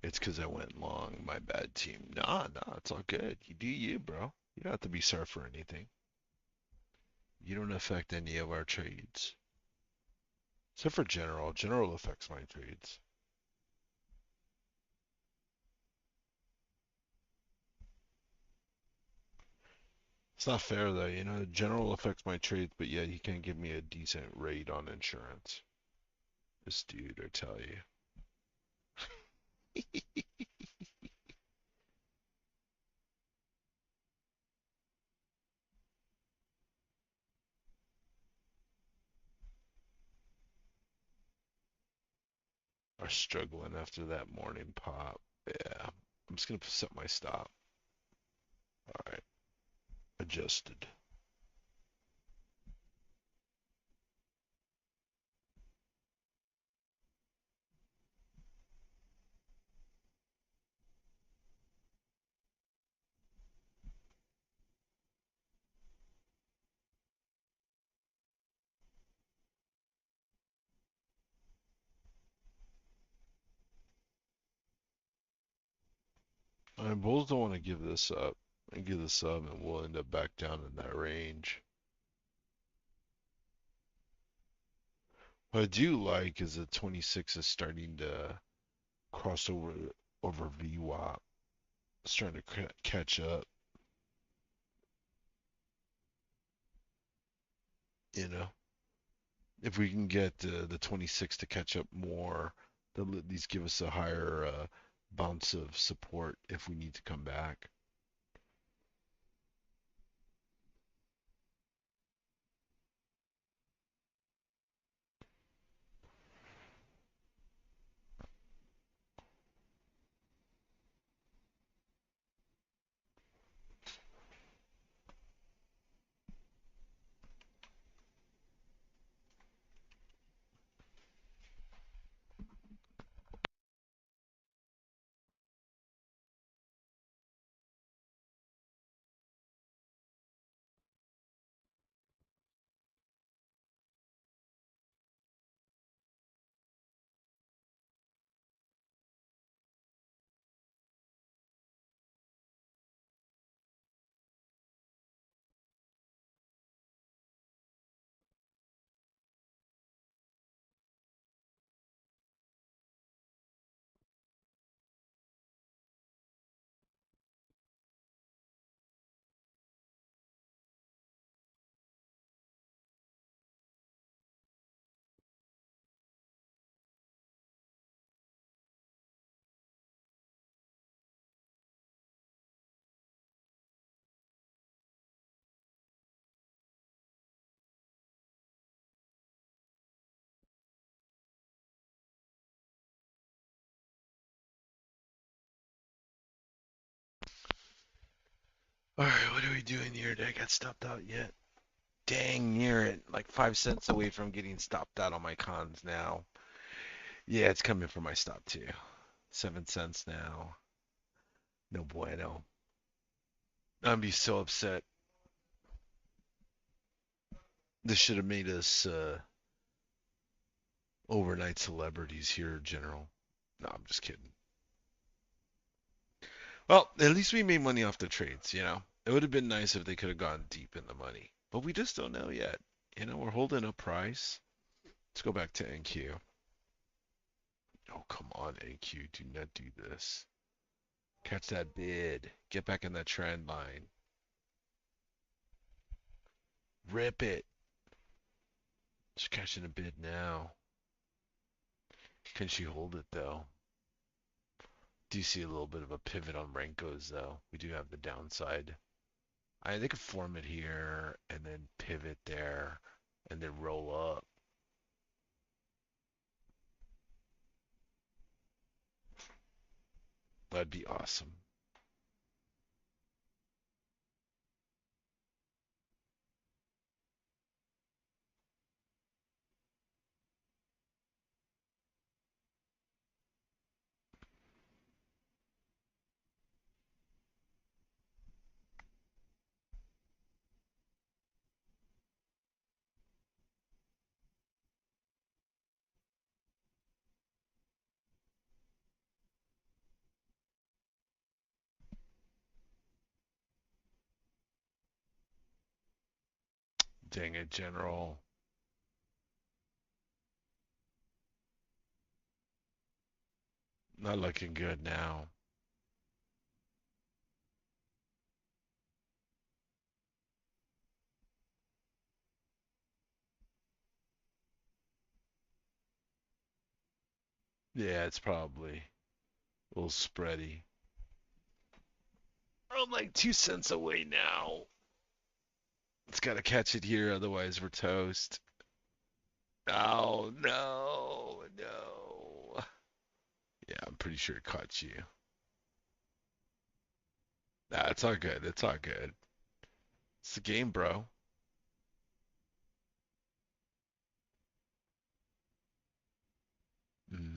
It's because I went long. My bad, team. Nah, it's all good. You do you, bro. You don't have to be sorry for anything. You don't affect any of our trades. Except for General. General affects my trades. It's not fair though, you know. General affects my trades, but yet he can't give me a decent rate on insurance. This dude, I tell you. Are struggling after that morning pop. Yeah. I'm just gonna set my stop. Alright. Adjusted. I both don't want to give this up. And give this up and we'll end up back down in that range. What I do like is that 26 is starting to cross over VWAP. It's starting to catch up, you know. If we can get the 26 to catch up more, they'll at least give us a higher bounce of support if we need to come back. All right, what are we doing here? Did I get stopped out yet? Dang, near it. Like 5 cents away from getting stopped out on my cons now. Yeah, it's coming for my stop too. 7 cents now. No bueno. I'd be so upset. This should have made us overnight celebrities here, General. No, I'm just kidding. Well, at least we made money off the trades, you know? It would have been nice if they could have gone deep in the money. But we just don't know yet. You know, we're holding a price. Let's go back to NQ. Oh, come on, NQ. Do not do this. Catch that bid. Get back in that trend line. Rip it. Just catching a bid now. Can she hold it, though? Do you see a little bit of a pivot on Renko's, though? We do have the downside. They could form it here and then pivot there and then roll up. That'd be awesome. Dang it, General. Not looking good now. Yeah, it's probably a little spready. I'm like 2 cents away now. It's got to catch it here, otherwise we're toast. Oh, no, no. Yeah, I'm pretty sure it caught you. Nah, it's all good. It's all good. It's the game, bro. Mm.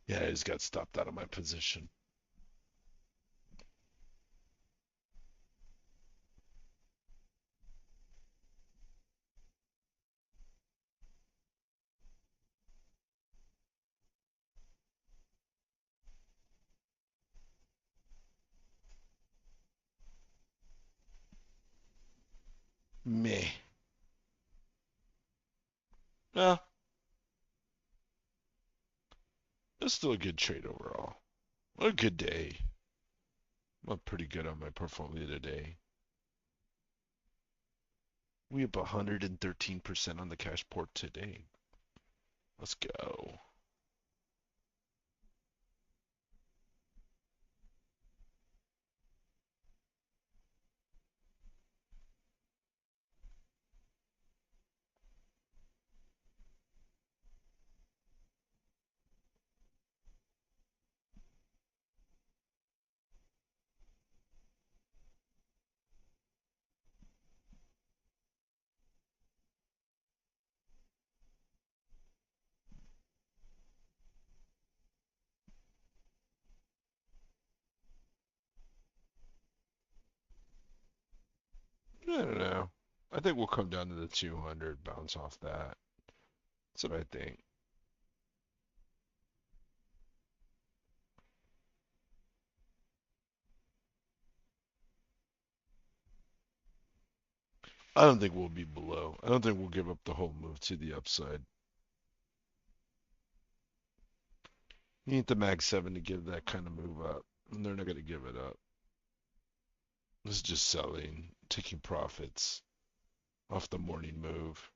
Yeah, I just got stopped out of my position. Meh. Well, it's still a good trade overall. A good day. I'm pretty good on my portfolio today. We up 113% on the cash port today. Let's go. I don't know. I think we'll come down to the 200, bounce off that. That's what I think. I don't think we'll be below. I don't think we'll give up the whole move to the upside. You need the Mag 7 to give that kind of move up, and they're not going to give it up. This is just selling, taking profits off the morning move.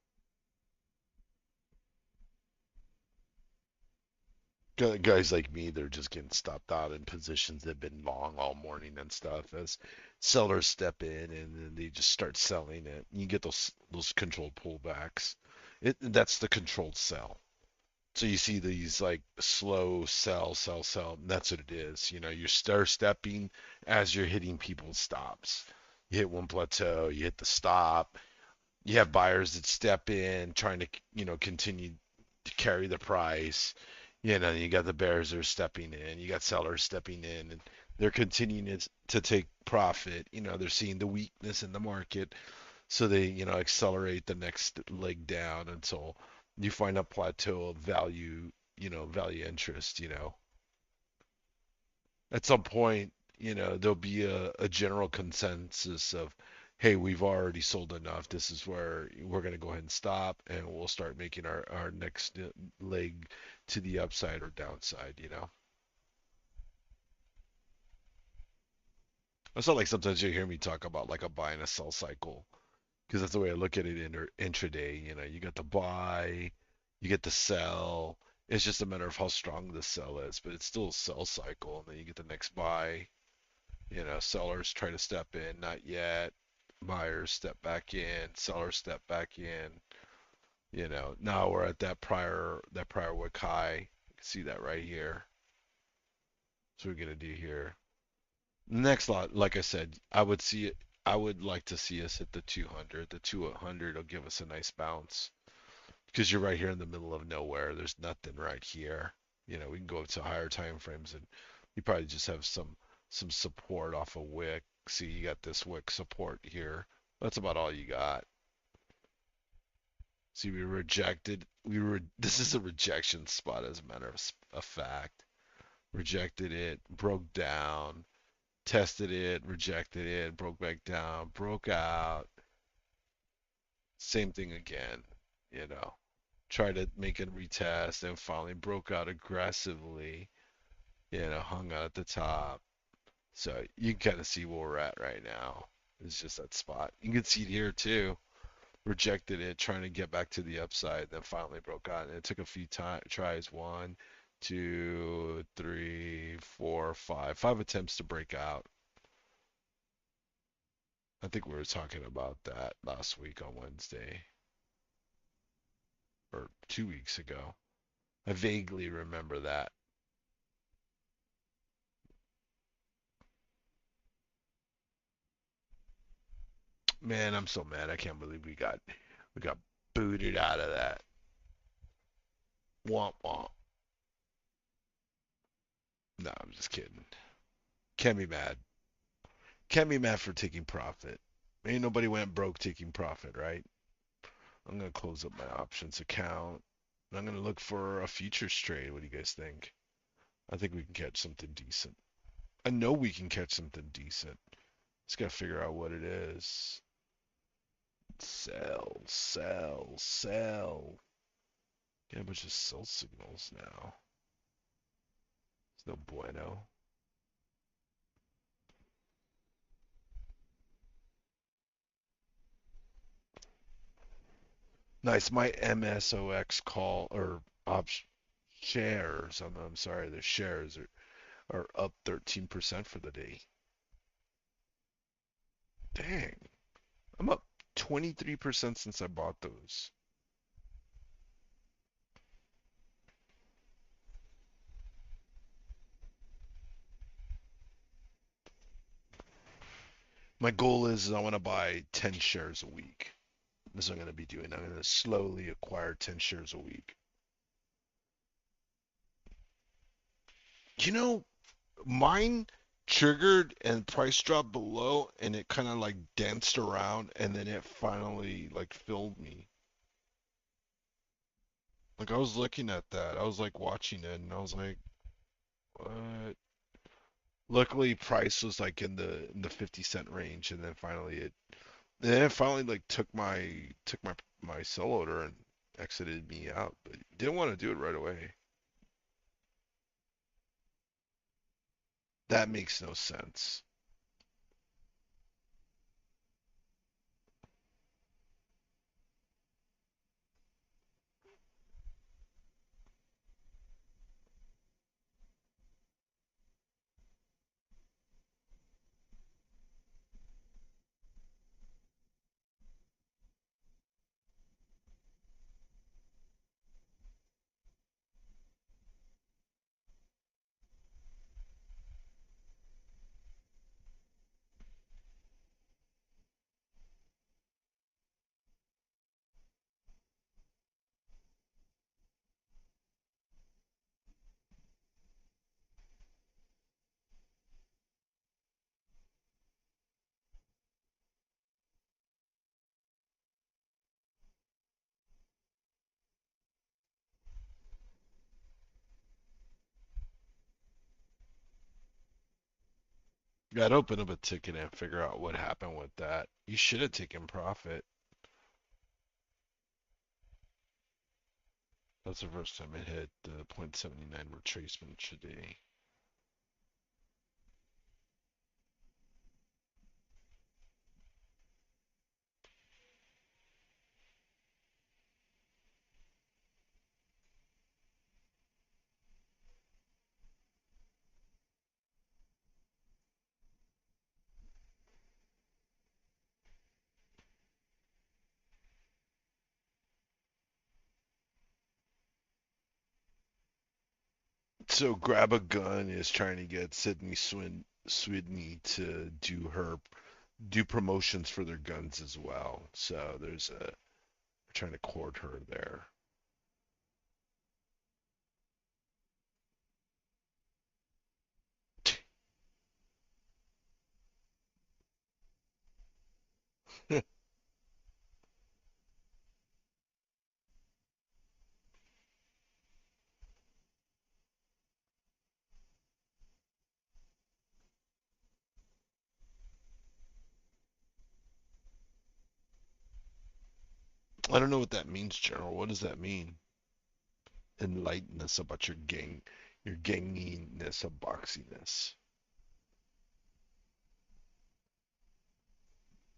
Guys like me, they're just getting stopped out in positions that have been long all morning and stuff as sellers step in and then they just start selling it. You get those controlled pullbacks. That's the controlled sell. So you see these like slow sell, sell, sell. And that's what it is. You know, you're stair stepping as you're hitting people's stops. You hit one plateau, you hit the stop. You have buyers that step in, trying to, continue to carry the price. You got the bears that are stepping in. You got sellers stepping in, and they're continuing to take profit. They're seeing the weakness in the market, so they, accelerate the next leg down until you find a plateau of value, value interest. At some point, there'll be a general consensus of, hey, we've already sold enough. This is where we're going to go ahead and stop, and we'll start making our next leg to the upside or downside. It's not like sometimes you hear me talk about like a buy and a sell cycle, because that's the way I look at it in intraday. You got the buy, you get the sell. It's just a matter of how strong the sell is, but it's still a sell cycle, and then you get the next buy. Sellers try to step in, not yet. Buyers step back in, sellers step back in. Now we're at that prior wick high. You can see that right here. So we're gonna do here. Next lot, like I said, I would see it. I would like to see us hit the 200. The 200 will give us a nice bounce because you're right here in the middle of nowhere. There's nothing right here. We can go up to higher time frames and you probably just have some support off a wick. See, you got this wick support here. That's about all you got. See, we rejected. This is a rejection spot, as a matter of fact. Rejected it, broke down, tested it, rejected it, broke back down, broke out. Same thing again. You know, Tried to make a retest and finally broke out aggressively. Hung out at the top. So you can kind of see where we're at right now. It's just that spot. You can see it here too. Rejected it, trying to get back to the upside, then finally broke out. And it took a few tries. One, two, three, four, five. Five attempts to break out. I think we were talking about that last week on Wednesday or 2 weeks ago. I vaguely remember that. Man, I'm so mad. I can't believe we got booted out of that. Womp womp. No, I'm just kidding. Can't be mad. Can't be mad for taking profit. Ain't nobody went broke taking profit, right? I'm gonna close up my options account. I'm gonna look for a futures trade. What do you guys think? I think we can catch something decent. I know we can catch something decent. Just gotta figure out what it is. Sell, sell, sell. Get a bunch of sell signals now. It's no bueno. Nice. My MSOX call or shares. I'm sorry. The shares are up 13% for the day. Dang. I'm up 23% since I bought those. My goal is I want to buy 10 shares a week. This is what I'm going to be doing. I'm going to slowly acquire 10 shares a week. You know, mine triggered and price dropped below, and it kind of like danced around, and then it finally like filled me. Like I was looking at that, I was like watching it, and I was like, what? Luckily, price was like in the 50 cent range, and then it finally like took my sell order and exited me out, but didn't want to do it right away. That makes no sense. I'd open up a ticket and figure out what happened with that. You should have taken profit. That's the first time it hit the .79 retracement today. So Grab a Gun is trying to get Sydney Swidney to do promotions for their guns as well. So there's a trying to court her there. I don't know what that means, General. What does that mean? Enlighten us about your ganginess of boxiness.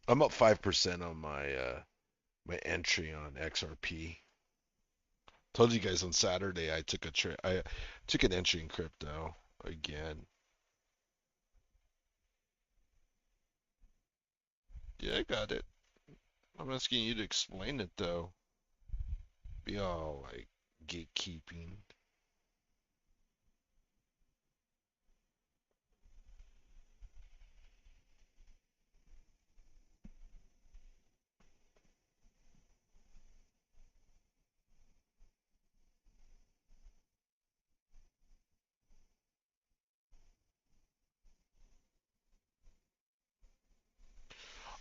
I'm up 5% on my entry on XRP. Told you guys on Saturday I took an entry in crypto again. Yeah, I got it. I'm asking you to explain it though. Be all like gatekeeping.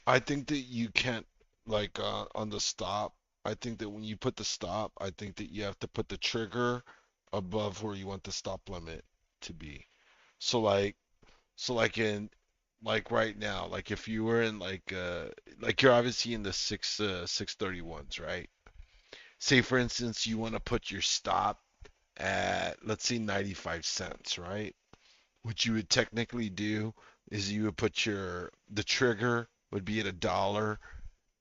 I think that you can't like on the stop. I think that when you put the stop, I think that you have to put the trigger above where you want the stop limit to be. So like so like right now, like if you were in like you're obviously in the 631s, right? Say for instance you want to put your stop at let's say 95 cents, right? What you would technically do is you would put the trigger would be at $1,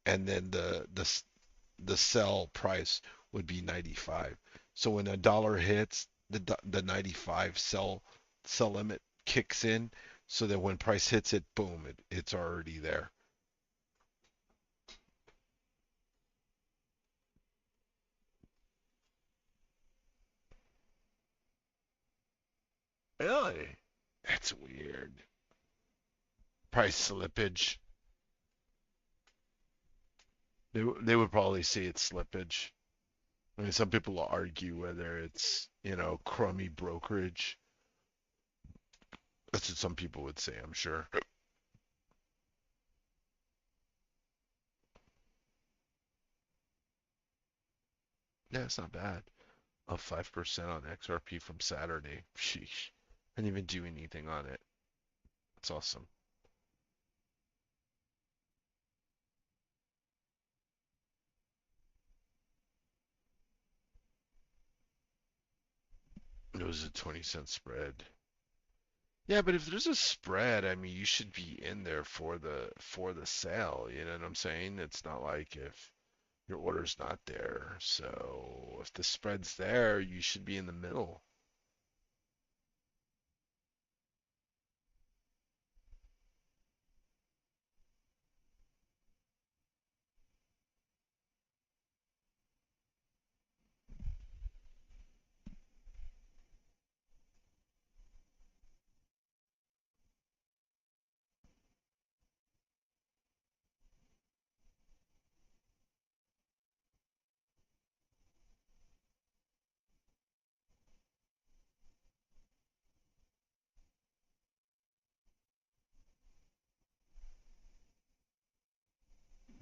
and then the sell price would be 95. So when $1 hits, the 95 sell limit kicks in, so that when price hits it, boom, it's already there. Really? That's weird. Price slippage. They would probably say it's slippage. I mean, some people argue whether it's, crummy brokerage. That's what some people would say, I'm sure. Yeah, it's not bad. Up 5% on XRP from Saturday. Sheesh. I didn't even do anything on it. That's awesome. It was a 20-cent spread. Yeah, but if there's a spread, I mean, you should be in there for the sale. You know what I'm saying? It's not like if your order's not there. So if the spread's there, you should be in the middle.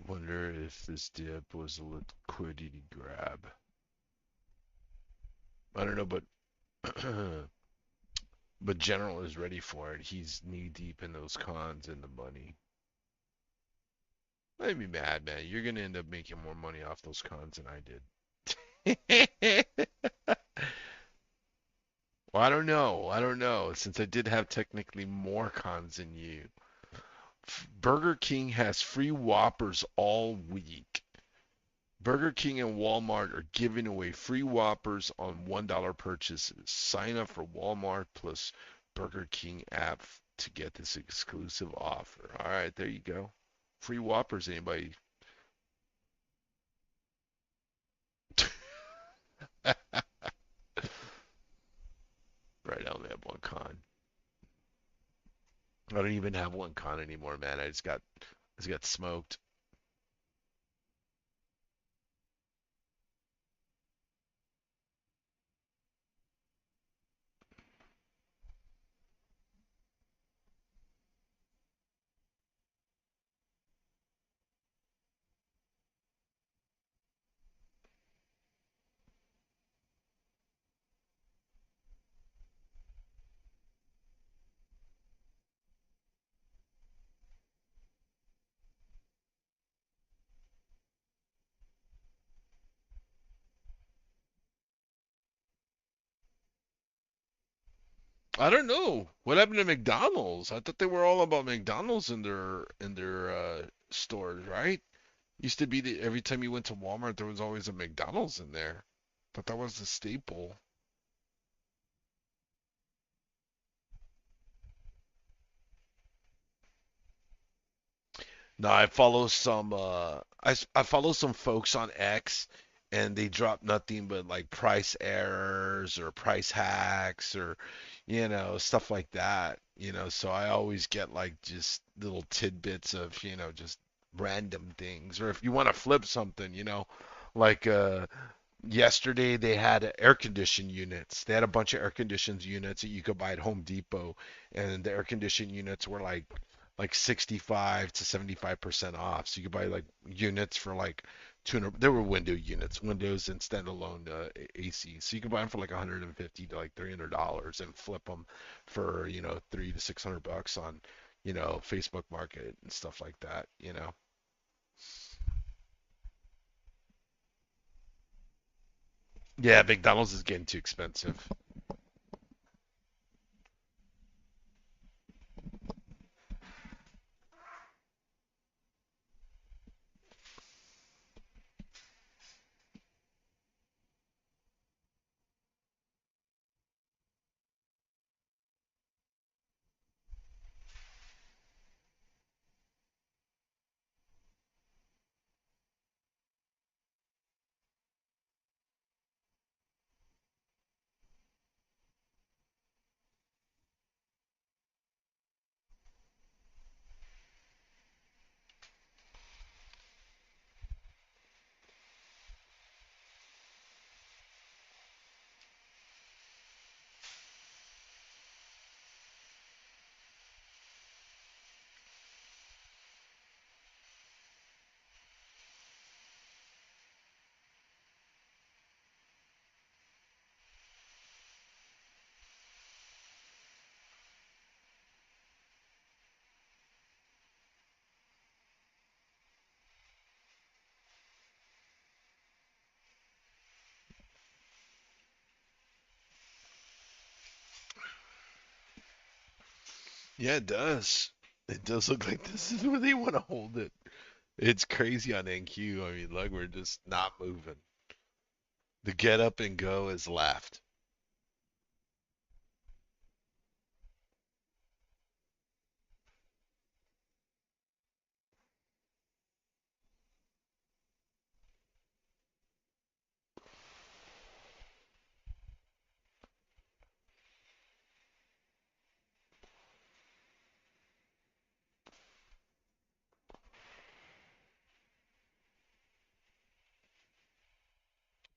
Wonder if this dip was a liquidity grab. I don't know, but but General is ready for it. He's knee deep in those cons and the money. I'd be mad, man. You're gonna end up making more money off those cons than I did. Well, I don't know. I don't know. Since I did have technically more cons than you. Burger King has free Whoppers all week. Burger King and Walmart are giving away free Whoppers on $1 purchases. Sign up for Walmart plus Burger King app to get this exclusive offer. All right, there you go. Free Whoppers, anybody? Right, I only have one con. I don't even have one con anymore, man. I just got smoked. I don't know. What happened to McDonald's? I thought they were all about McDonald's in their stores, right? Used to be that every time you went to Walmart, there was always a McDonald's in there. Thought that was the staple. No, I follow some folks on X, and they drop nothing but like price errors or price hacks or stuff like that. So I always get like just little tidbits of just random things. Or if you want to flip something, like yesterday they had air conditioned units. They had a bunch of air conditioned units that you could buy at Home Depot, and the air conditioned units were like 65 to 75% off. So you could buy like units for like 200. There were window units, windows and standalone AC. So you could buy them for like 150 to like $300 and flip them for 300 to 600 bucks on Facebook Market and stuff like that. Yeah, McDonald's is getting too expensive. Yeah, it does. It does look like this is where they want to hold it. It's crazy on NQ. I mean, look, we're just not moving. The get up and go is left.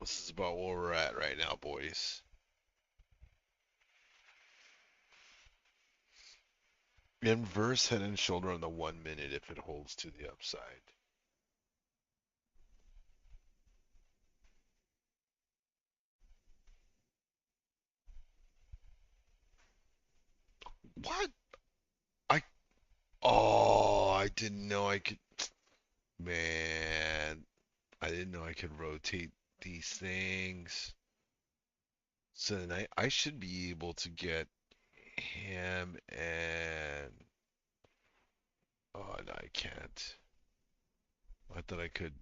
This is about where we're at right now, boys. Inverse head and shoulder on the 1 minute if it holds to the upside. What? I I didn't know I could. Man, I didn't know I could rotate these things. So then I should be able to get him and oh no, I can't. I thought I could.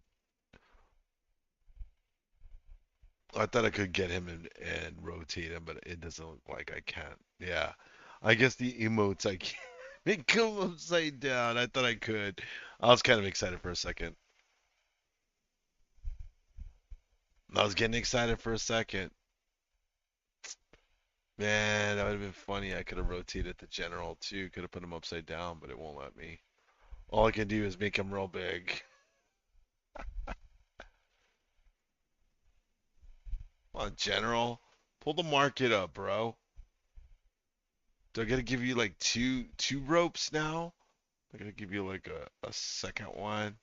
I thought I could get him and rotate him, but it doesn't look like I can. Yeah, I guess the emotes I can't make him upside down. I thought I could. I was kind of excited for a second. I was getting excited for a second. Man, that would have been funny. I could have rotated the general too. Could have put him upside down, but it won't let me. All I can do is make him real big. Come on, general. Pull the market up, bro. Do I gotta give you like two ropes now? I gotta give you like a second one.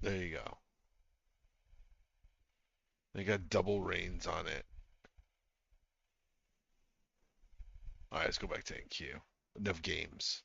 There you go. They got double reins on it. Alright, let's go back to NQ. Enough games.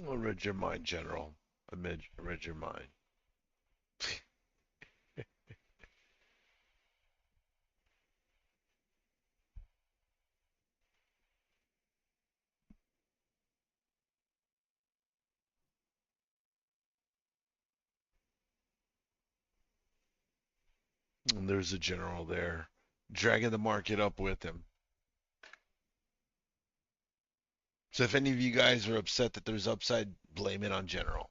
I read your mind, General. I read your mind. And there's a general there, dragging the market up with him. So if any of you guys are upset that there's upside, blame it on General.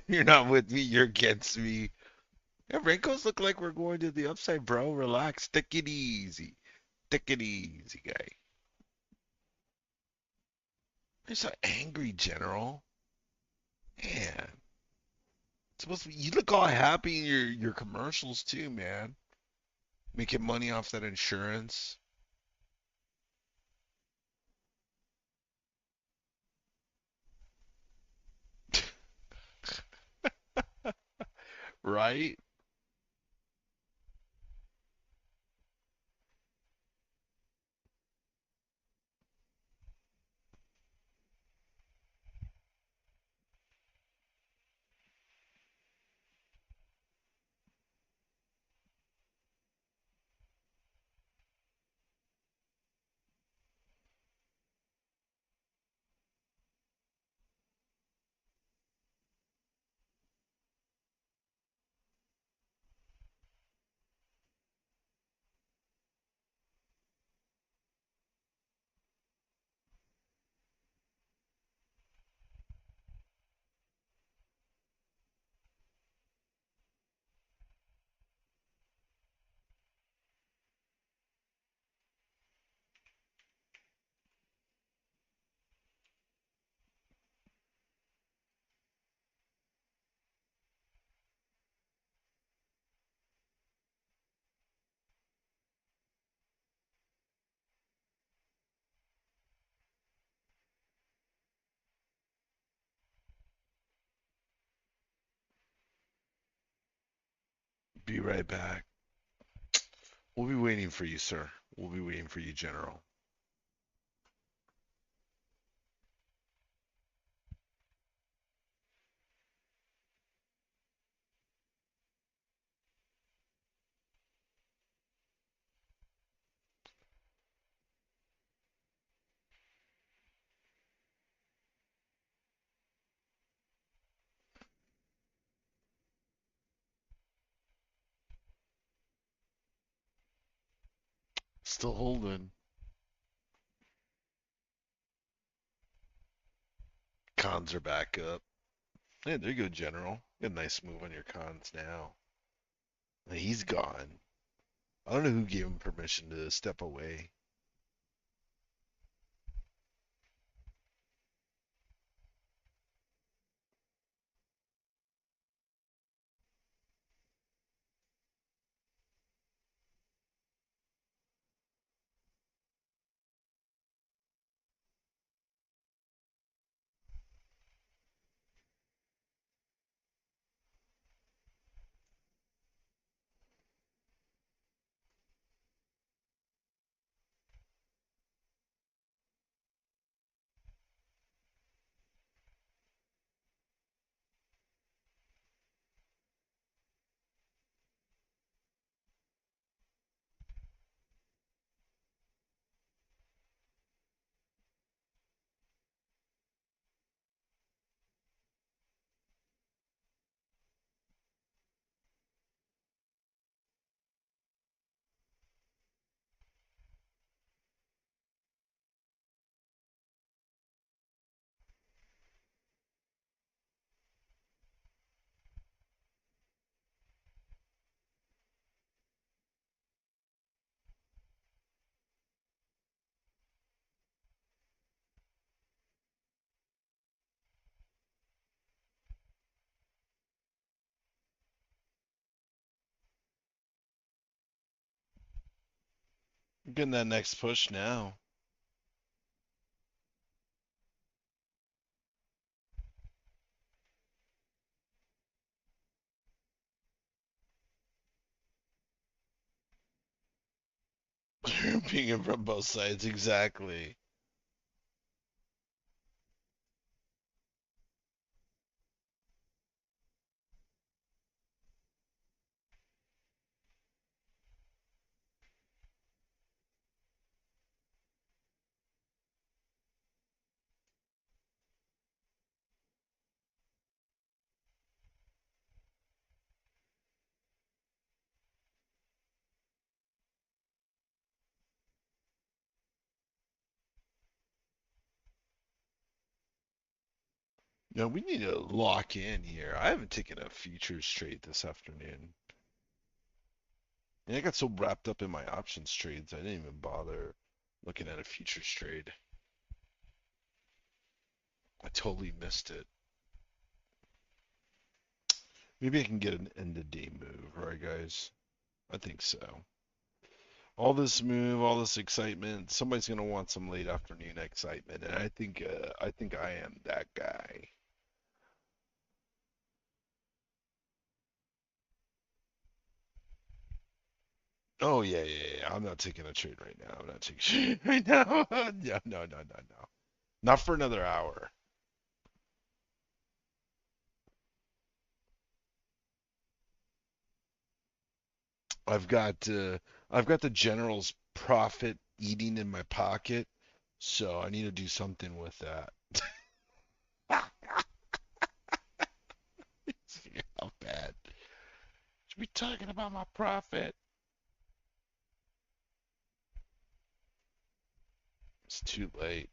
You're not with me, you're against me. Yeah, raincoats look like we're going to the upside, bro. Relax. Take it easy. Take it easy, guy. You're so angry, General. Man. It's supposed to be, you look all happy in your commercials too, man. Making money off that insurance. Right? Be right back. We'll be waiting for you, sir. We'll be waiting for you, General. Still holding. Cons are back up. Yeah, there you go, General. Get a nice move on your cons now. He's gone. I don't know who gave him permission to step away. Getting that next push now. Pinging from both sides, exactly. No, we need to lock in here. I haven't taken a futures trade this afternoon. I got so wrapped up in my options trades, I didn't even bother looking at a futures trade. I totally missed it. Maybe I can get an end of day move, right, guys? I think so. All this move, all this excitement. Somebody's gonna want some late afternoon excitement, and I think I am that guy. Oh yeah, yeah, yeah. I'm not taking a trade right now. I'm not taking a trade right now. Yeah, no, no, no, no. Not for another hour. I've got uh, I've got the general's profit eating in my pocket, so I need to do something with that. How bad? Should be talking about my profit. It's too late.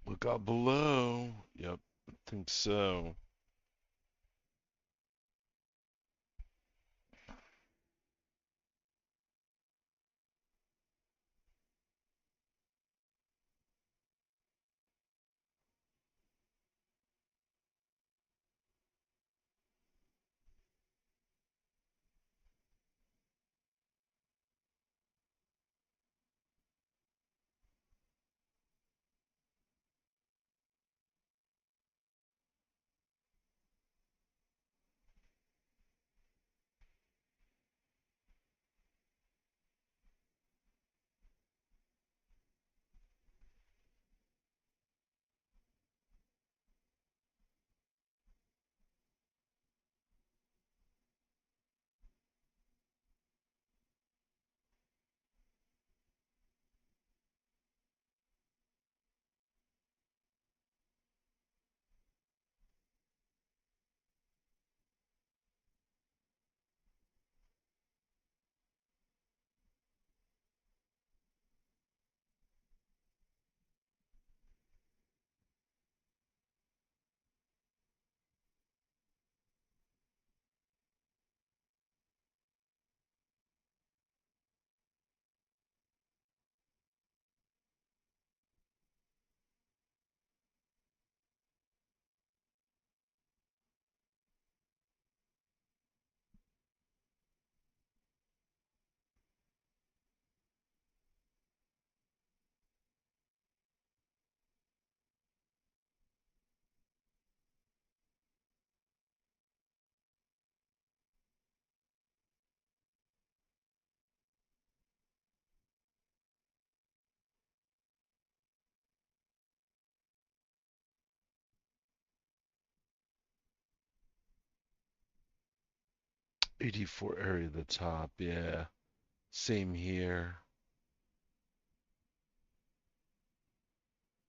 Look out below. Yep, I think so. 84 area at the top. Yeah. Same here.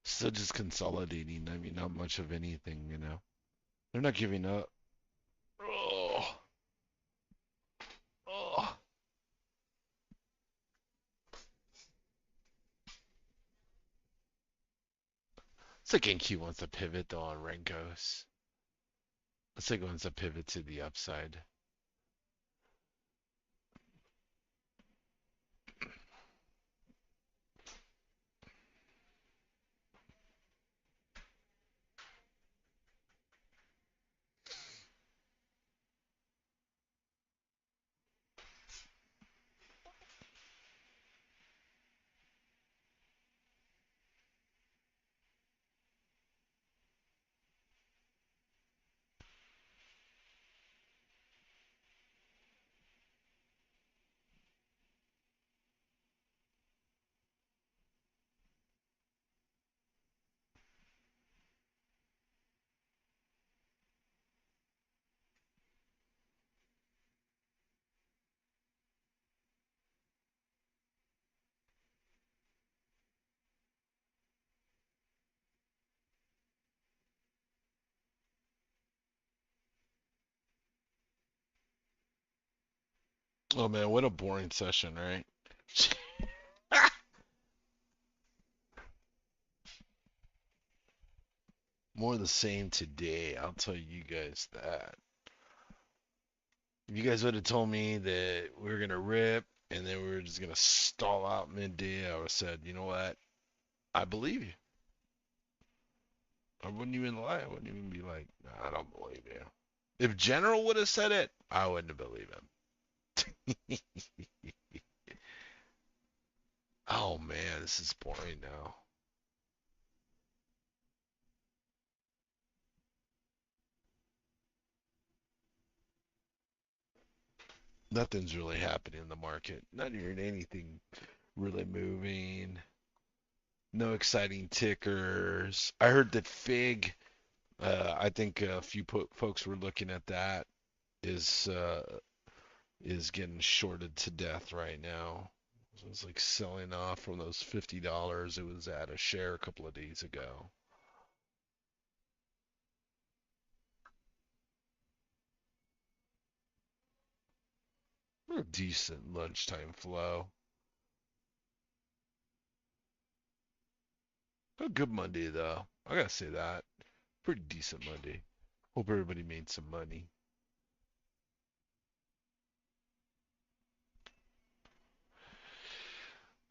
Still just consolidating. I mean, not much of anything, you know. They're not giving up. Oh, oh. It's like NQ wants to pivot though on Renkos. It's like wants to pivot to the upside. Oh man, what a boring session, right? More of the same today. I'll tell you guys that. If you guys would have told me that we were gonna rip and then we were just gonna stall out midday, I would have said, you know what? I believe you. I wouldn't even lie. I wouldn't even be like, nah, I don't believe you. If General would have said it, I wouldn't have believed him. Oh man, this is boring now. Nothing's really happening in the market. Not hearing anything really moving. No exciting tickers. I heard that Fig. I think a few folks were looking at that. Is is getting shorted to death right now. So it's like selling off from those $50 it was at a share a couple of days ago. A decent lunchtime flow. A good Monday though. I gotta say that. Pretty decent Monday. Hope everybody made some money.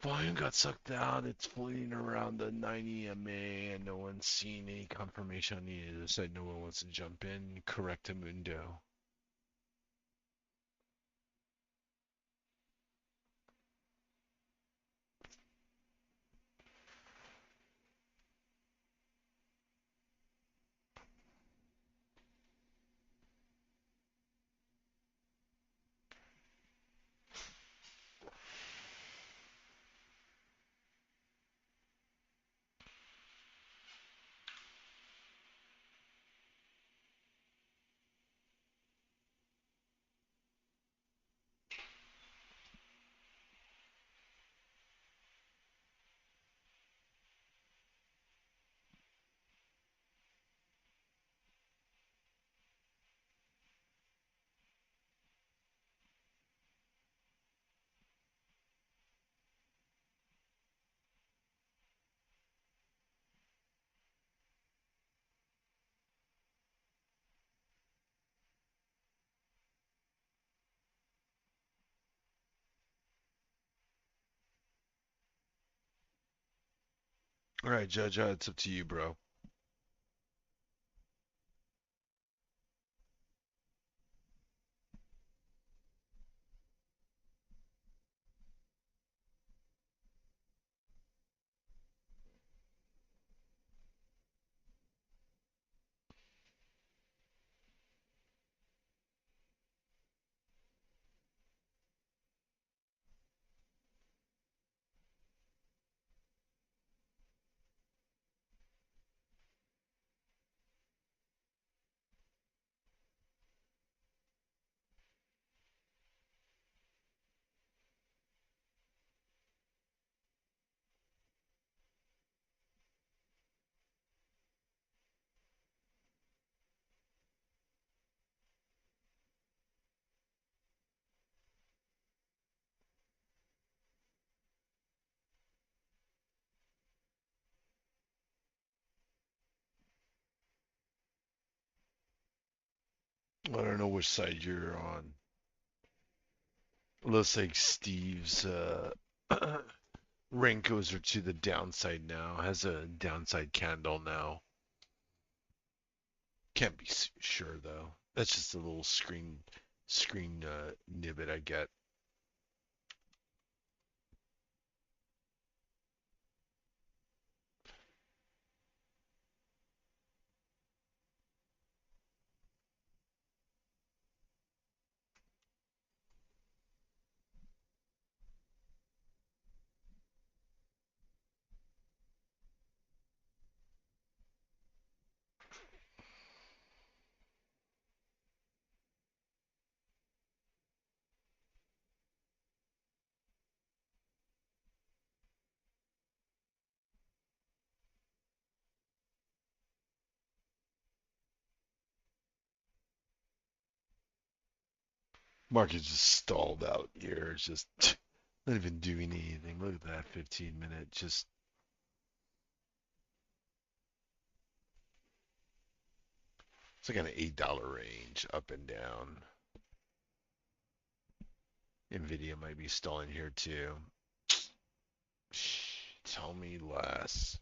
Volume got sucked out. It's floating around the 90 MA, and no one's seen any confirmation on either side. No one wants to jump in. Correctamundo. All right, Judge, it's up to you, bro. I don't know which side you're on. Looks like Steve's Rankos are to the downside now. Has a downside candle now. Can't be sure though. That's just a little screen nibbit I get. Market just stalled out here. It's just not even doing anything. Look at that 15-minute. Just it's like an $8 range up and down. Nvidia might be stalling here too. Shh, tell me less.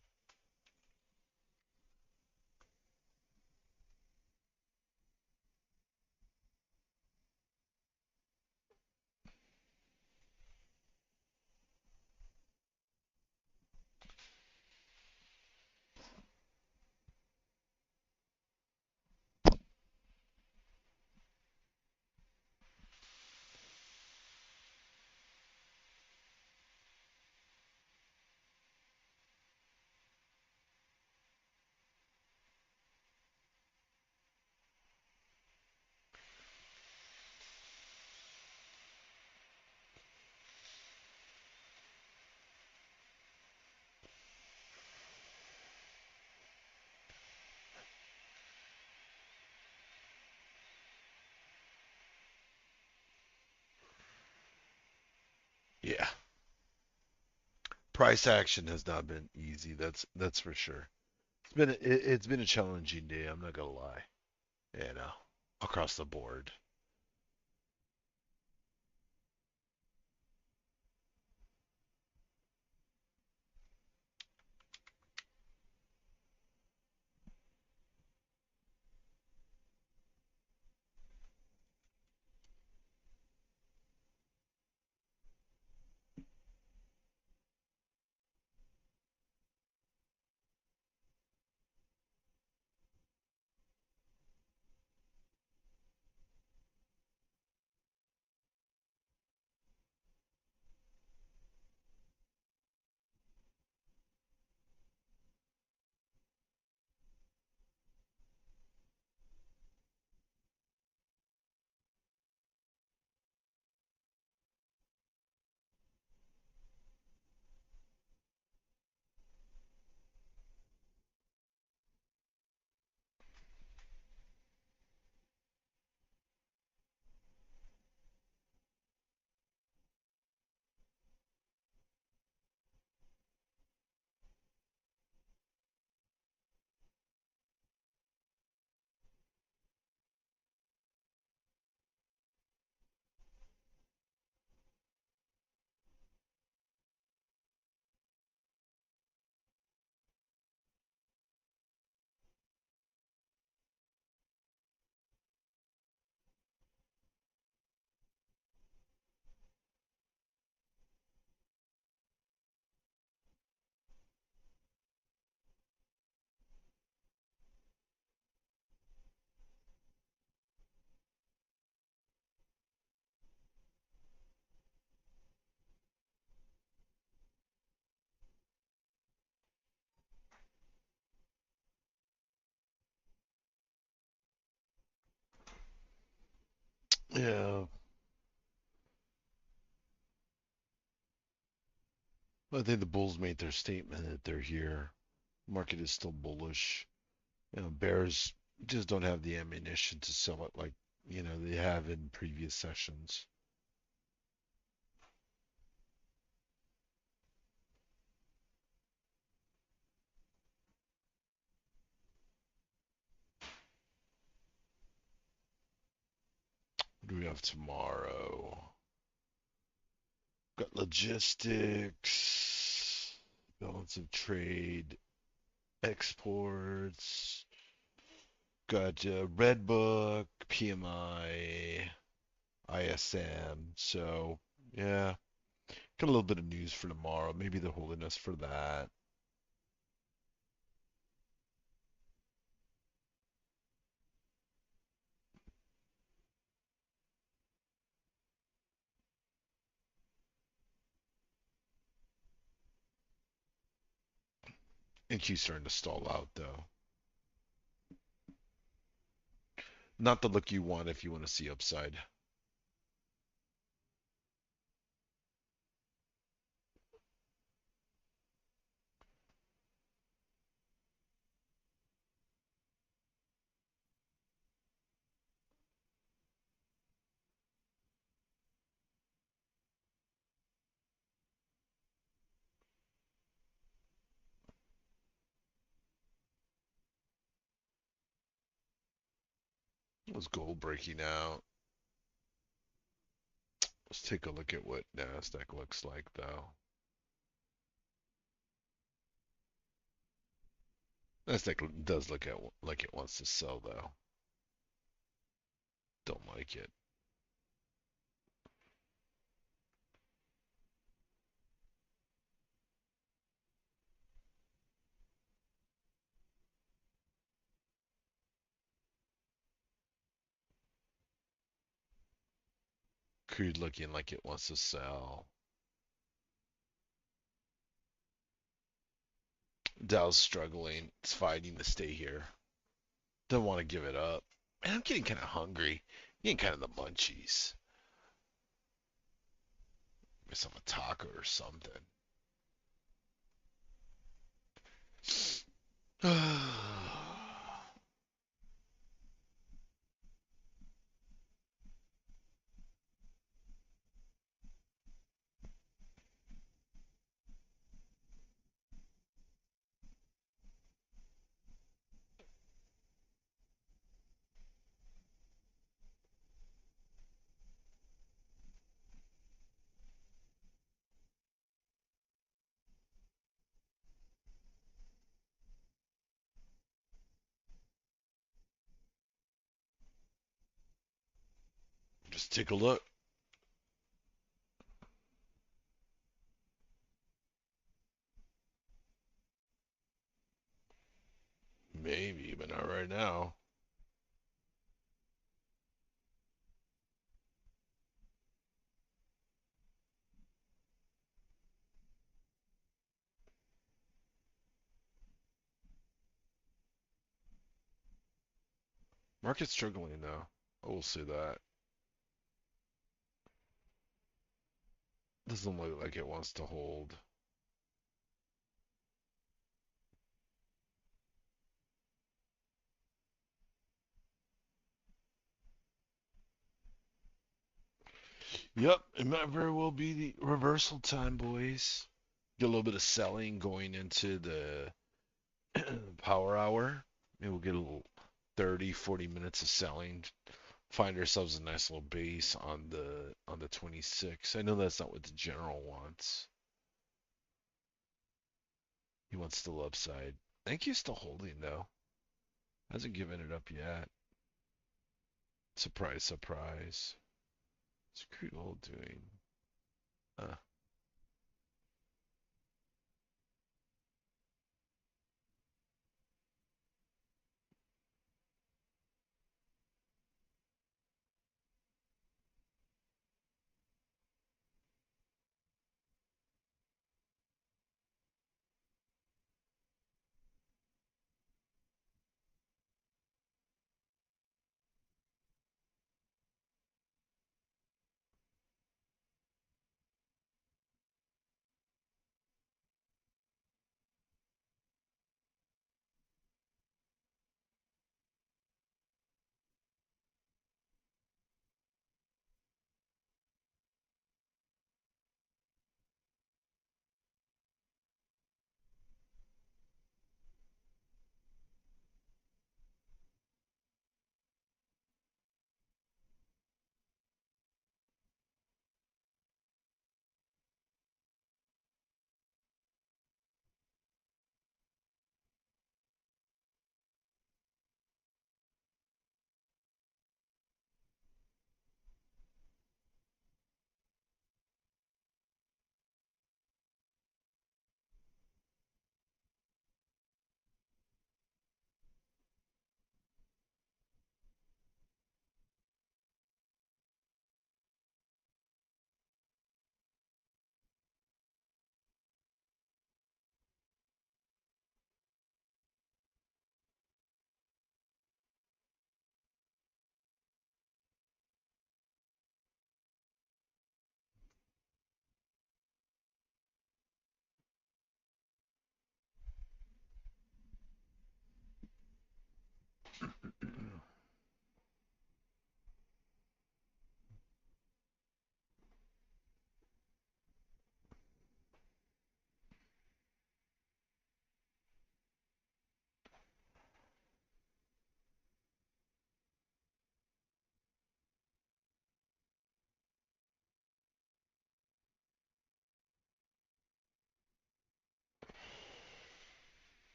Yeah. Price action has not been easy. That's for sure. It's been a challenging day. I'm not gonna lie. You know, across the board. Yeah. I think the Bulls made their statement that they're here. Market is still bullish. Bears just don't have the ammunition to sell it like, they have in previous sessions. What do we have tomorrow? Got logistics, balance of trade, exports. Got Red Book, PMI, ISM. So, yeah, got a little bit of news for tomorrow. Maybe they're holding us for that. And she's starting to stall out, though. Not the look you want if you want to see upside. Was gold breaking out? Let's take a look at what NASDAQ looks like, though. NASDAQ does look like it wants to sell, though. Don't like it. Crude looking like it wants to sell. Dow's struggling. It's fighting to stay here. Don't want to give it up. Man, I'm getting kind of hungry. Getting kind of the munchies. Get myself a taco or something. Just take a look. Maybe, but not right now. Market's struggling though. I will say that. Doesn't look like it wants to hold. Yep, it might very well be the reversal time, boys. Get a little bit of selling going into the power hour. Maybe we'll get a little 30, 40 minutes of selling. Find ourselves a nice little base on the 26. I know that's not what the general wants. He wants still upside. I think he's still holding though. Hasn't given it up yet. Surprise, surprise. What's crude oil doing? Uh,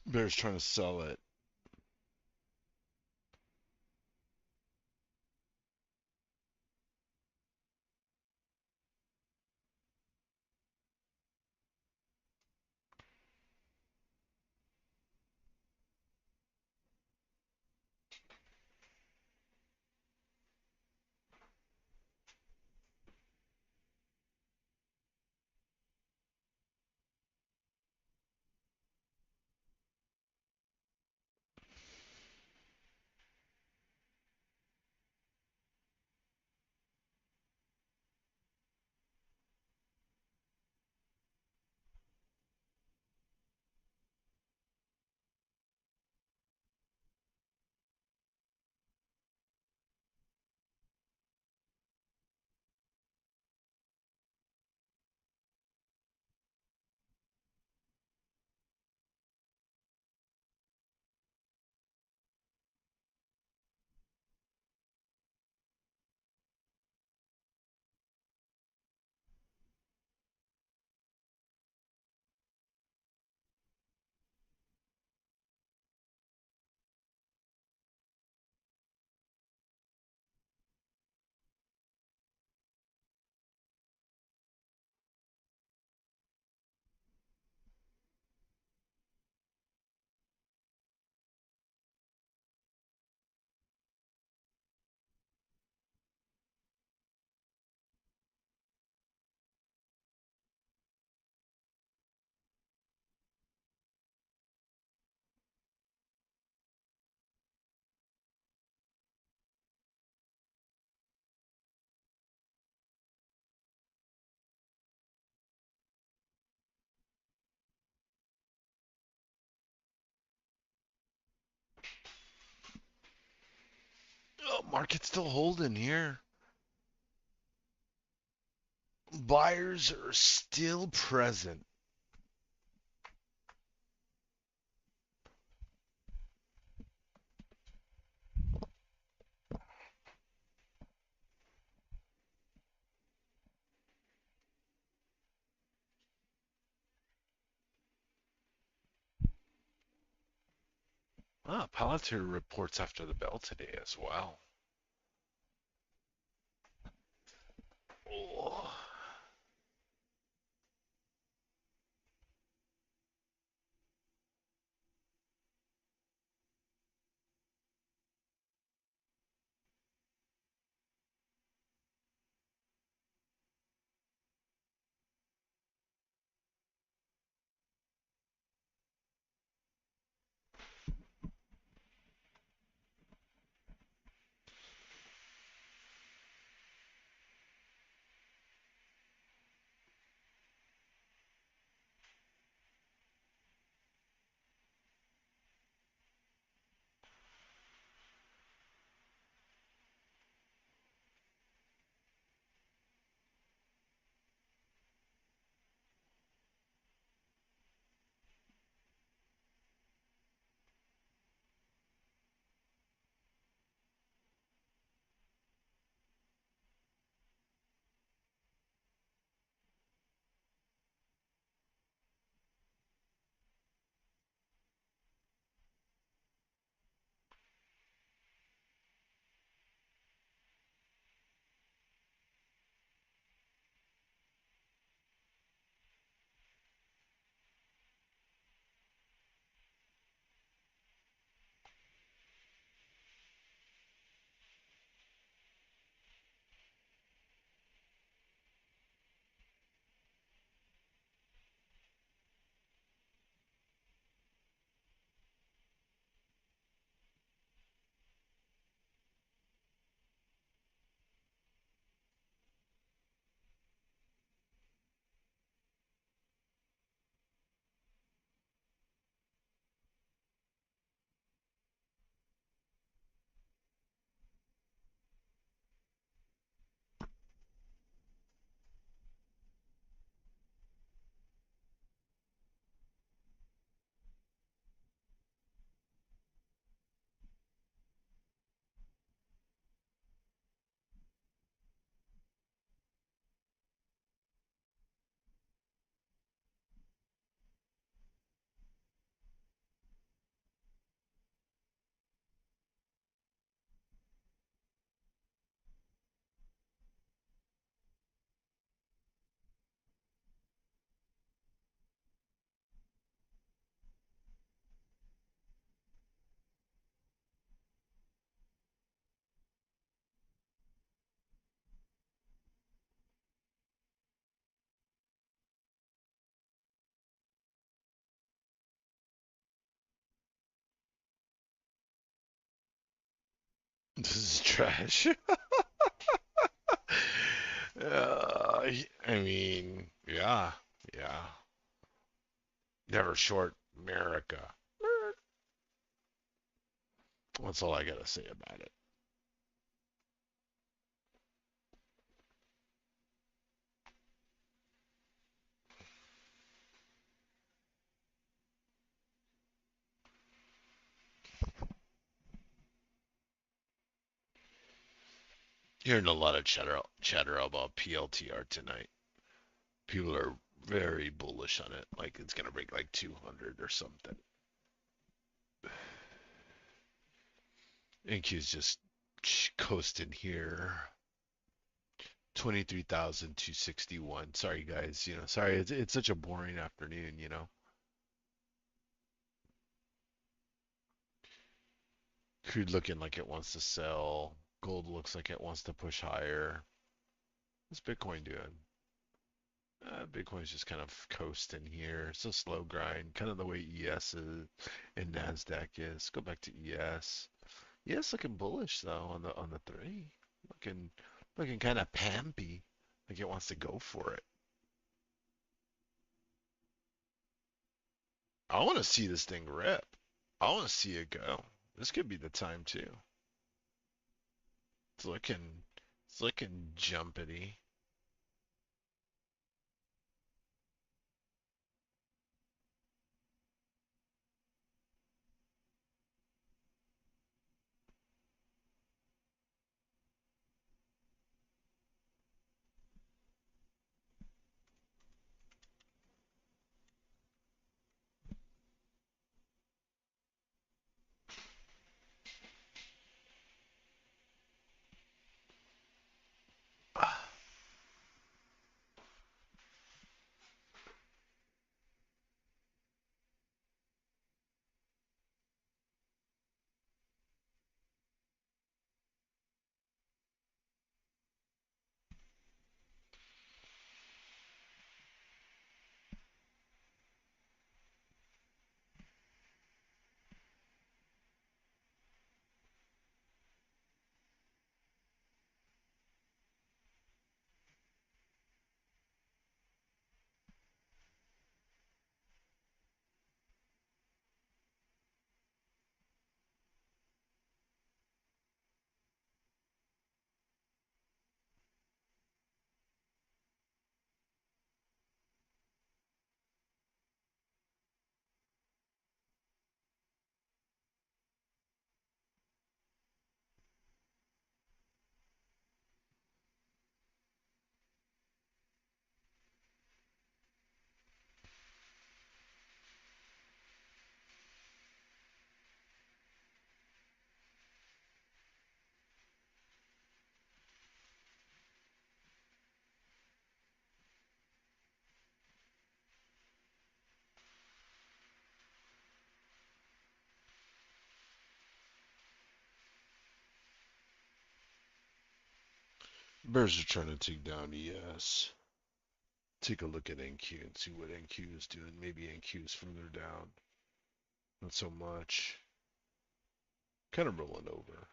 Bear's trying to sell it. Oh, market's still holding here. Buyers are still present. Ah, Palantir reports after the bell today as well. Oh. This is trash. I mean, yeah, yeah. Never short America. That's all I gotta say about it. Hearing a lot of chatter about PLTR tonight. People are very bullish on it, like it's gonna break like 200 or something. NQ's just coasting here. 23,261. Sorry guys, sorry it's such a. Boring afternoon. Crude looking like it wants to sell. Gold looks like it wants to push higher. What's Bitcoin doing? Bitcoin's just kind of coasting here. It's a slow grind, kind of the way ES is and Nasdaq is. Go back to ES. ES looking bullish though on the three. Looking looking kind of pampy, like it wants to go for it. I want to see this thing rip. I want to see it go. This could be the time too. It's looking it's looking jumpity. Bears are trying to take down ES. Take a look at NQ and see what NQ is doing. Maybe NQ is further down. Not so much. Kind of rolling over.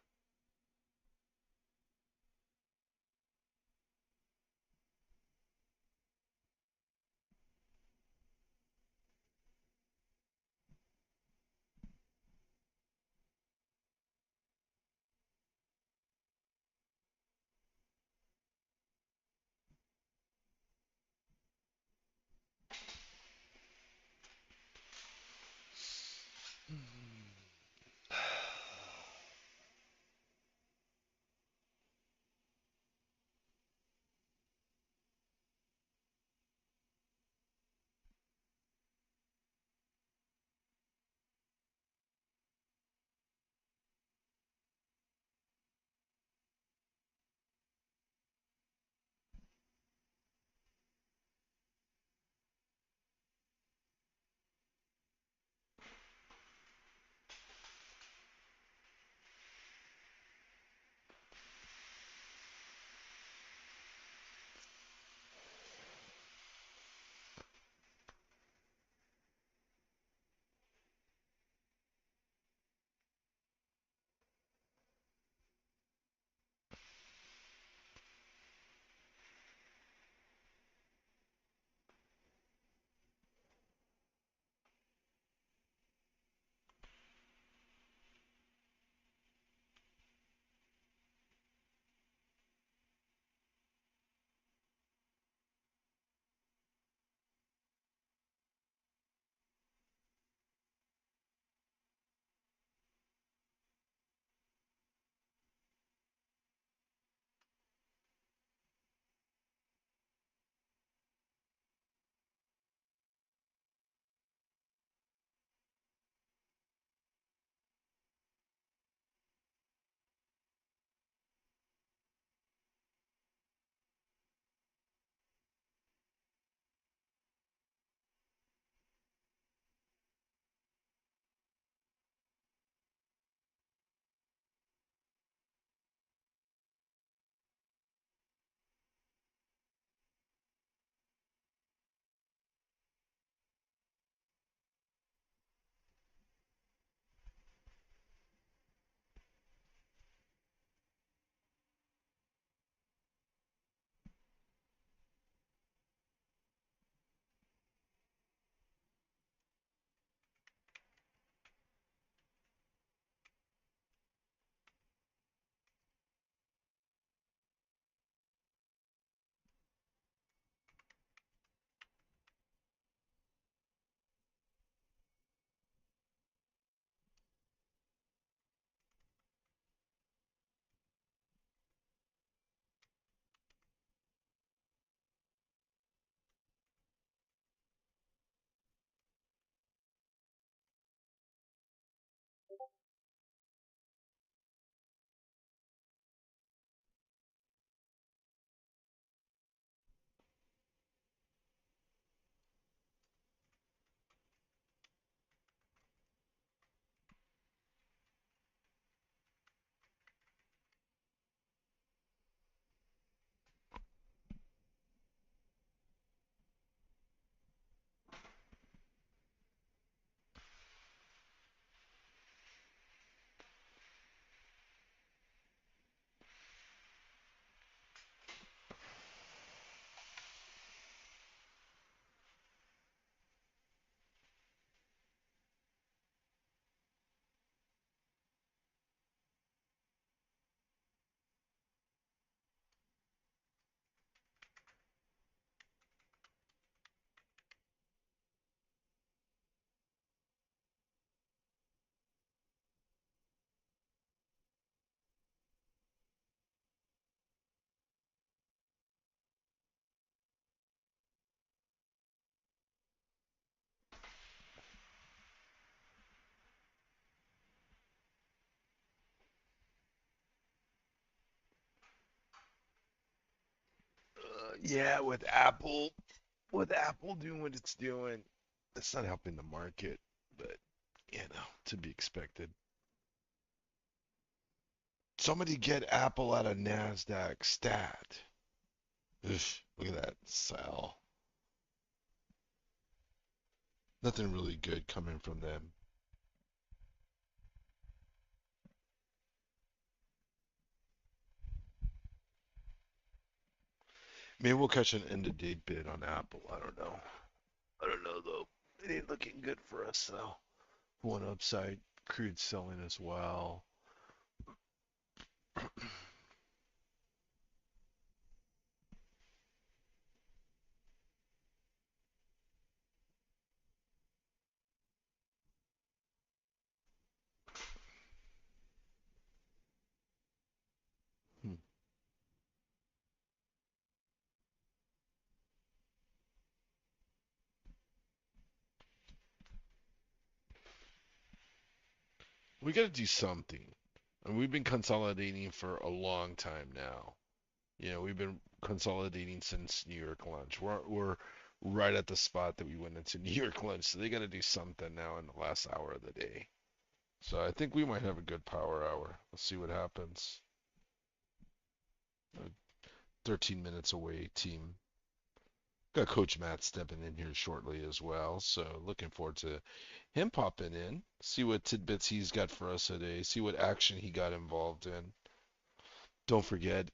Yeah, with Apple doing what it's doing, it's not helping the market, but to be expected. Somebody get Apple out of Nasdaq stat. Ugh, look at that sell. Nothing really good coming from them. Maybe we'll catch an end of day bid on Apple. I don't know. I don't know though. It ain't looking good for us though. One upside, crude selling as well. Hmm. We got to do something. And we've been consolidating for a long time now. We've been consolidating since New York lunch. We're right at the spot that we went into New York lunch, so they got to do something now in the last hour of the day. So I think we might have a good power hour. Let's see what happens. Uh, 13 minutes away, team. Got Coach Matt stepping in here shortly as well, so looking forward to him popping in. See what tidbits he's got for us today. See what action he got involved in. Don't forget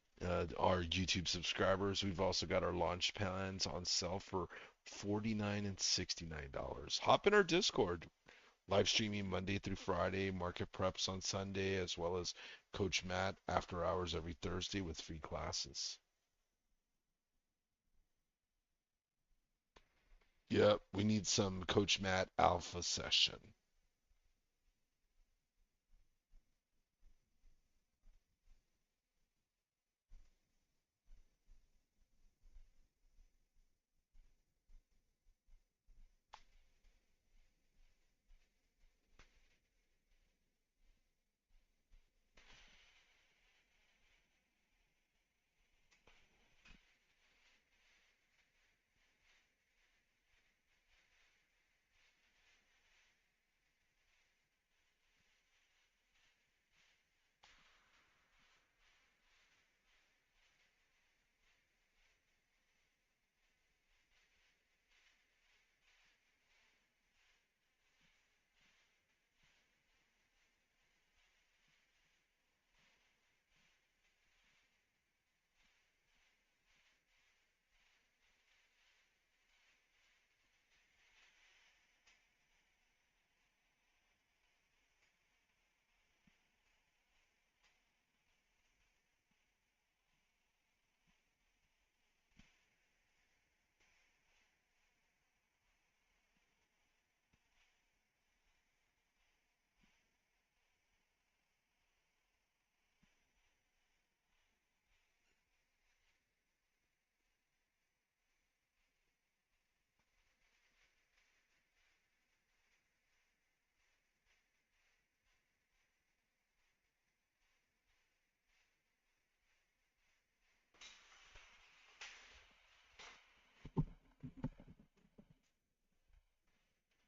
our YouTube subscribers. We've also got our launch plans on sale for $49 and $69. Hop in our Discord. Live streaming Monday through Friday, market preps on Sunday, as well as Coach Matt after hours every Thursday with free classes. Yep, we need some Coach Matt alpha session.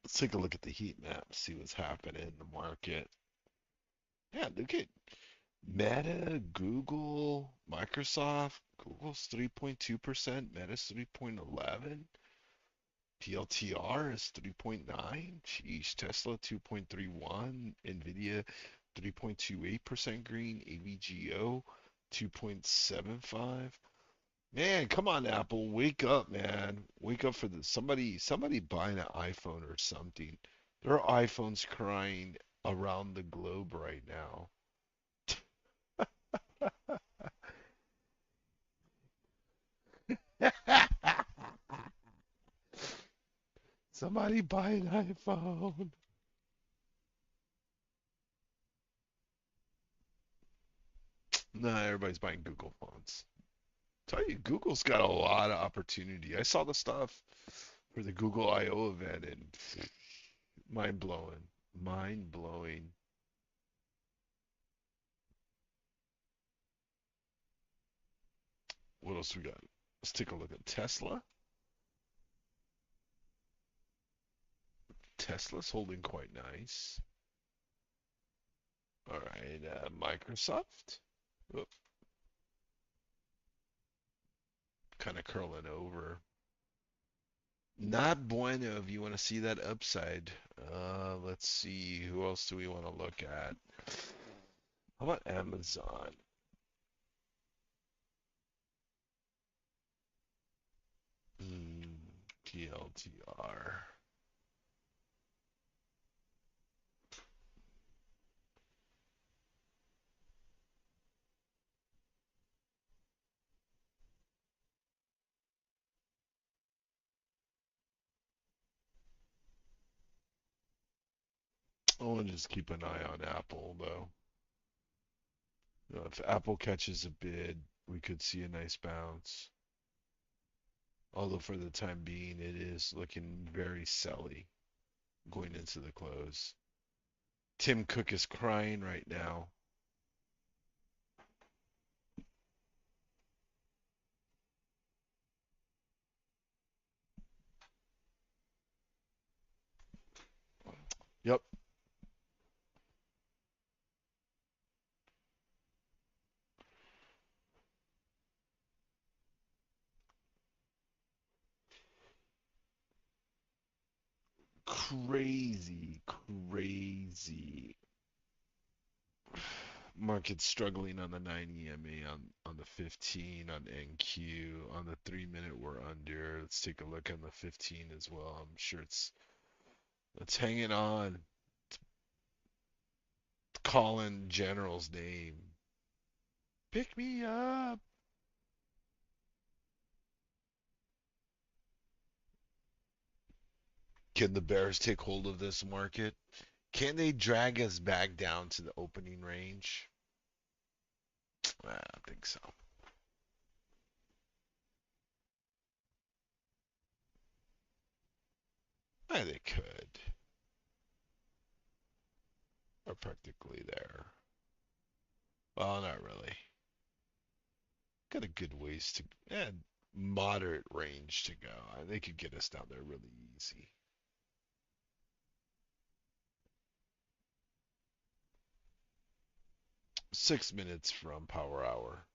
Let's take a look at the heat map, see what's happening in the market. Yeah, look at Meta, Google, Microsoft. Google's 3.2%, Meta's 3.11, PLTR is 3.9. Jeez, Tesla 2.31, Nvidia 3.28% green, AVGO 2.75. Man, come on, Apple, wake up, man. Wake up for this. Somebody buying an iPhone or something. There are iPhones crying around the globe right now. Somebody buy an iPhone. Nah, everybody's buying Google phones. Tell you, Google's got a lot of opportunity. I saw the stuff for the Google I/O event and mind blowing. Mind blowing. What else we got? Let's take a look at Tesla. Tesla's holding quite nice. All right, Microsoft. Oop, kind of curling over. Not bueno if you want to see that upside. Let's see. Who else do we want to look at? How about Amazon? TLTR. I want to just keep an eye on Apple, though. If Apple catches a bid, we could see a nice bounce. Although for the time being, it is looking very selly going into the close. Tim Cook is crying right now. Yep. Crazy, crazy. Market struggling on the 9 EMA, on the 15, on NQ, on the 3 minute we're under. Let's take a look on the 15 as well. I'm sure it's hanging on. Calling General's name. Pick me up. Can the Bears take hold of this market? Can they drag us back down to the opening range? I don't think so. They could. Are practically there. Well, not really. Got a good ways to, moderate range to go. They could get us down there really easy. Six minutes from power hour.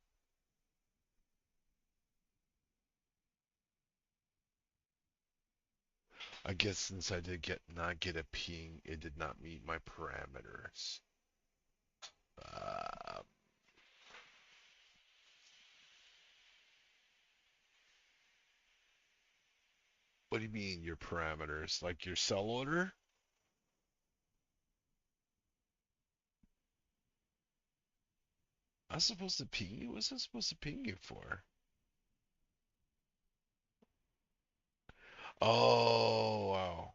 I guess since I did not get a ping, it did not meet my parameters. Uh, what do you mean your parameters? Like your sell order? I was supposed to ping you? What's I supposed to ping you for? Oh, wow.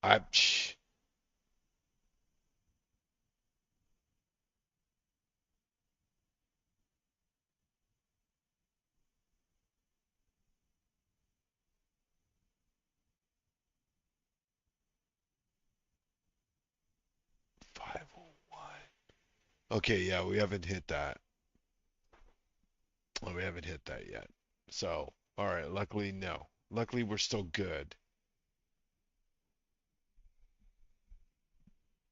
I, psh, 501. Okay, yeah, we haven't hit that. Oh, we haven't hit that yet. So, all right, luckily, no. Luckily, we're still good.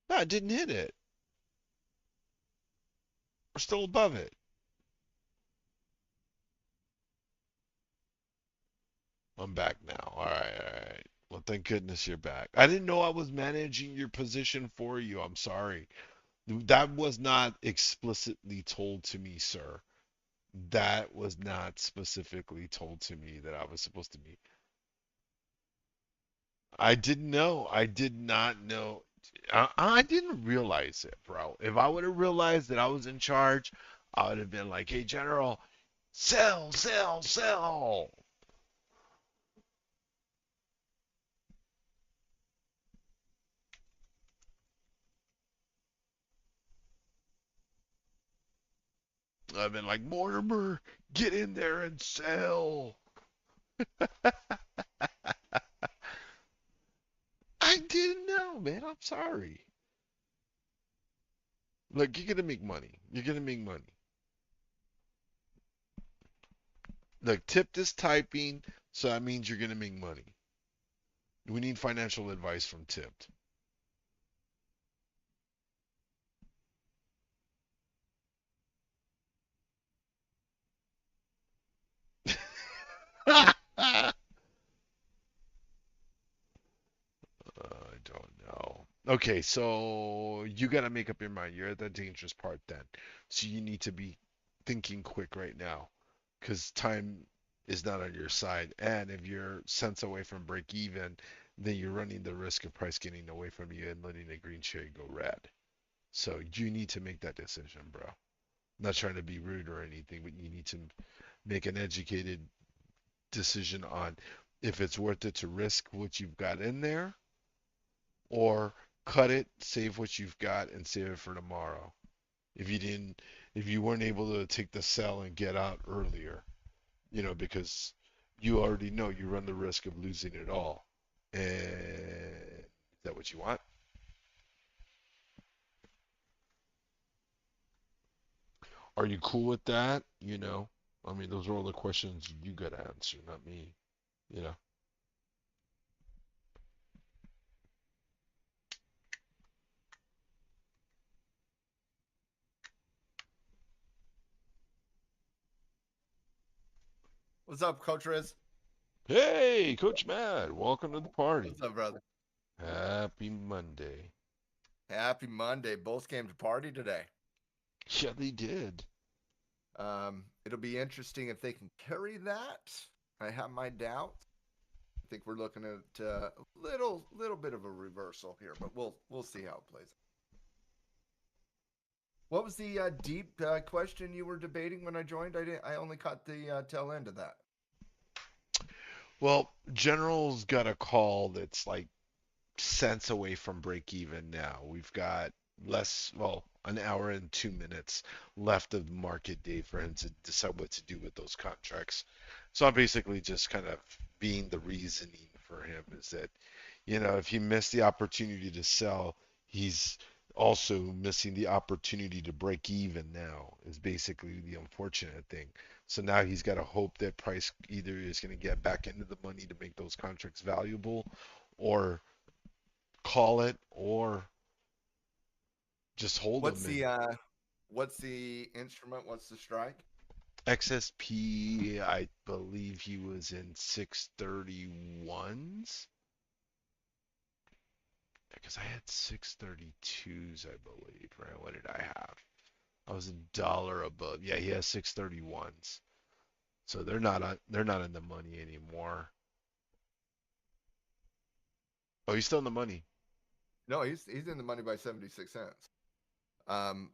No, I didn't hit it. We're still above it. I'm back now. All right, all right. Well, thank goodness you're back. I didn't know I was managing your position for you. I'm sorry. That was not explicitly told to me, sir. That was not specifically told to me that I was supposed to be. I didn't know. I did not know. I didn't realize it, bro. If I would have realized that I was in charge, I would have been like, hey, General, sell, sell, sell. I've been like, Mortimer, get in there and sell. I didn't know, man. I'm sorry. Look, you're gonna make money. You're gonna make money. Look, tipped is typing, so that means you're gonna make money. We need financial advice from tipped. I don't know. Okay, so you got to make up your mind. You're at the dangerous part then. So you need to be thinking quick right now because time is not on your side. And if you're cents away from break even, then you're running the risk of price getting away from you and letting the green share go red. So you need to make that decision, bro. Not trying to be rude or anything, but you need to make an educated decision on if it's worth it to risk what you've got in there or cut it, save what you've got, and save it for tomorrow. If you didn't, if you weren't able to take the sell and get out earlier, because you already know you run the risk of losing it all. And is that what you want? Are you cool with that? I mean, those are all the questions you got to answer, not me. You know. What's up, Coach Riz? Hey, Coach Matt, welcome to the party. What's up, brother? Happy Monday. Happy Monday. Both came to party today. Yeah, they did. It'll be interesting if they can carry that. I have my doubts. I think we're looking at a little bit of a reversal here, but we'll see how it plays. What was the deep question you were debating when I joined? I only caught the tail end of that. Well, General's got a call that's like cents away from break even now. We've got well, an hour and 2 minutes left of the market day for him to decide what to do with those contracts. So I'm basically just kind of being the reasoning for him is that, if he missed the opportunity to sell, he's also missing the opportunity to break even now, is basically the unfortunate thing. So now he's got to hope that price either is going to get back into the money to make those contracts valuable or call it or just hold What's them. the And what's the instrument? What's the strike? XSP, I believe he was in 631s because I had 632s, I believe. Right? What did I have? I was $1 above. Yeah, he has 631s. So they're not in the money anymore. Oh, he's still in the money. No, he's in the money by 76 cents. Um,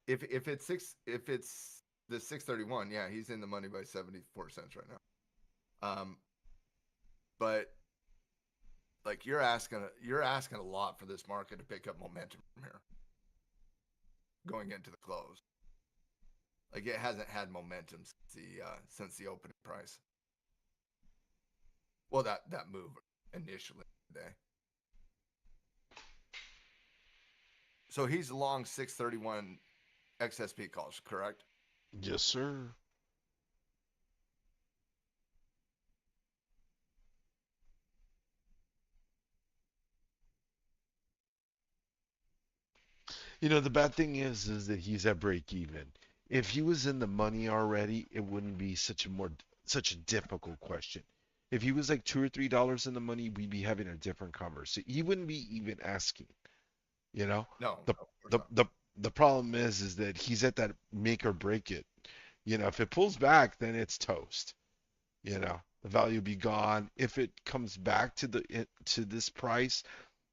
if it's the 631, yeah, he's in the money by 74 cents right now. But like you're asking a lot for this market to pick up momentum from here going into the close. Like it hasn't had momentum since the opening price. Well, that move initially today. So he's long 631 XSP calls, correct? Yes, sir. The bad thing is that he's at break even. If he was in the money already, it wouldn't be such a difficult question. If he was like $2 or $3 in the money, we'd be having a different conversation. He wouldn't be even asking. You know, No, the of course the not. the the problem is that he's at that make or break it. If it pulls back, then it's toast. The value will be gone. If it comes back to this price,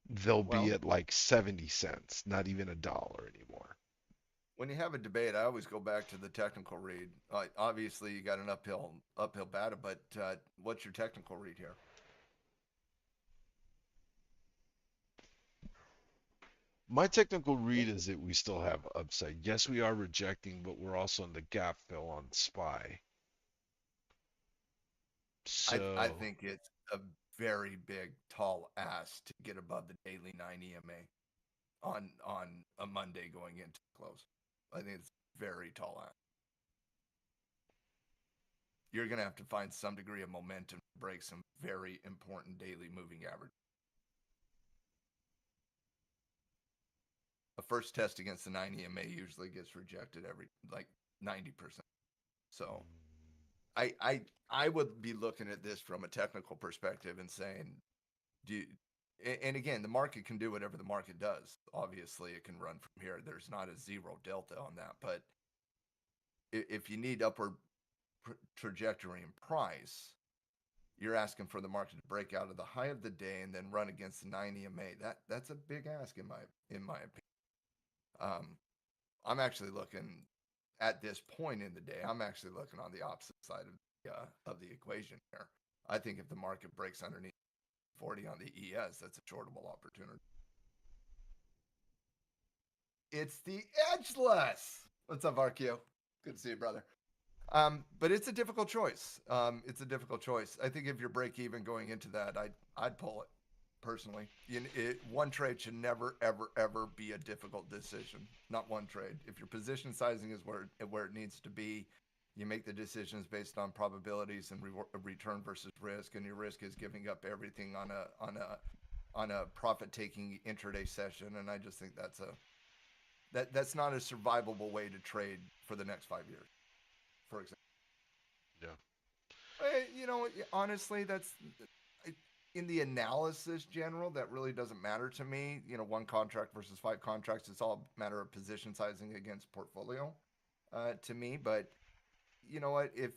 they'll be Well, at like 70 cents, not even $1 anymore. when you have a debate, I always go back to the technical read. Obviously, you got an uphill battle, but what's your technical read here? My technical read is that we still have upside. Yes, we are rejecting, but we're also in the gap fill on SPY. I So, think it's a very big, tall ask to get above the daily 9 EMA on a Monday going into close. I think it's very tall ask. you're going to have to find some degree of momentum to break some very important daily moving average. A first test against the 9 EMA usually gets rejected every like 90%. So I would be looking at this from a technical perspective and saying, and again, the market can do whatever the market does. Obviously, it can run from here. There's not a zero delta on that. But if you need upward trajectory in price, you're asking for the market to break out of the high of the day and then run against the 9 EMA. That's a big ask in my opinion. I'm actually looking at this point in the day. I'm actually looking on the opposite side of the equation here. I think if the market breaks underneath 40 on the ES, that's a shortable opportunity. It's the edgeless. What's up, RQ? Good to see you, brother. But it's a difficult choice. It's a difficult choice. I think if you're break even going into that, I'd pull it personally. One trade should never, ever, ever be a difficult decision. Not one trade. If your position sizing is where it needs to be, you make the decisions based on probabilities and return versus risk, and your risk is giving up everything on a profit-taking intraday session. And I just think that's not a survivable way to trade for the next 5 years, for example. Yeah. Honestly, that's in the analysis general, that really doesn't matter to me. One contract versus 5 contracts, it's all a matter of position sizing against portfolio to me. But you know what? If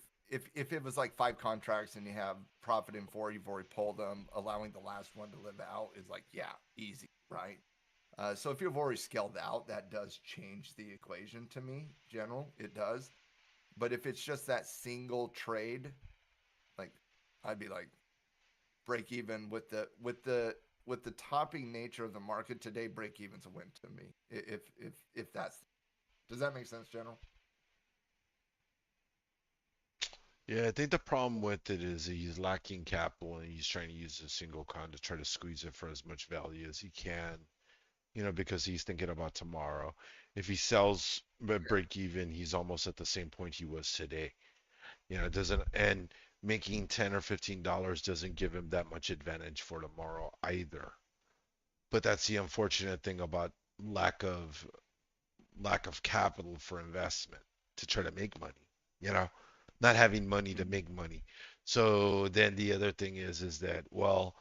it was like 5 contracts and you have profit in 4, you've already pulled them, allowing the last one to live out is like, yeah, easy, right? So if you've already scaled out, that does change the equation to me, general. It does. But if it's just that single trade, like I'd be like, break even with the topping nature of the market today. Break even's a win to me. If that's, does that make sense, General? Yeah, I think the problem with it is he's lacking capital and he's trying to use a single con to try to squeeze it for as much value as he can, because he's thinking about tomorrow. If he sells break even, he's almost at the same point he was today. It doesn't, and making $10 or $15 doesn't give him that much advantage for tomorrow either. But that's the unfortunate thing about lack of capital for investment to try to make money. Not having money to make money. So then the other thing is that, well,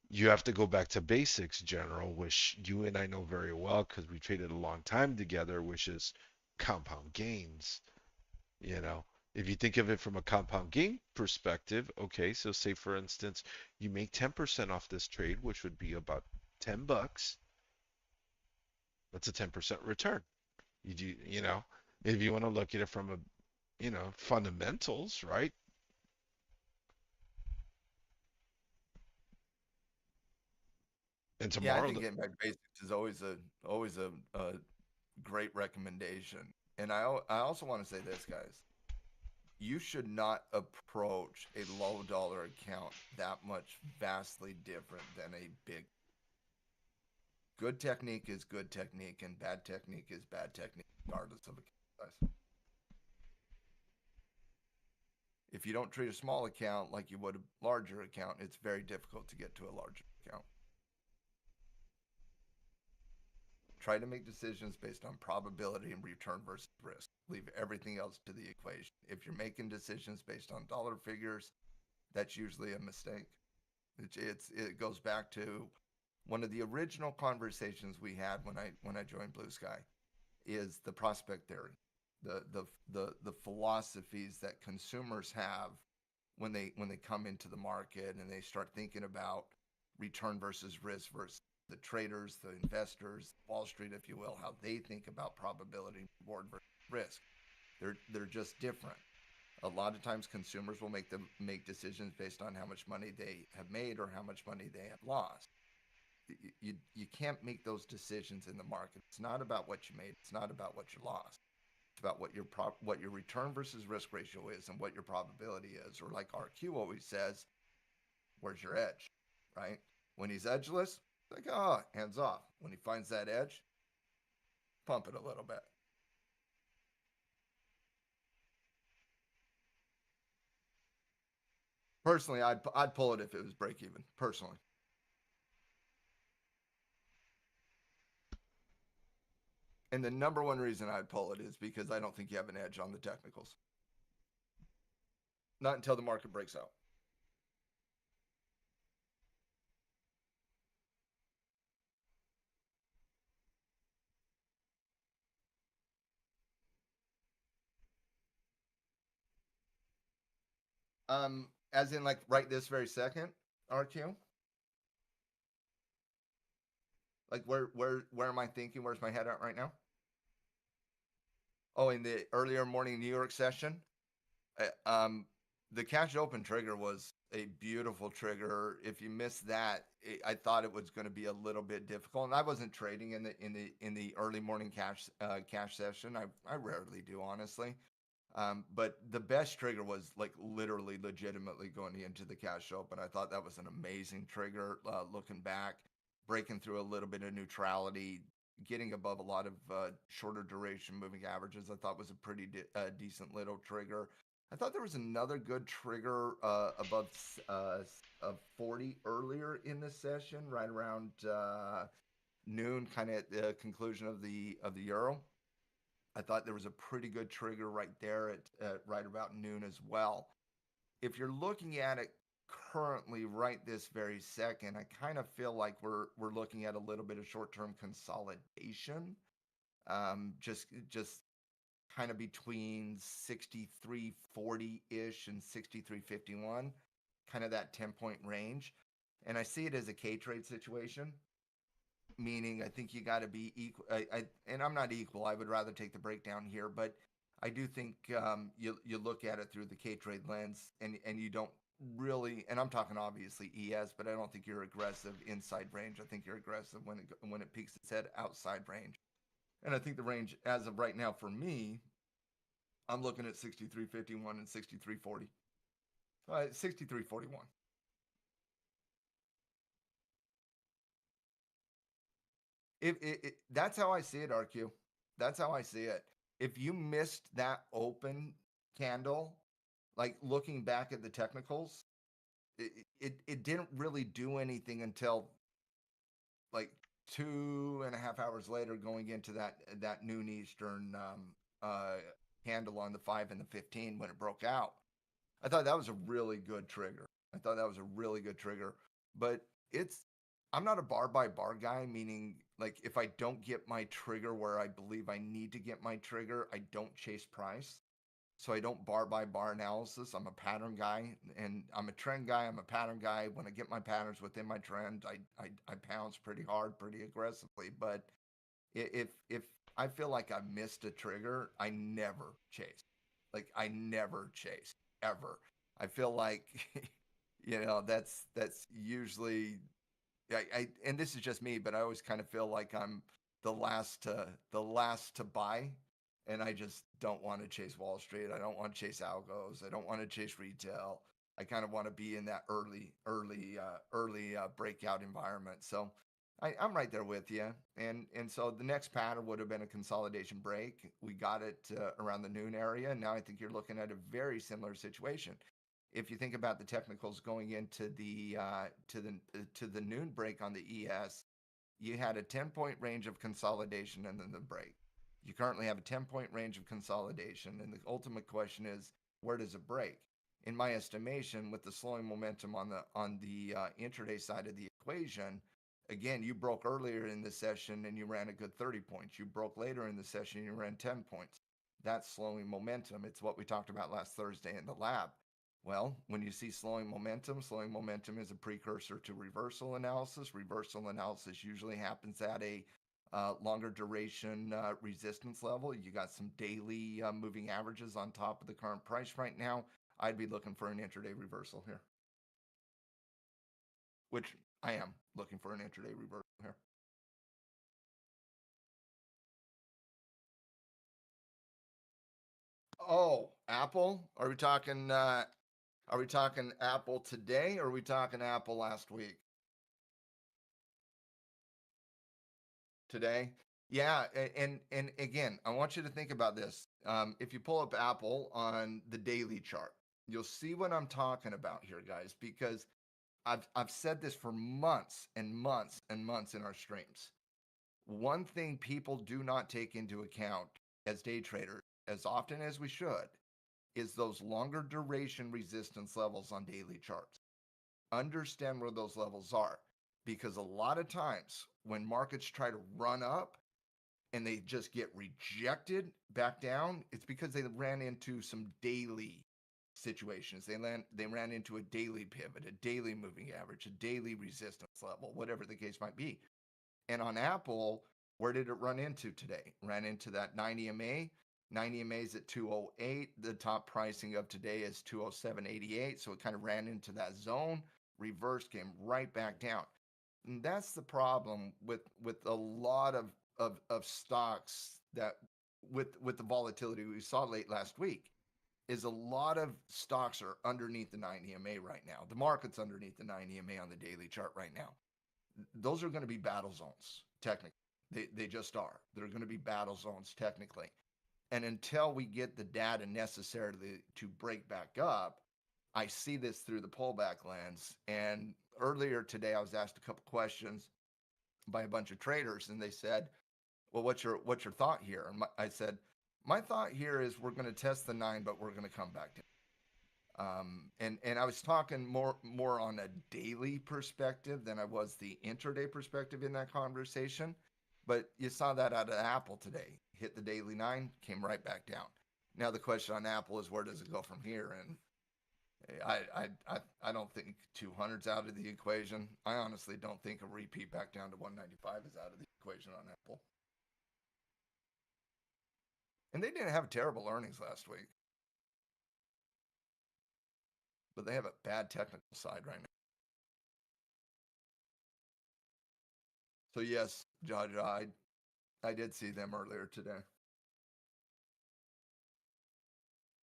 you have to go back to basics, General, which you and I know very well because we traded a long time together, which is compound gains. If you think of it from a compound gain perspective, okay, so say for instance, you make 10% off this trade, which would be about $10. That's a 10% return. If you want to look at it from a fundamentals, right? And tomorrow, I think getting back to basics is always a great recommendation. And I also want to say this, guys. You should not approach a low dollar account that much vastly different than a big. Good technique is good technique, and bad technique is bad technique, regardless of account size. If you don't treat a small account like you would a larger account, it's very difficult to get to a larger account. Try to make decisions based on probability and return versus risk. Leave everything else to the equation. If you're making decisions based on dollar figures, that's usually a mistake. It goes back to one of the original conversations we had when I joined Blue Sky, is the prospect theory, the philosophies that consumers have when they come into the market and they start thinking about return versus risk versus the traders, the investors, Wall Street, if you will, how they think about probability, reward versus risk. They're just different. A lot of times consumers will make decisions based on how much money they have made or how much money they have lost. You can't make those decisions in the market. It's not about what you made. It's not about what you lost. It's about what your return versus risk ratio is and what your probability is. Or like RQ always says, where's your edge, right? When he's edgeless, like, hands off. When he finds that edge, pump it a little bit. Personally, I'd pull it if it was break even. Personally. And the number one reason I'd pull it is because I don't think you have an edge on the technicals. Not until the market breaks out. As in like right this very second, RQ. Like where am I thinking? Where's my head at right now? Oh, in the earlier morning New York session, the cash open trigger was a beautiful trigger. If you missed that, I thought it was going to be a little bit difficult. And I wasn't trading in the early morning cash session. I rarely do, honestly. But the best trigger was like literally legitimately going into the cash open. I thought that was an amazing trigger. Looking back, breaking through a little bit of neutrality, getting above a lot of shorter duration moving averages, I thought was a pretty decent little trigger. I thought there was another good trigger above 40 earlier in the session, right around noon, kind of at the conclusion of the euro. I thought there was a pretty good trigger right there at right about noon as well. If you're looking at it currently, right this very second, I kind of feel like we're looking at a little bit of short-term consolidation. Just kind of between 63.40 ish and 63.51, kind of that 10-point range. And I see it as a K trade situation, meaning I think you got to be equal. And I'm not equal. I would rather take the breakdown here, but I do think you look at it through the K trade lens, and you don't really. And I'm talking obviously ES, but I don't think you're aggressive inside range. I think you're aggressive when it peaks its head outside range. And I think the range as of right now for me, I'm looking at 63.51 and 63.40. 63.41. That's how I see it, RQ. That's how I see it. If you missed that open candle, like looking back at the technicals, it didn't really do anything until like 2.5 hours later, going into that noon Eastern handle on the 5 and the 15 when it broke out. I thought that was a really good trigger. I thought that was a really good trigger. But I'm not a bar by bar guy, meaning like if I don't get my trigger where I believe I need to get my trigger, I don't chase price. So I don't bar by bar analysis. I'm a pattern guy, and I'm a trend guy. I'm a pattern guy. When I get my patterns within my trend, I pounce pretty hard, pretty aggressively. But if I feel like I missed a trigger, I never chase. Like I never chase ever. I feel like that's usually and this is just me, but I always kind of feel like I'm the last to buy, and I just don't want to chase Wall Street. I don't want to chase algos. I don't want to chase retail. I kind of want to be in that early breakout environment. So I'm right there with you. And so the next pattern would have been a consolidation break. We got it around the noon area. Now I think you're looking at a very similar situation. If you think about the technicals going into the noon break on the ES, you had a 10-point range of consolidation and then the break. You currently have a 10-point range of consolidation, and the ultimate question is, where does it break? In my estimation, with the slowing momentum on the intraday side of the equation, again, you broke earlier in the session and you ran a good 30 points. You broke later in the session and you ran 10 points. That's slowing momentum. It's what we talked about last Thursday in the lab. Well, when you see slowing momentum is a precursor to reversal analysis. Reversal analysis usually happens at a longer duration resistance level. You got some daily moving averages on top of the current price right now. I'd be looking for an intraday reversal here, which I am looking for an intraday reversal here. Oh, Apple? Are we talking? Are we talking Apple today, or are we talking Apple last week? Today? Yeah, and again, I want you to think about this. If you pull up Apple on the daily chart, You'll see what I'm talking about here, guys, because I've said this for months and months and months in our streams. One thing people do not take into account as day traders as often as we should is those longer duration resistance levels on daily charts. Understand where those levels are, because a lot of times when markets try to run up and they just get rejected back down, it's because they ran into some daily situations. They ran into a daily pivot, a daily moving average, a daily resistance level, whatever the case might be. And on Apple, where did it run into today? Ran into that 90 MA. 90 MA is at 208. The top pricing of today is 207.88. So it kind of ran into that zone, reversed, came right back down. And that's the problem with a lot of stocks that with the volatility we saw late last week is a lot of stocks are underneath the 90 MA right now. The market's underneath the 90 MA on the daily chart right now. Those are going to be battle zones, technically. They just are. They're going to be battle zones, technically. And until we get the data necessary to break back up, I see this through the pullback lens. And earlier today, I was asked a couple questions by a bunch of traders, and they said, well, what's your thought here? And I said, my thought here is we're going to test the 9, but we're going to come back to it. And I was talking more on a daily perspective than I was the intraday perspective in that conversation. But you saw that out of Apple today. Hit the daily 9, came right back down. Now the question on Apple is where does it go from here? And I don't think 200's out of the equation. I honestly don't think a repeat back down to 195 is out of the equation on Apple. And they didn't have terrible earnings last week. But they have a bad technical side right now. So yes, Jaja, I did see them earlier today.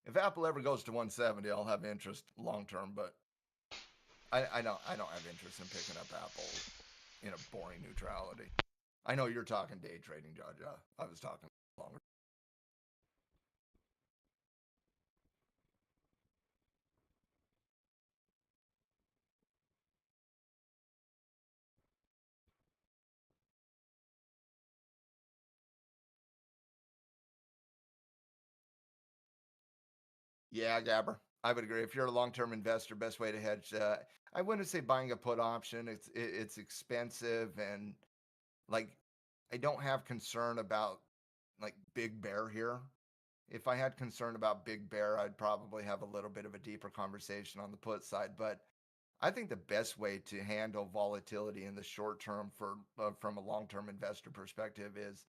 If Apple ever goes to 170, I'll have interest long term, but I don't have interest in picking up Apple in a boring neutrality. I know you're talking day trading, Jaja. I was talking longer. Yeah, Gabber, I would agree. If you're a long-term investor, best way to hedge. I wouldn't say buying a put option. It's expensive, and like I don't have concern about like Big Bear here. If I had concern about Big Bear, I'd probably have a little bit of a deeper conversation on the put side. But I think the best way to handle volatility in the short term from a long-term investor perspective is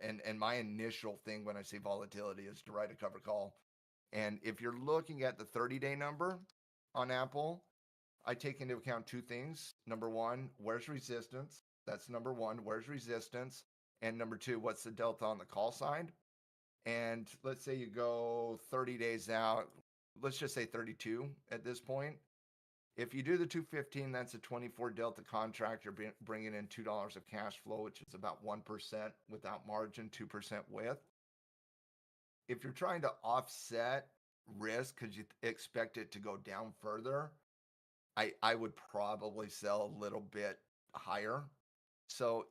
and my initial thing when I see volatility is to write a cover call. And if you're looking at the 30-day number on Apple, I take into account two things. Number one, where's resistance? That's number one. Where's resistance? And number two, what's the delta on the call side? And let's say you go 30 days out, let's just say 32 at this point. If you do the 215, that's a 24 delta contract. You're bringing in $2 of cash flow, which is about 1% without margin, 2% with. If you're trying to offset risk because you expect it to go down further, I would probably sell a little bit higher. So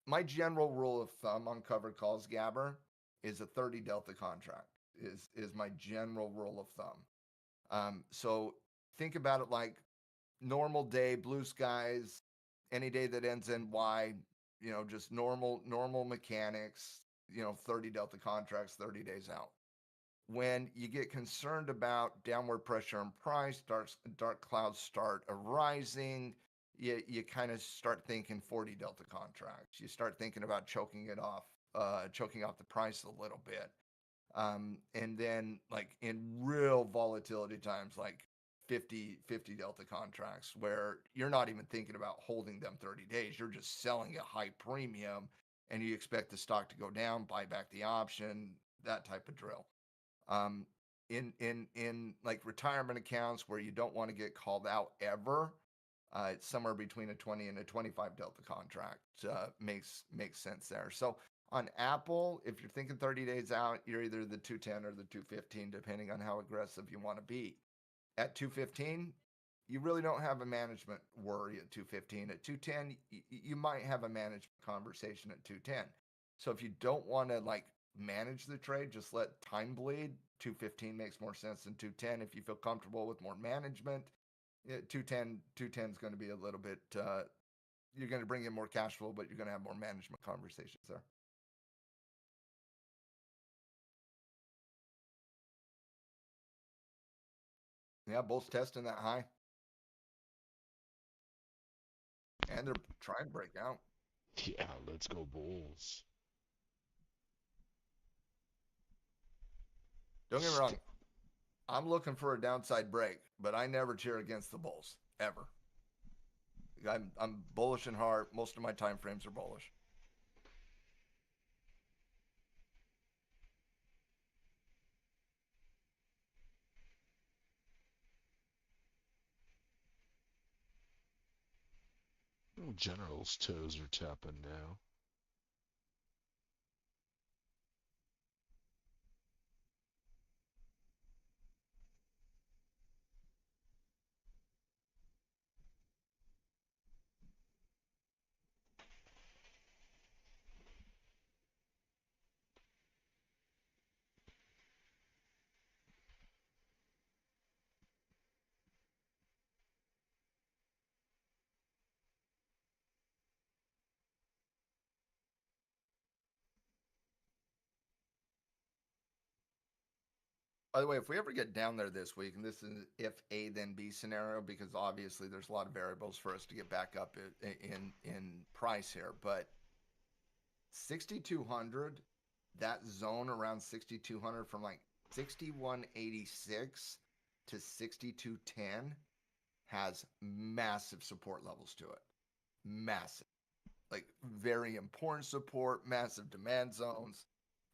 my general rule of thumb on covered calls, Gabber, is a 30 delta contract is my general rule of thumb. So think about it like normal day, blue skies, any day that ends in Y, just normal mechanics, 30 delta contracts, 30 days out. When you get concerned about downward pressure on price, dark clouds start arising, you kind of start thinking 40 delta contracts. You start thinking about choking off the price a little bit. And then like in real volatility times, like 50 delta contracts where you're not even thinking about holding them 30 days. You're just selling a high premium and you expect the stock to go down, buy back the option, that type of drill. In like retirement accounts where you don't want to get called out ever, it's somewhere between a 20 and a 25 delta contract makes sense there. So On Apple, if you're thinking 30 days out, you're either the 210 or the 215, depending on how aggressive you want to be. At 215, you really don't have a management worry at 215. At 210, you might have a management conversation at 210. So if you don't want to like manage the trade, just let time bleed. 215 makes more sense than 210. If you feel comfortable with more management, 210 is going to be a little bit. You're going to bring in more cash flow, but you're going to have more management conversations there. Yeah, Bulls testing that high. And they're trying to break out. Yeah, let's go Bulls. Don't get me wrong. I'm looking for a downside break, but I never cheer against the Bulls ever. I'm bullish in heart. Most of my time frames are bullish. Oh, General's toes are tapping now. By the way, if we ever get down there this week, and this is if A then B scenario, because obviously there's a lot of variables for us to get back up in price here, but 6,200, that zone around 6,200 from like 6,186 to 6,210 has massive support levels to it. Massive. Like very important support, massive demand zones.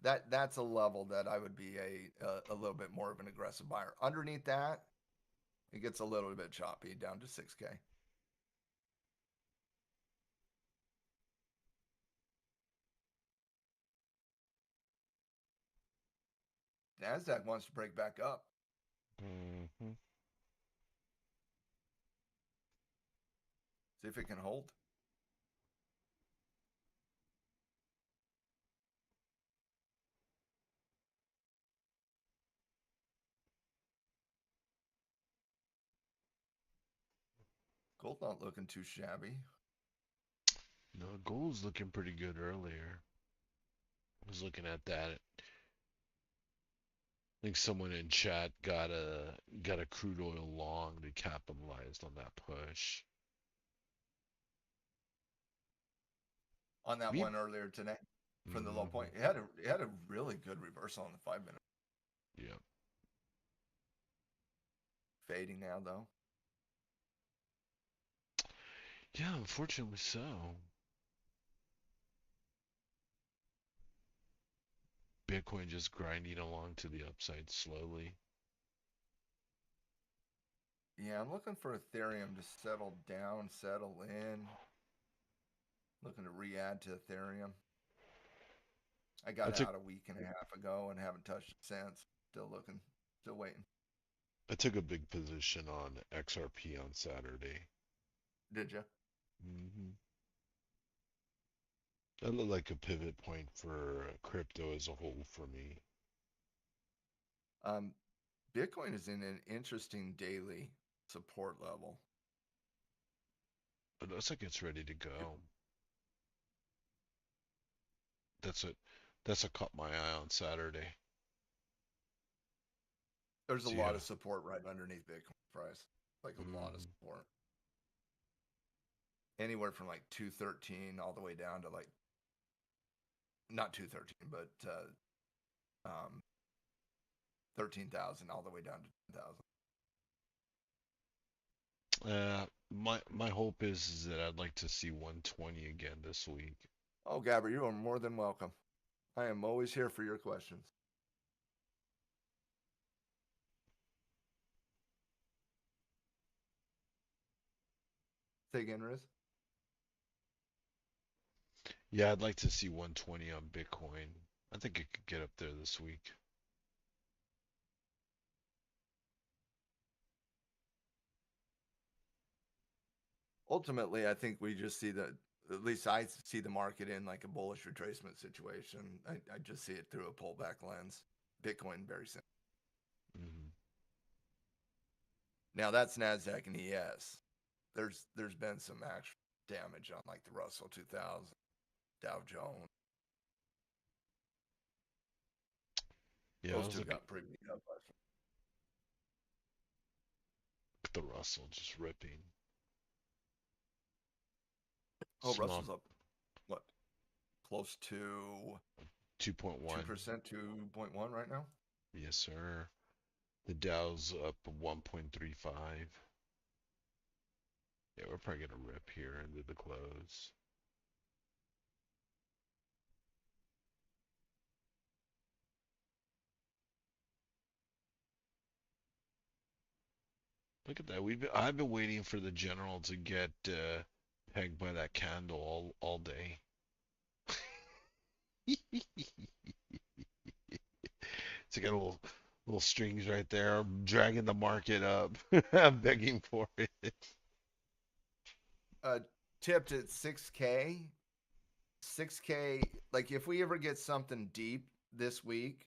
That's a level that I would be a little bit more of an aggressive buyer. Underneath that, it gets a little bit choppy down to 6K. NASDAQ wants to break back up. Mm-hmm. See if it can hold. Gold not looking too shabby. No, gold's looking pretty good earlier. I was looking at that. I think someone in chat got a crude oil long to capitalized on that push. On that one earlier today from the low point. It had a really good reversal on the 5 minute. Yeah. Fading now though. Yeah, unfortunately so. Bitcoin just grinding along to the upside slowly. Yeah, I'm looking for Ethereum to settle down, settle in. Looking to re-add to Ethereum. I got out a week and a half ago and haven't touched it since. Still looking, still waiting. I took a big position on XRP on Saturday. Did you? Mm-hmm. That looked like a pivot point for crypto as a whole for me. Bitcoin is in an interesting daily support level. It looks like it's ready to go. That's what caught my eye on Saturday. There's a lot of support right underneath Bitcoin price. Like a lot of support. Anywhere from like 213 all the way down to like not 213, but 13,000 all the way down to 10,000. My hope is that I'd like to see 120 again this week. Oh, Gabber, you are more than welcome. I am always here for your questions. Say again, Riz. Yeah, I'd like to see 120 on Bitcoin. I think it could get up there this week. Ultimately, I think we just see at least I see the market in like a bullish retracement situation. I just see it through a pullback lens. Bitcoin very simple. Hmm. Now that's Nasdaq and ES. There's been some actual damage on like the Russell 2000, Dow Jones. Yeah, I Those was two looking got pretty beat up. at the Russell just ripping. Oh, Small Russell's up what? Close to 2.1. 2%, 2.1 right now. Yes, sir. The Dow's up 1.35. Yeah, we're probably gonna rip here into the close. Look at that. I've been waiting for the general to get pegged by that candle all day. It's got little strings right there. I'm dragging the market up. I'm begging for it. Uh, Tipped at 6K. 6K, like if we ever get something deep this week,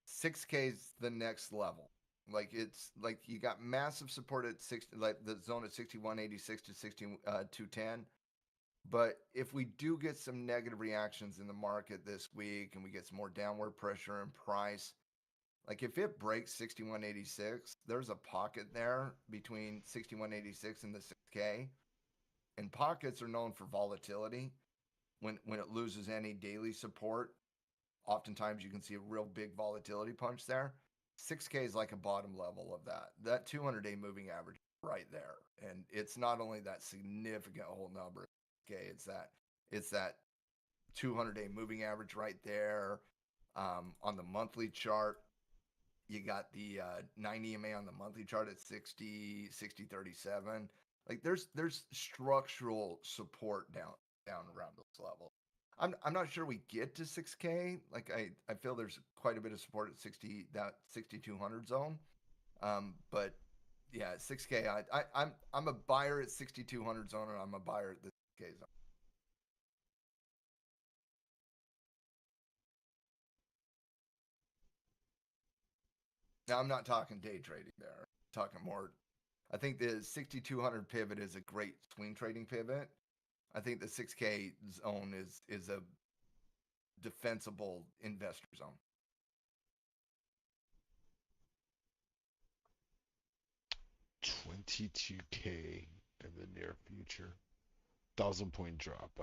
6K is the next level. Like it's like you got massive support at 60, like the zone at 6186 to 6210. But if we do get some negative reactions in the market this week and we get some more downward pressure in price, like if it breaks 6186, there's a pocket there between 6186 and the 6K. And pockets are known for volatility. When it loses any daily support, oftentimes you can see a real big volatility punch there. 6K is like a bottom level of that. That 200-day moving average right there. And it's not only that significant whole number, okay, it's that 200-day moving average right there. On the monthly chart, you got the 9 EMA on the monthly chart at 60, 37. Like there's structural support down around those levels. I'm not sure we get to 6K. Like I feel there's quite a bit of support at 6200 zone. But yeah, 6K. I'm a buyer at 6200 zone, and I'm a buyer at the 6K zone. Now I'm not talking day trading there. I'm talking more. I think the 6200 pivot is a great swing trading pivot. I think the 6K zone is a defensible investor zone. 22K in the near future. 1,000 point drop.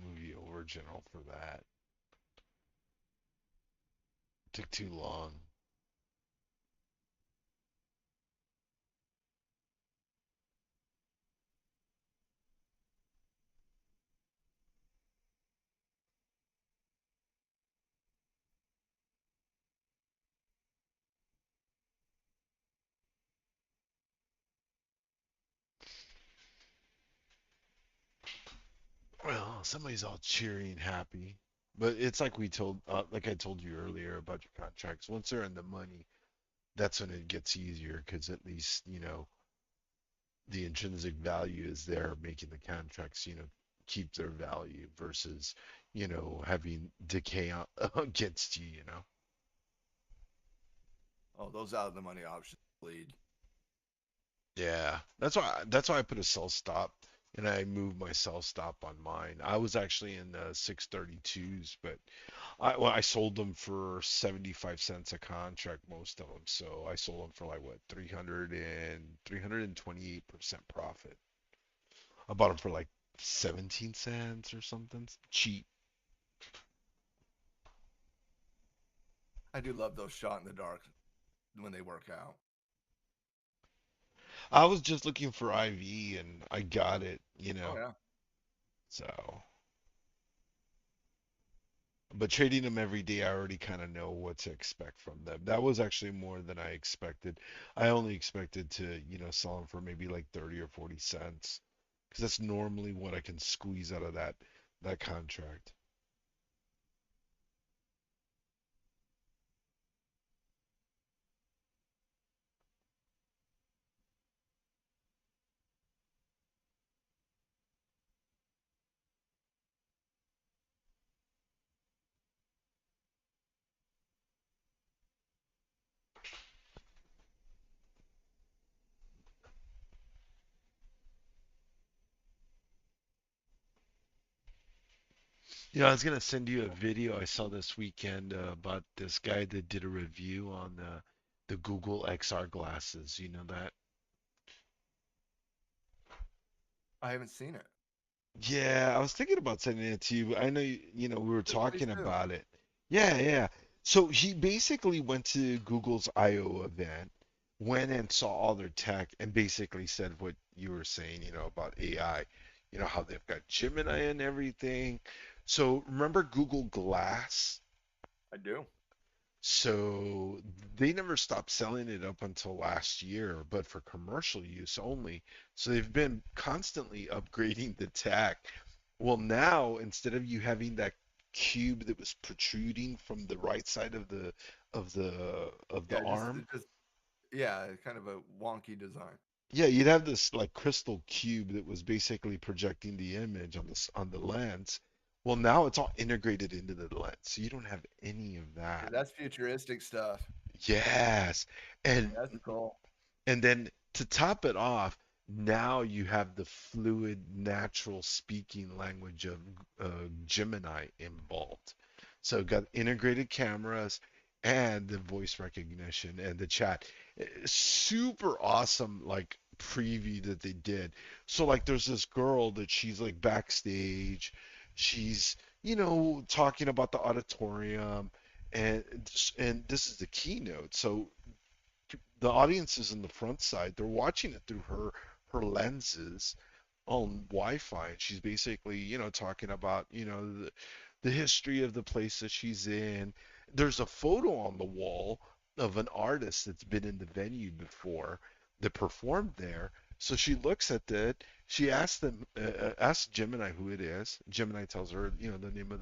Move you over, General, for that. Took too long. Well, somebody's all cheery and happy. But it's like I told you earlier about your contracts. Once they're in the money, that's when it gets easier because at least, the intrinsic value is there, making the contracts, keep their value versus, having decay against you. Oh, those out of the money options lead. Yeah, that's why I put a sell stop and I moved my sell stop on mine. I was actually in the 632s, but I sold them for 75 cents a contract, most of them. So I sold them for like what 328% profit. I bought them for like 17 cents or something cheap. I do love those shot in the dark when they work out. I was just looking for IV and I got it. Oh yeah. So But trading them every day, I already kind of know what to expect from them. That was actually more than I expected. I only expected to, sell them for maybe like 30 or 40 cents, because that's normally what I can squeeze out of that contract. I was gonna send you a video I saw this weekend about this guy that did a review on the Google XR glasses. You know that? I haven't seen it. Yeah, I was thinking about sending it to you. I know we were Please talking do. about it. Yeah, yeah. So he basically went to Google's I/O event, went and saw all their tech, and basically said what you were saying, about AI. How they've got Gemini and everything. So remember Google Glass? I do. So they never stopped selling it up until last year, but for commercial use only. So they've been constantly upgrading the tech. Well, now instead of you having that cube that was protruding from the right side of the Yeah, just arm, it just yeah, kind of a wonky design. yeah, you'd have this like crystal cube that was basically projecting the image on the lens. Well, now it's all integrated into the lens, so you don't have any of Yeah, that. that's futuristic stuff. Yes. And That's cool. And then to top it off, now you have the fluid, natural speaking language of Gemini involved. So got integrated cameras and the voice recognition and the chat. Super awesome, like preview that they did. So like, there's this girl that she's like backstage. She's talking about the auditorium, and this is the keynote. So the audience is in the front side. They're watching it through her lenses on Wi-Fi. And she's basically, talking about, the history of the place that she's in. There's a photo on the wall of an artist that's been in the venue before that performed there. So she looks at it. She asks Gemini who it is. Gemini tells her, the name of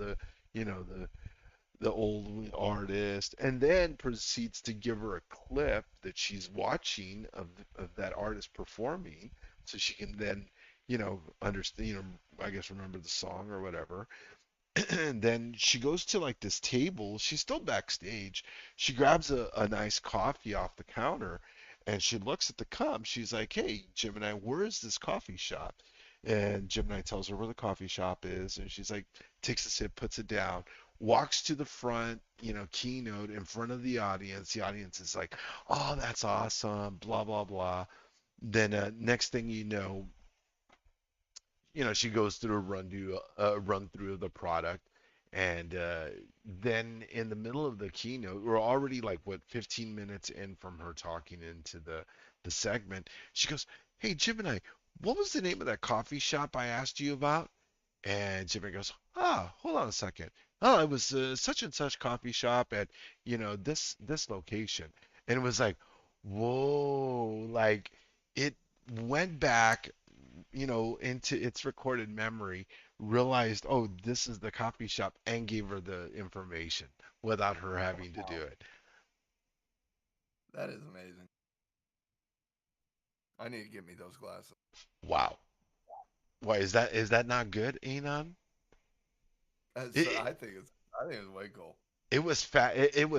the old artist, and then proceeds to give her a clip that she's watching of that artist performing, so she can then, understand, I guess remember the song or whatever. And then she goes to like this table. She's still backstage. She grabs a nice coffee off the counter, and she looks at the cup. She's like, "Hey, Gemini, where is this coffee shop?" And Gemini tells her where the coffee shop is, and she's like, takes a sip, puts it down, walks to the front, keynote in front of the audience. The audience is like, "Oh, that's awesome," blah blah blah. Then next thing she goes through run through of the product, and then in the middle of the keynote, we're already like what 15 minutes in from her talking into the segment. She goes, "Hey Gemini, what was the name of that coffee shop I asked you about?" And Gemini goes, "Ah, hold on a second. Oh, it was such and such coffee shop at this location." And it was like, whoa, like it went back, into its recorded memory, realized, oh, this is the coffee shop, and gave her the information without her having to do Wow, it. that is amazing. I need to get me those glasses. Wow. Why is that not good, Anon? That's, It I think it's way cool. it was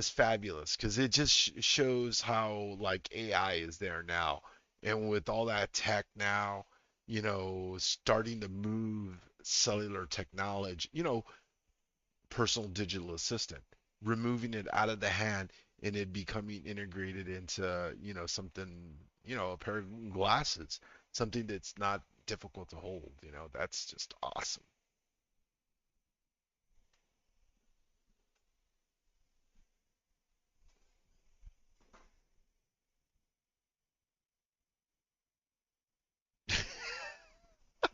fabulous because it just shows how like AI is there now, and with all that tech now, starting to move cellular technology, personal digital assistant, removing it out of the hand and it becoming integrated into, something, a pair of glasses, something that's not difficult to hold, that's just awesome.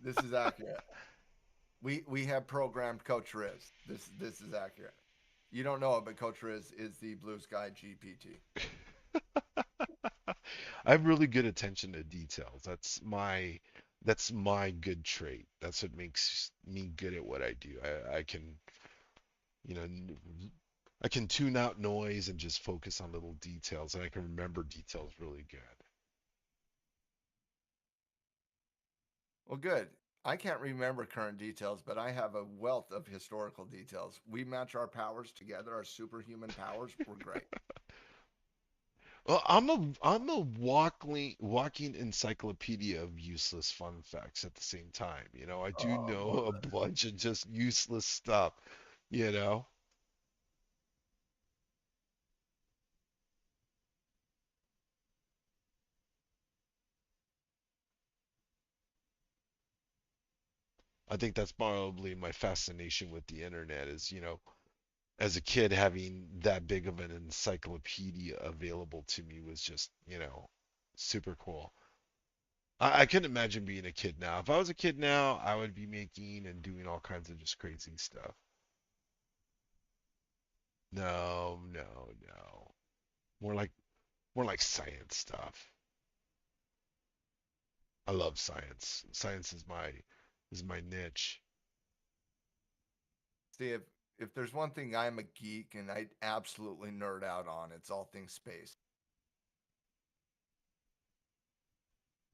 This is accurate. We have programmed Coach Riz. This is accurate. You don't know it, but Coach Riz is the Blue Sky GPT. I have really good attention to details. That's my good trait. That's what makes me good at what I do. I can, you know, I can tune out noise and just focus on little details, and I can remember details really good. Well, good. I can't remember current details, but I have a wealth of historical details. We match our powers together, our superhuman powers. We're great. Well, I'm a walking encyclopedia of useless fun facts at the same time. I do Oh, I love know a that. bunch of just useless stuff, you know. I think that's probably my fascination with the internet is, as a kid having that big of an encyclopedia available to me was just, super cool. I couldn't imagine being a kid now. If I was a kid now, I would be making and doing all kinds of just crazy stuff. No, no, no. More like more like science stuff. I love science. Science is my niche. See, if there's one thing I'm a geek and I absolutely nerd out on, it's all things space.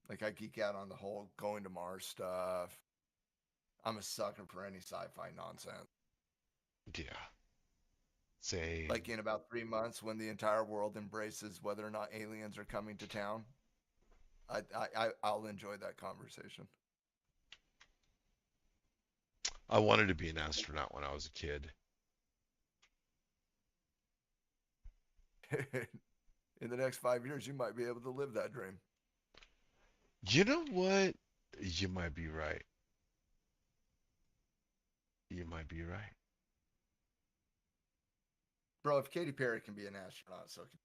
Like I geek out on the whole going to Mars stuff. I'm a sucker for any sci-fi nonsense. Yeah, same. Like in about 3 months, when the entire world embraces whether or not aliens are coming to town, I'll enjoy that conversation. I wanted to be an astronaut when I was a kid. In the next 5 years, you might be able to live that dream. You know what? You might be right. You might be right. Bro, if Katy Perry can be an astronaut, so can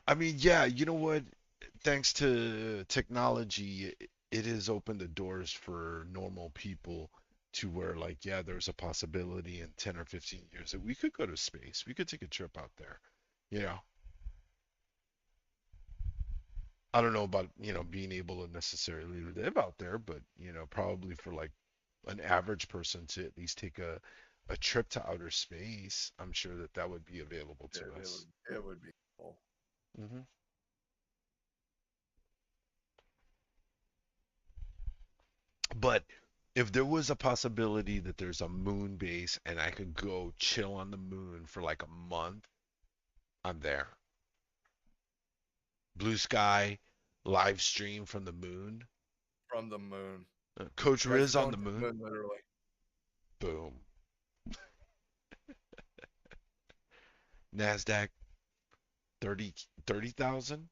I mean, yeah, you know what? Thanks to technology, it has opened the doors for normal people to where, like, yeah, there's a possibility in 10 or 15 years that we could go to space. We could take a trip out there. You know, I don't know about, being able to necessarily live out there, but, probably for like an average person to at least take a trip to outer space, I'm sure that that would be available to it us. would be cool. Hmm. But if there was a possibility that there's a moon base and I could go chill on the moon for like a month, I'm there. Blue sky, live stream from the moon. From the moon. Coach You guys are Riz on going the to the moon. moon, literally. Boom. Nasdaq 30,000.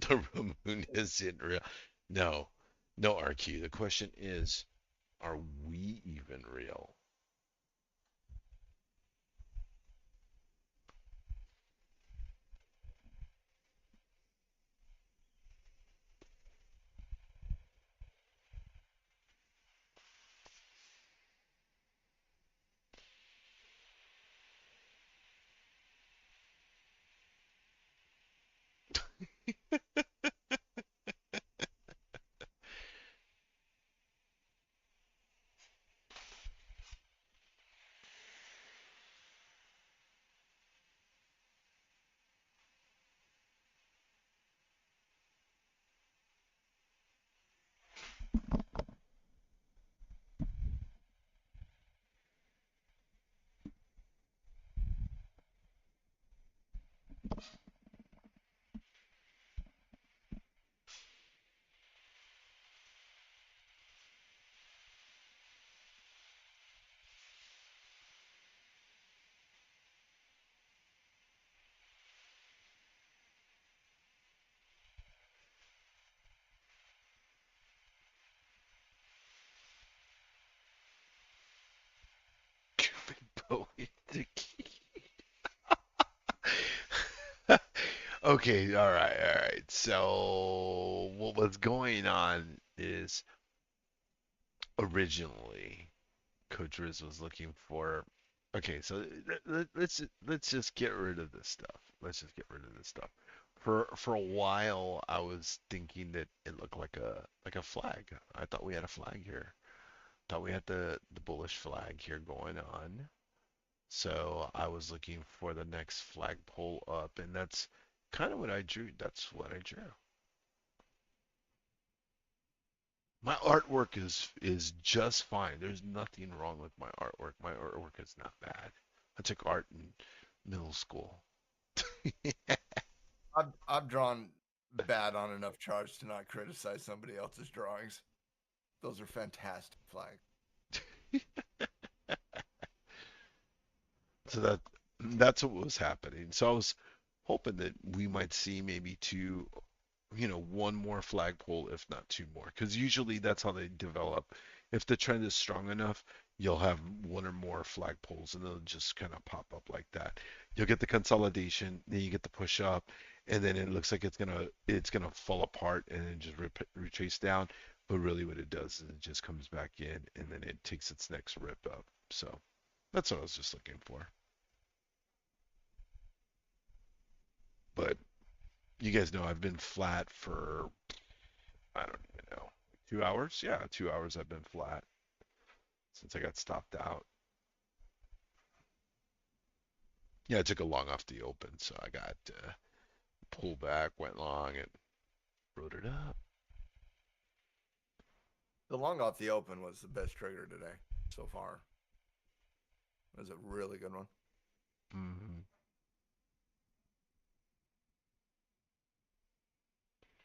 The moon isn't real. No, no, RQ. The question is, are we even real? Okay, all right, all right. So what was going on is originally Coach Riz was looking for. Okay, so let's just get rid of this stuff. Let's just get rid of this stuff. For a while, I was thinking that it looked like a flag. I thought we had a flag here. Thought we had the bullish flag here going on. So I was looking for the next flagpole up, and that's kind of what I drew. That's what I drew. My artwork is just fine. There's nothing wrong with my artwork. My artwork is not bad. I took art in middle school. I've drawn bad on enough charts to not criticize somebody else's drawings. Those are fantastic flags. So that's what was happening. So I was hoping that we might see maybe two, one more flagpole, if not two more, because usually that's how they develop. If the trend is strong enough, you'll have one or more flagpoles, and they'll just kind of pop up like that. You'll get the consolidation, then you get the push up, and then it looks like it's gonna fall apart and then just retrace down. But really, what it does is it just comes back in, and then it takes its next rip up. So that's what I was just looking for. But you guys know I've been flat for I don't even know 2 hours. Yeah, 2 hours I've been flat since I got stopped out. Yeah, I took a long off the open, so I got pulled back, went long, and wrote it up. The long off the open was the best trigger today so far. It was a really good one. Hmm.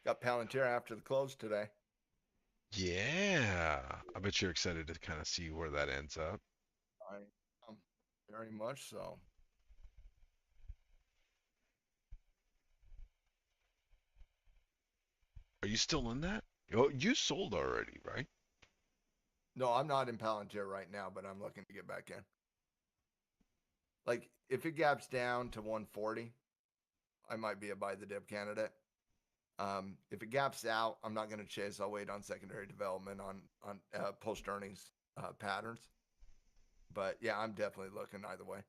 Got Palantir after the close today. Yeah, I bet you're excited to kind of see where that ends up. I very much so. Are you still in that? Oh, you sold already, right? No, I'm not in Palantir right now, but I'm looking to get back in. Like if it gaps down to 140, I might be a buy the dip candidate. If it gaps out, I'm not going to chase. I'll wait on secondary development on post earnings patterns. But yeah, I'm definitely looking either way.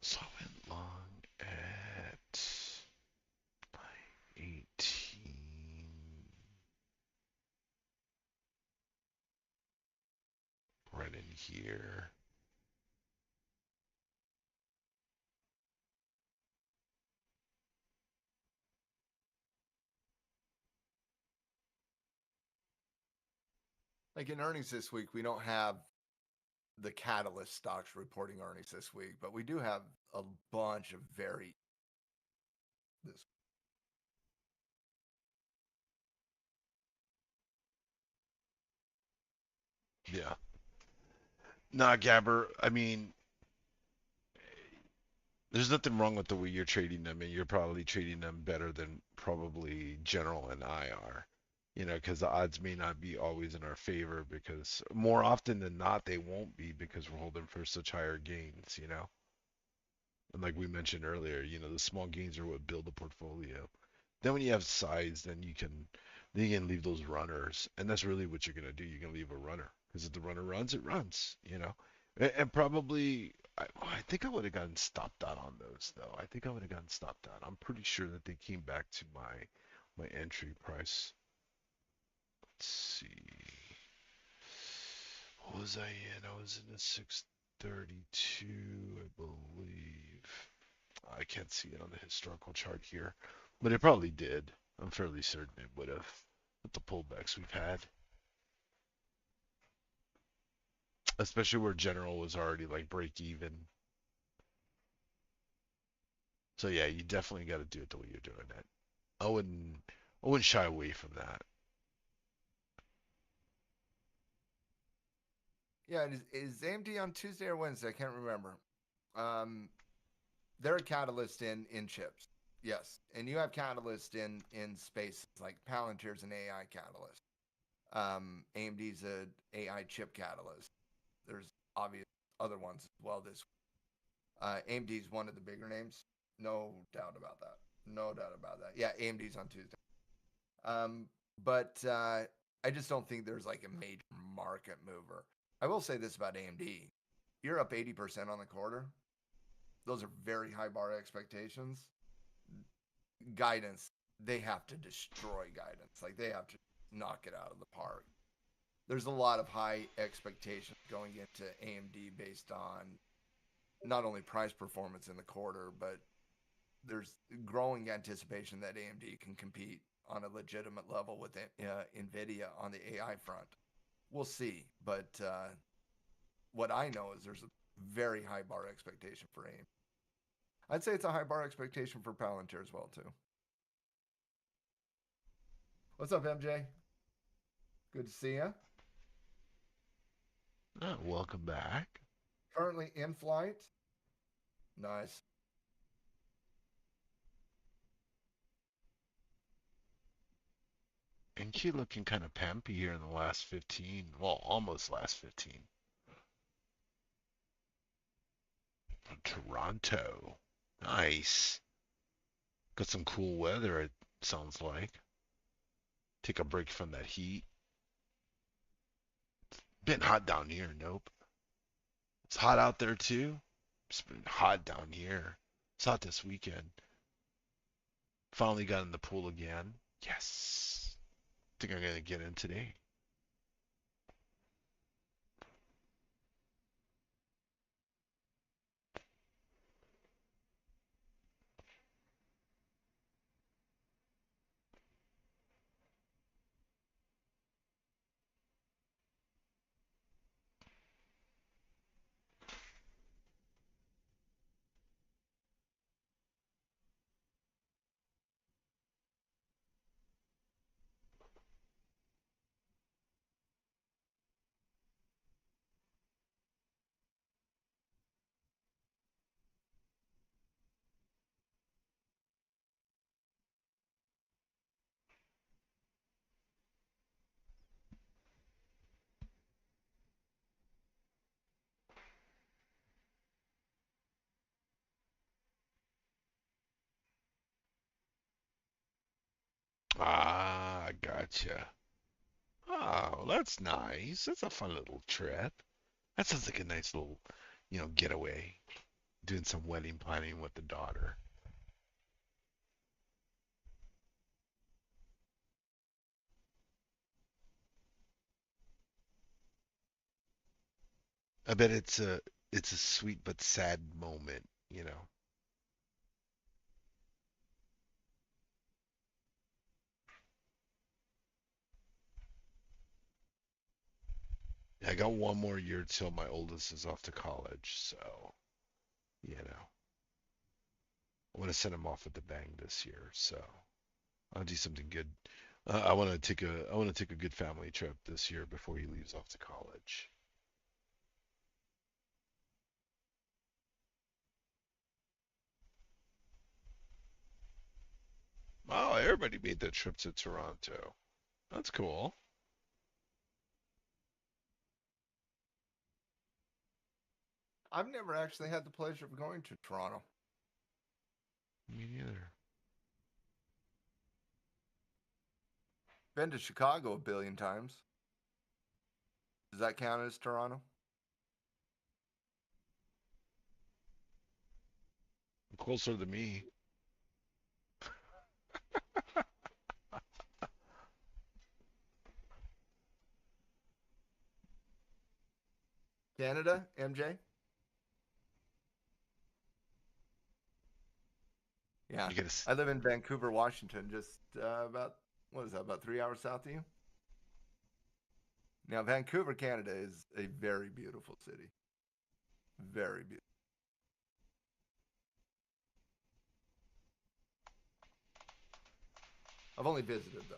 So I went long at 18. Right in here. Like in earnings this week, we don't have the catalyst stocks reporting earnings this week, but we do have a bunch of very this. Yeah. Nah, Gabber. I mean, there's nothing wrong with the way you're trading them, and you're probably trading them better than probably General and I are. Because the odds may not be always in our favor, because more often than not, they won't be because we're holding for such higher gains. And like we mentioned earlier, the small gains are what build a portfolio. Then when you have size, then you can leave those runners, and that's really what you're gonna do. You're gonna leave a runner because if the runner runs, it runs. And probably, I think I would have gotten stopped out on those though. I think I would have gotten stopped out. I'm pretty sure that they came back to my entry price. Let's see. What was I in? I was in a 632, I believe. I can't see it on the historical chart here, but it probably did. I'm fairly certain it would have with the pullbacks we've had, especially where General was already like break even. So yeah, you definitely got to do it the way you're doing it. I wouldn't, I wouldn't shy away from that. Yeah, is AMD on Tuesday or Wednesday? I can't remember. Um, they're a catalyst in chips. Yes, and you have catalyst in spaces like Palantir's an AI catalyst. AMD's a AI chip catalyst. There's obvious other ones as well. AMD's one of the bigger names, no doubt about that. No doubt about that. Yeah, AMD's on Tuesday. Um, but I just don't think there's like a major market mover. I will say this about AMD: you're up 80% on the quarter. Those are very high bar expectations. Guidance, they have to destroy guidance. Like they have to knock it out of the park. There's a lot of high expectations going into AMD based on not only price performance in the quarter, but there's growing anticipation that AMD can compete on a legitimate level with NVIDIA on the AI front. We'll see. But what I know is there's a very high bar expectation for AMD. I'd say it's a high bar expectation for Palantir as well, too. What's up, MJ? Good to see you. Welcome back. Currently in flight. Nice. NQ looking kind of pampy here in the last 15. Well, almost last 15. Toronto. Nice. Got some cool weather, it sounds like. Take a break from that heat. Been hot down here, nope. It's hot out there too. It's been hot down here. It's hot this weekend. Finally got in the pool again. Yes. Think I'm gonna get in today. Ah, gotcha. Oh, that's nice. That's a fun little trip. That sounds like a nice little, getaway. Doing some wedding planning with the daughter. I bet it's a sweet but sad moment. I got one more year till my oldest is off to college, so I want to send him off with the bang this year. So I'll do something good. I want to take a good family trip this year before he leaves off to college. Oh, everybody made that trip to Toronto. That's cool. I've never actually had the pleasure of going to Toronto. Me neither. Been to Chicago a billion times. Does that count as Toronto? Closer to me. Canada, MJ? Yeah. You gotta. I live in Vancouver, Washington, just about, what is that, about 3 hours south of you? Now, Vancouver, Canada is a very beautiful city. Very beautiful. I've only visited, though.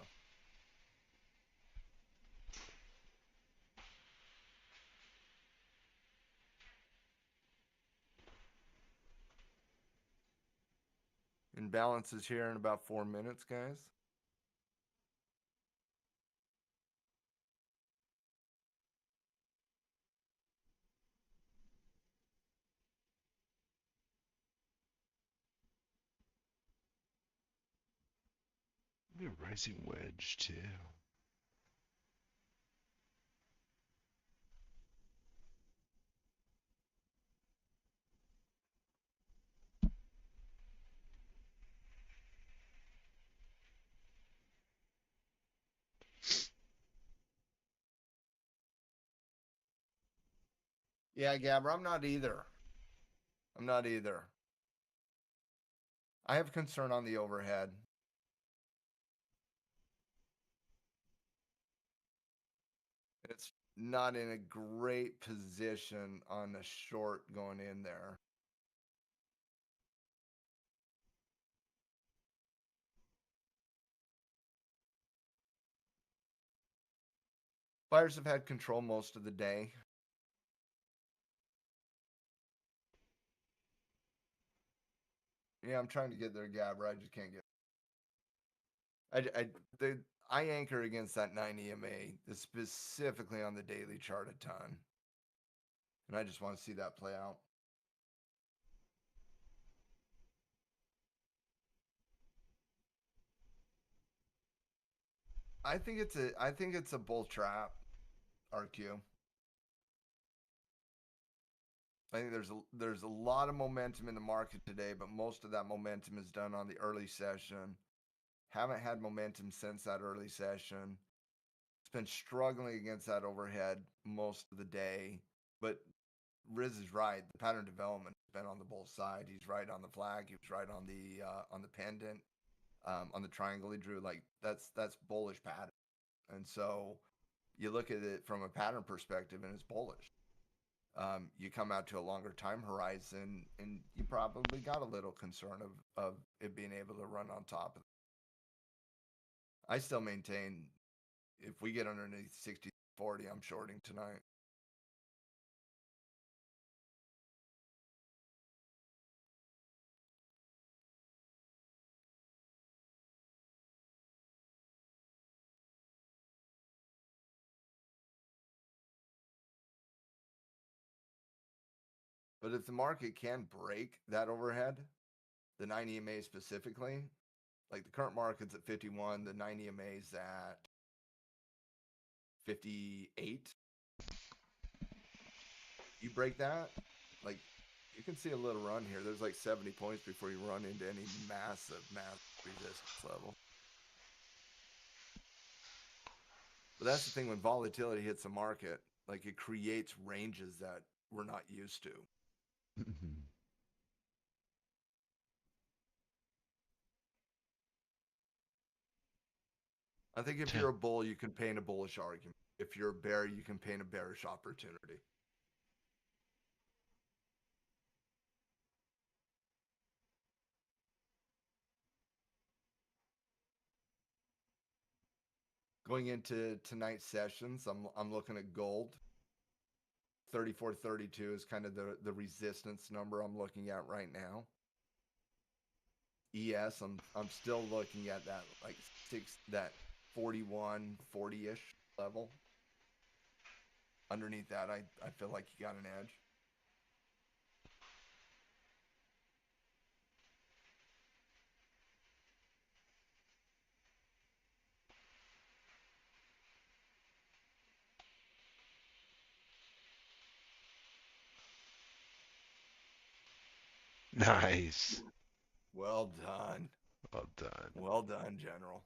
Imbalances here in about 4 minutes, guys. Maybe a rising wedge too. Yeah, Gabber, I'm not either. I'm not either. I have concern on the overhead. It's not in a great position on a short going in there. Buyers have had control most of the day. Yeah, I'm trying to get there, Gabber. I just can't get. I anchor against that 9 EMA, specifically on the daily chart a ton, and I just want to see that play out. I think it's a bull trap, RQ. I think there's a lot of momentum in the market today, but most of that momentum is done on the early session. Haven't had momentum since that early session. It's been struggling against that overhead most of the day, but Riz is right. The pattern development has been on the bull side. He's right on the flag. He was right on the pendant, on the triangle he drew. Like that's bullish pattern, and so you look at it from a pattern perspective, and it's bullish. You come out to a longer time horizon, and you probably got a little concern of it being able to run on top of it. I still maintain if we get underneath 60-40, I'm shorting tonight. But if the market can break that overhead, the 9 EMA specifically, like the current market's at 51, the 9 EMA is at 58. You break that, like you can see a little run here. There's like 70 points before you run into any massive resistance level. But that's the thing when volatility hits the market, like it creates ranges that we're not used to. I think if you're a bull, you can paint a bullish argument. If you're a bear, you can paint a bearish opportunity. Going into tonight's sessions, I'm looking at gold. 34.32 is kind of the resistance number I'm looking at right now. ES, I'm still looking at that like 41, 40-ish level. Underneath that, I feel like you got an edge. Nice. Well done. Well done. Well done, General.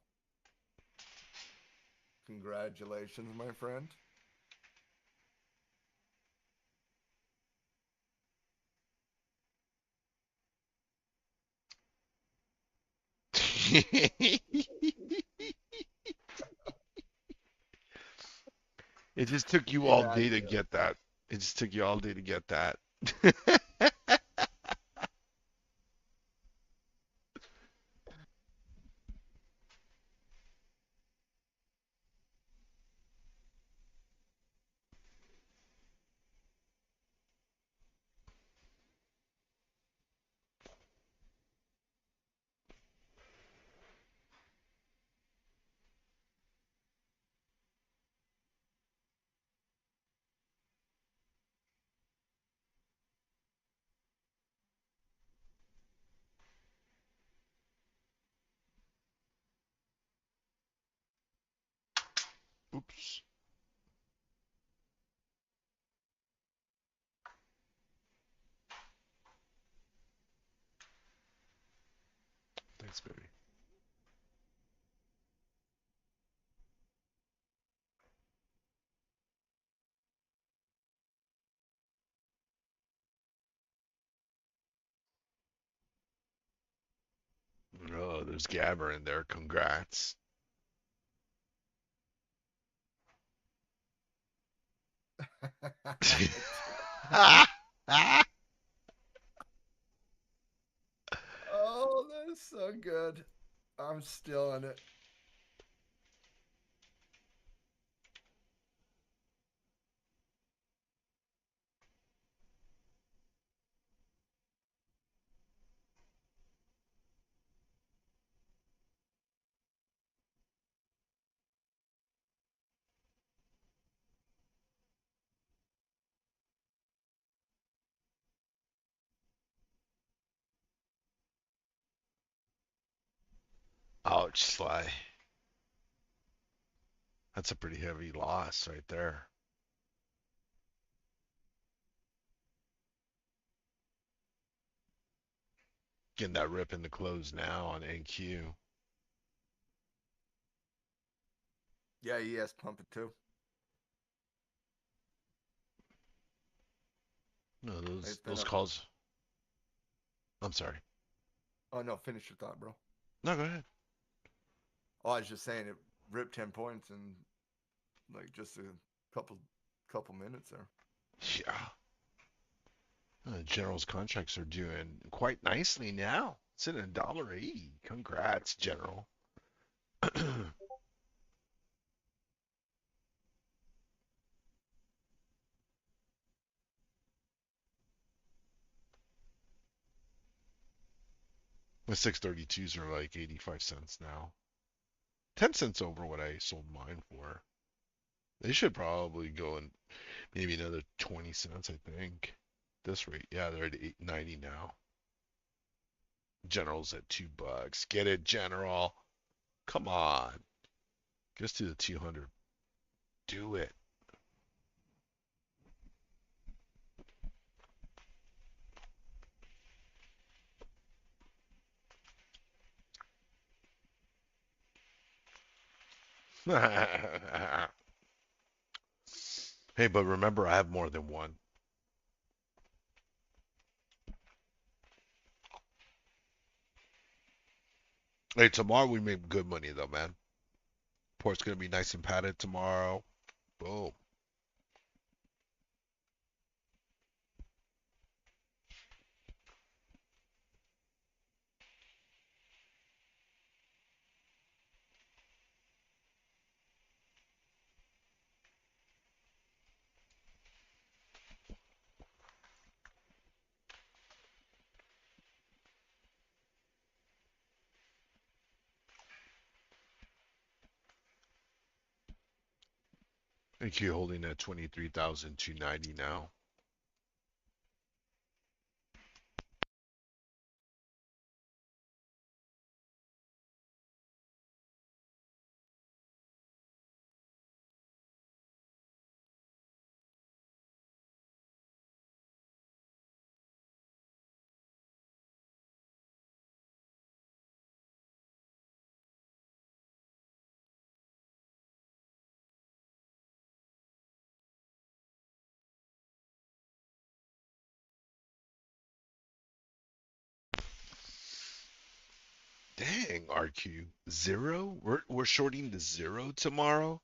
Congratulations, my friend. It just took you all day to get that. It just took you all day to get that. Oops. Thanks, baby. Oh, there's Gabber in there. Congrats. Oh, that is so good. I'm still in it. Ouch, Sly. That's a pretty heavy loss right there. Getting that rip in the close now on NQ. Yeah, ES pumping too. No, It's those been those up. calls. I'm sorry. Oh no, finish your thought, bro. No, go ahead. Oh, I was just saying it ripped 10 points in like just a couple minutes there. Yeah. General's contracts are doing quite nicely now. Sitting at $1.80. Congrats, General. The 632s are like 85 cents now. 10 cents over what I sold mine for. They should probably go in maybe another 20 cents, I think. This rate, yeah, they're at 8.90 now. General's at $2. Get it, General. Come on. Get us to the 200. Do it. Hey, but remember, I have more than one. Hey, tomorrow we make good money though, man. Port's gonna be nice and padded tomorrow. Boom. Thank you holding at 23,290 now. Dang, RQ. Zero? We're shorting the zero tomorrow?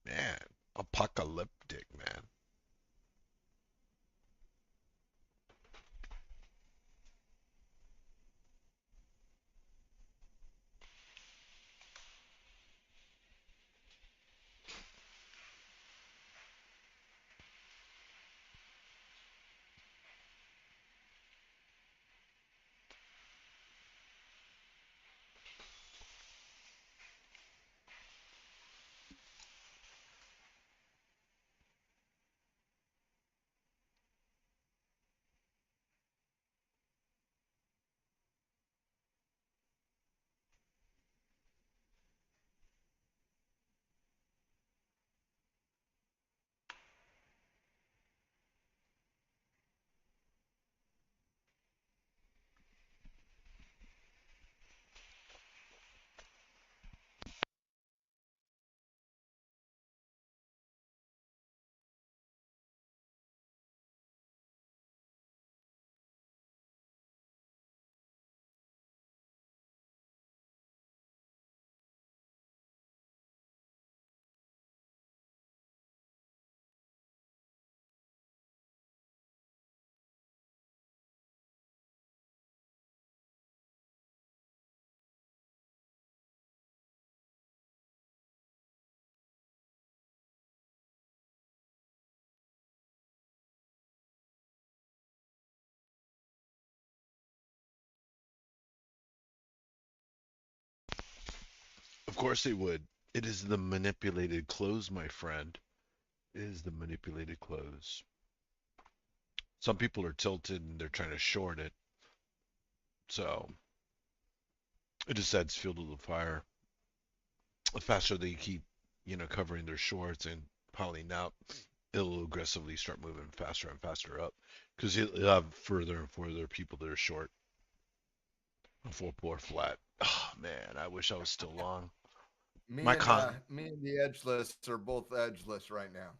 Man, apocalyptic, man. Of course they would. It is the manipulated close, my friend. It is the manipulated close. Some people are tilted and they're trying to short it. So it just adds fuel to the fire. The faster they keep, covering their shorts and piling up, it'll aggressively start moving faster and faster up because you'll have further and further people that are short. A full poor flat. Oh man, I wish I was still long. Me My and con. me and the edgeless are both edgeless right now.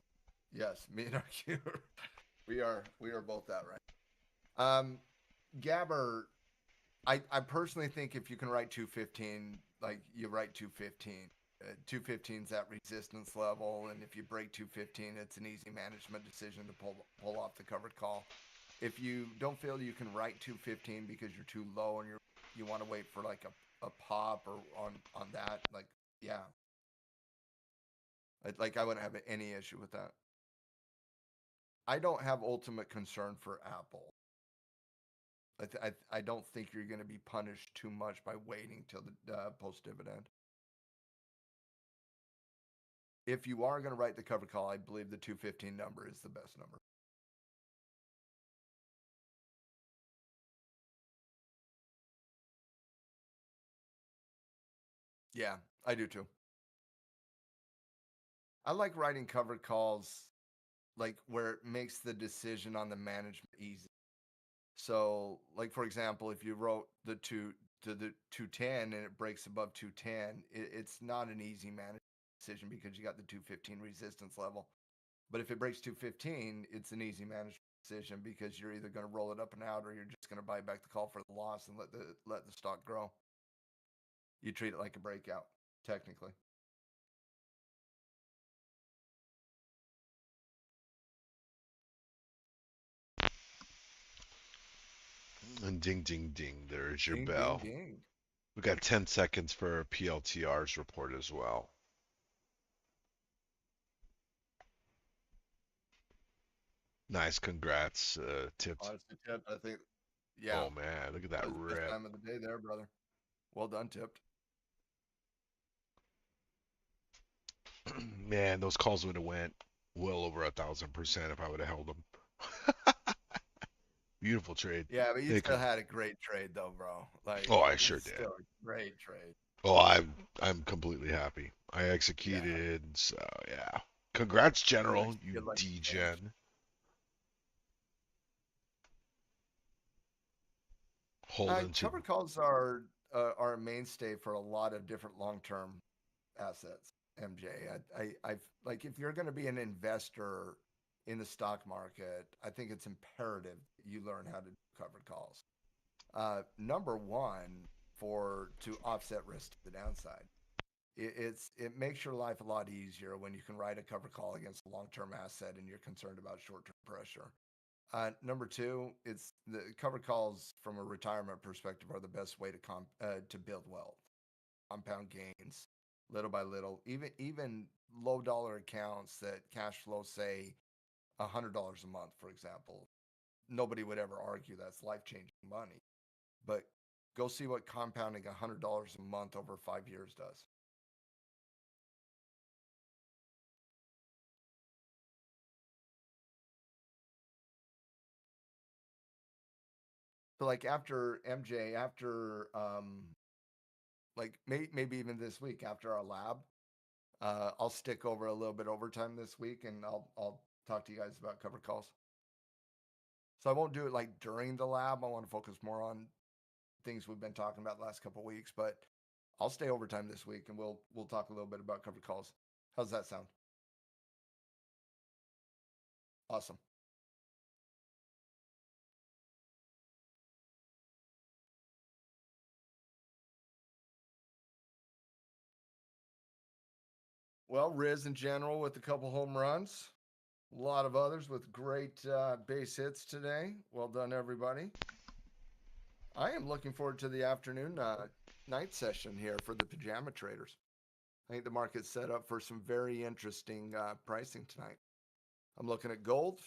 Yes, me and our Q, we are both that right. Gabber, I personally think if you can write 215, like you write 215. 215 is that resistance level, and if you break 215, it's an easy management decision to pull off the covered call. If you don't feel you can write 215 because you're too low and you want to wait for like a pop or on that, like yeah, like I wouldn't have any issue with that. I don't have ultimate concern for Apple. I don't think you're going to be punished too much by waiting till the post dividend. If you are going to write the cover call, I believe the 215 number is the best number. Yeah, I do too. I like writing cover calls like where it makes the decision on the management easy. So, like for example, if you wrote the two to the 210 and it breaks above 210, it's not an easy management decision because you got the 215 resistance level. But if it breaks 215, it's an easy management decision because you're either going to roll it up and out or you're just going to buy back the call for the loss and let the stock grow. You treat it like a breakout, technically. And ding, ding, ding. There's your Ding, ding, bell. ding. We got 10 seconds for PLTR's report as well. Nice, congrats, Tipped. Honestly, Tipped, I think, yeah, Oh man, look at that that was the best rip. time of the day there, brother. Well done, Tipped. Man, those calls would have went well over 1,000% if I would have held them. Beautiful trade. Yeah, but you They still come. had a great trade, though, bro. Like, Oh, I sure it's did. still a great trade. Oh, I'm completely happy. I Yeah, executed, so yeah. Congrats, you General, you executed like a champ. degen. Holding to. Cover calls are a mainstay for a lot of different long-term assets. MJ, I've like if you're going to be an investor in the stock market, I think it's imperative you learn how to do covered calls. Number one, for to offset risk to the downside. It makes your life a lot easier when you can write a cover call against a long-term asset and you're concerned about short-term pressure. Number two, it's the cover calls from a retirement perspective are the best way to build wealth, compound gains, little by little. Even low dollar accounts that cash flow say $100 a month, for example. Nobody would ever argue that's life changing money, but go see what compounding $100 a month over 5 years does. So like after MJ, after like maybe even this week after our lab, I'll stick over a little bit overtime this week, and I'll talk to you guys about cover calls. So I won't do it like during the lab. I want to focus more on things we've been talking about the last couple of weeks, but I'll stay overtime this week, and we'll talk a little bit about cover calls. How's that sound? Awesome. Well, Riz in general with a couple home runs, a lot of others with great base hits today. Well done, everybody. I am looking forward to the afternoon night session here for the pajama traders. I think the market's set up for some very interesting pricing tonight. I'm looking at gold.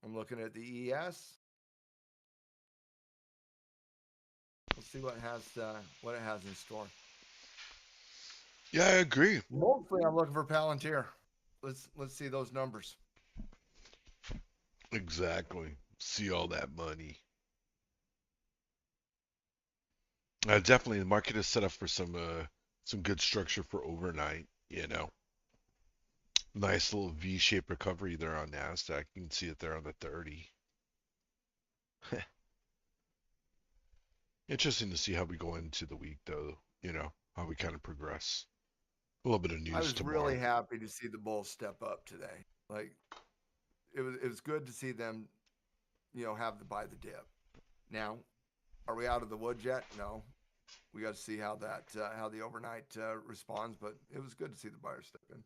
I'm looking at the ES. We'll see what it has in store. Yeah, I agree. Mostly, I'm looking for Palantir. Let's see those numbers. Exactly. See all that money. Definitely, the market is set up for some good structure for overnight. Nice little V-shaped recovery there on Nasdaq. You can see it there on the 30. Interesting to see how we go into the week, though. How we kind of progress. A little bit of I news was really tomorrow. happy to see the Bulls step up today. Like it was good to see them, have the buy the dip. Now, are we out of the woods yet? No. We got to see how how the overnight responds, but it was good to see the buyers step in.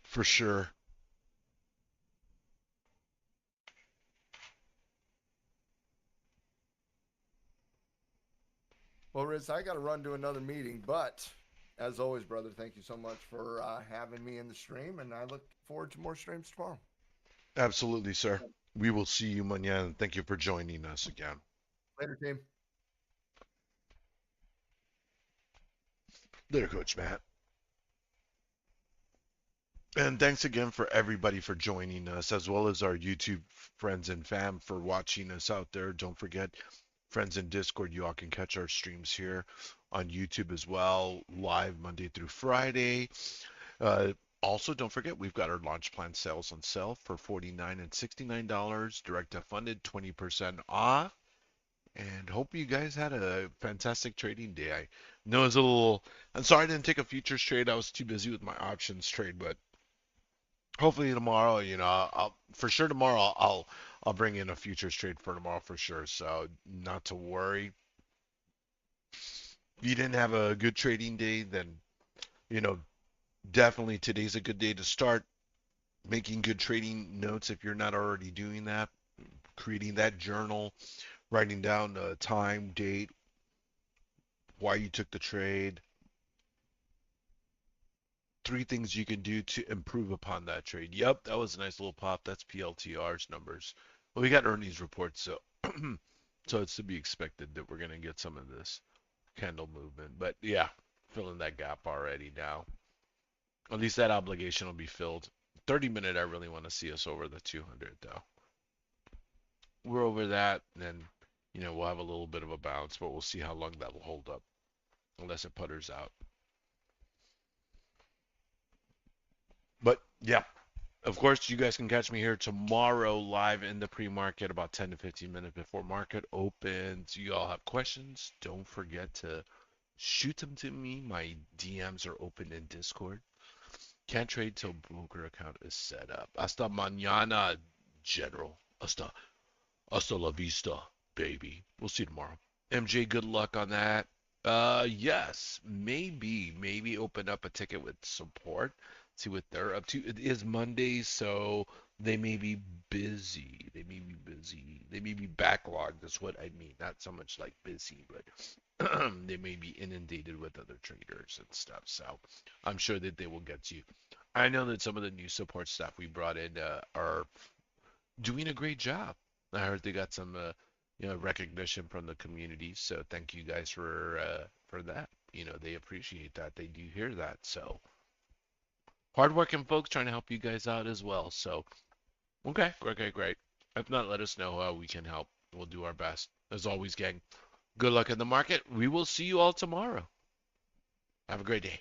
For sure. Well, Riz, I got to run to another meeting, but as always, brother, thank you so much for having me in the stream, and I look forward to more streams tomorrow. Absolutely, sir. We will see you mañana. Thank you for joining us again. Later, team. Later, Coach Matt. And thanks again for everybody for joining us, as well as our YouTube friends and fam for watching us out there. Don't forget, friends in Discord, you all can catch our streams here on YouTube as well, live Monday through Friday. Also, don't forget, we've got our launch plan sales on sale for $49 and $69, direct to funded, 20% off. And hope you guys had a fantastic trading day. I know it's a little. I'm sorry I didn't take a futures trade. I was too busy with my options trade, but hopefully tomorrow, I'll for sure tomorrow I'll bring in a futures trade for tomorrow for sure. So not to worry. If you didn't have a good trading day, then you know definitely today's a good day to start making good trading notes if you're not already doing that. Creating that journal, writing down the time, date, why you took the trade. 3 things you can do to improve upon that trade. Yep, that was a nice little pop. That's PLTR's numbers. Well, we got earnings reports, so so it's to be expected that we're gonna get some of this candle movement. But yeah, filling that gap already now. At least that obligation will be filled. 30-minute, I really want to see us over the 200 though. We're over that, and then we'll have a little bit of a bounce, but we'll see how long that will hold up, unless it putters out. But yeah, of course, you guys can catch me here tomorrow live in the pre-market about 10 to 15 minutes before market opens. You all have questions, don't forget to shoot them to me. My DMs are open in Discord. Can't trade till broker account is set up. Hasta mañana, General. Hasta la vista, baby. We'll see you tomorrow. MJ, good luck on that. Yes, maybe open up a ticket with support. See what they're up to. It is Monday, so they may be busy. They may be busy. They may be backlogged. That's what I mean. Not so much like busy, but they may be inundated with other traders and stuff. So I'm sure that they will get to you. I know that some of the new support staff we brought in are doing a great job. I heard they got some recognition from the community, so thank you guys for that. They appreciate that. They do hear that. So hardworking folks trying to help you guys out as well. So okay, great. If not, let us know how we can help. We'll do our best. As always, gang, good luck in the market. We will see you all tomorrow. Have a great day.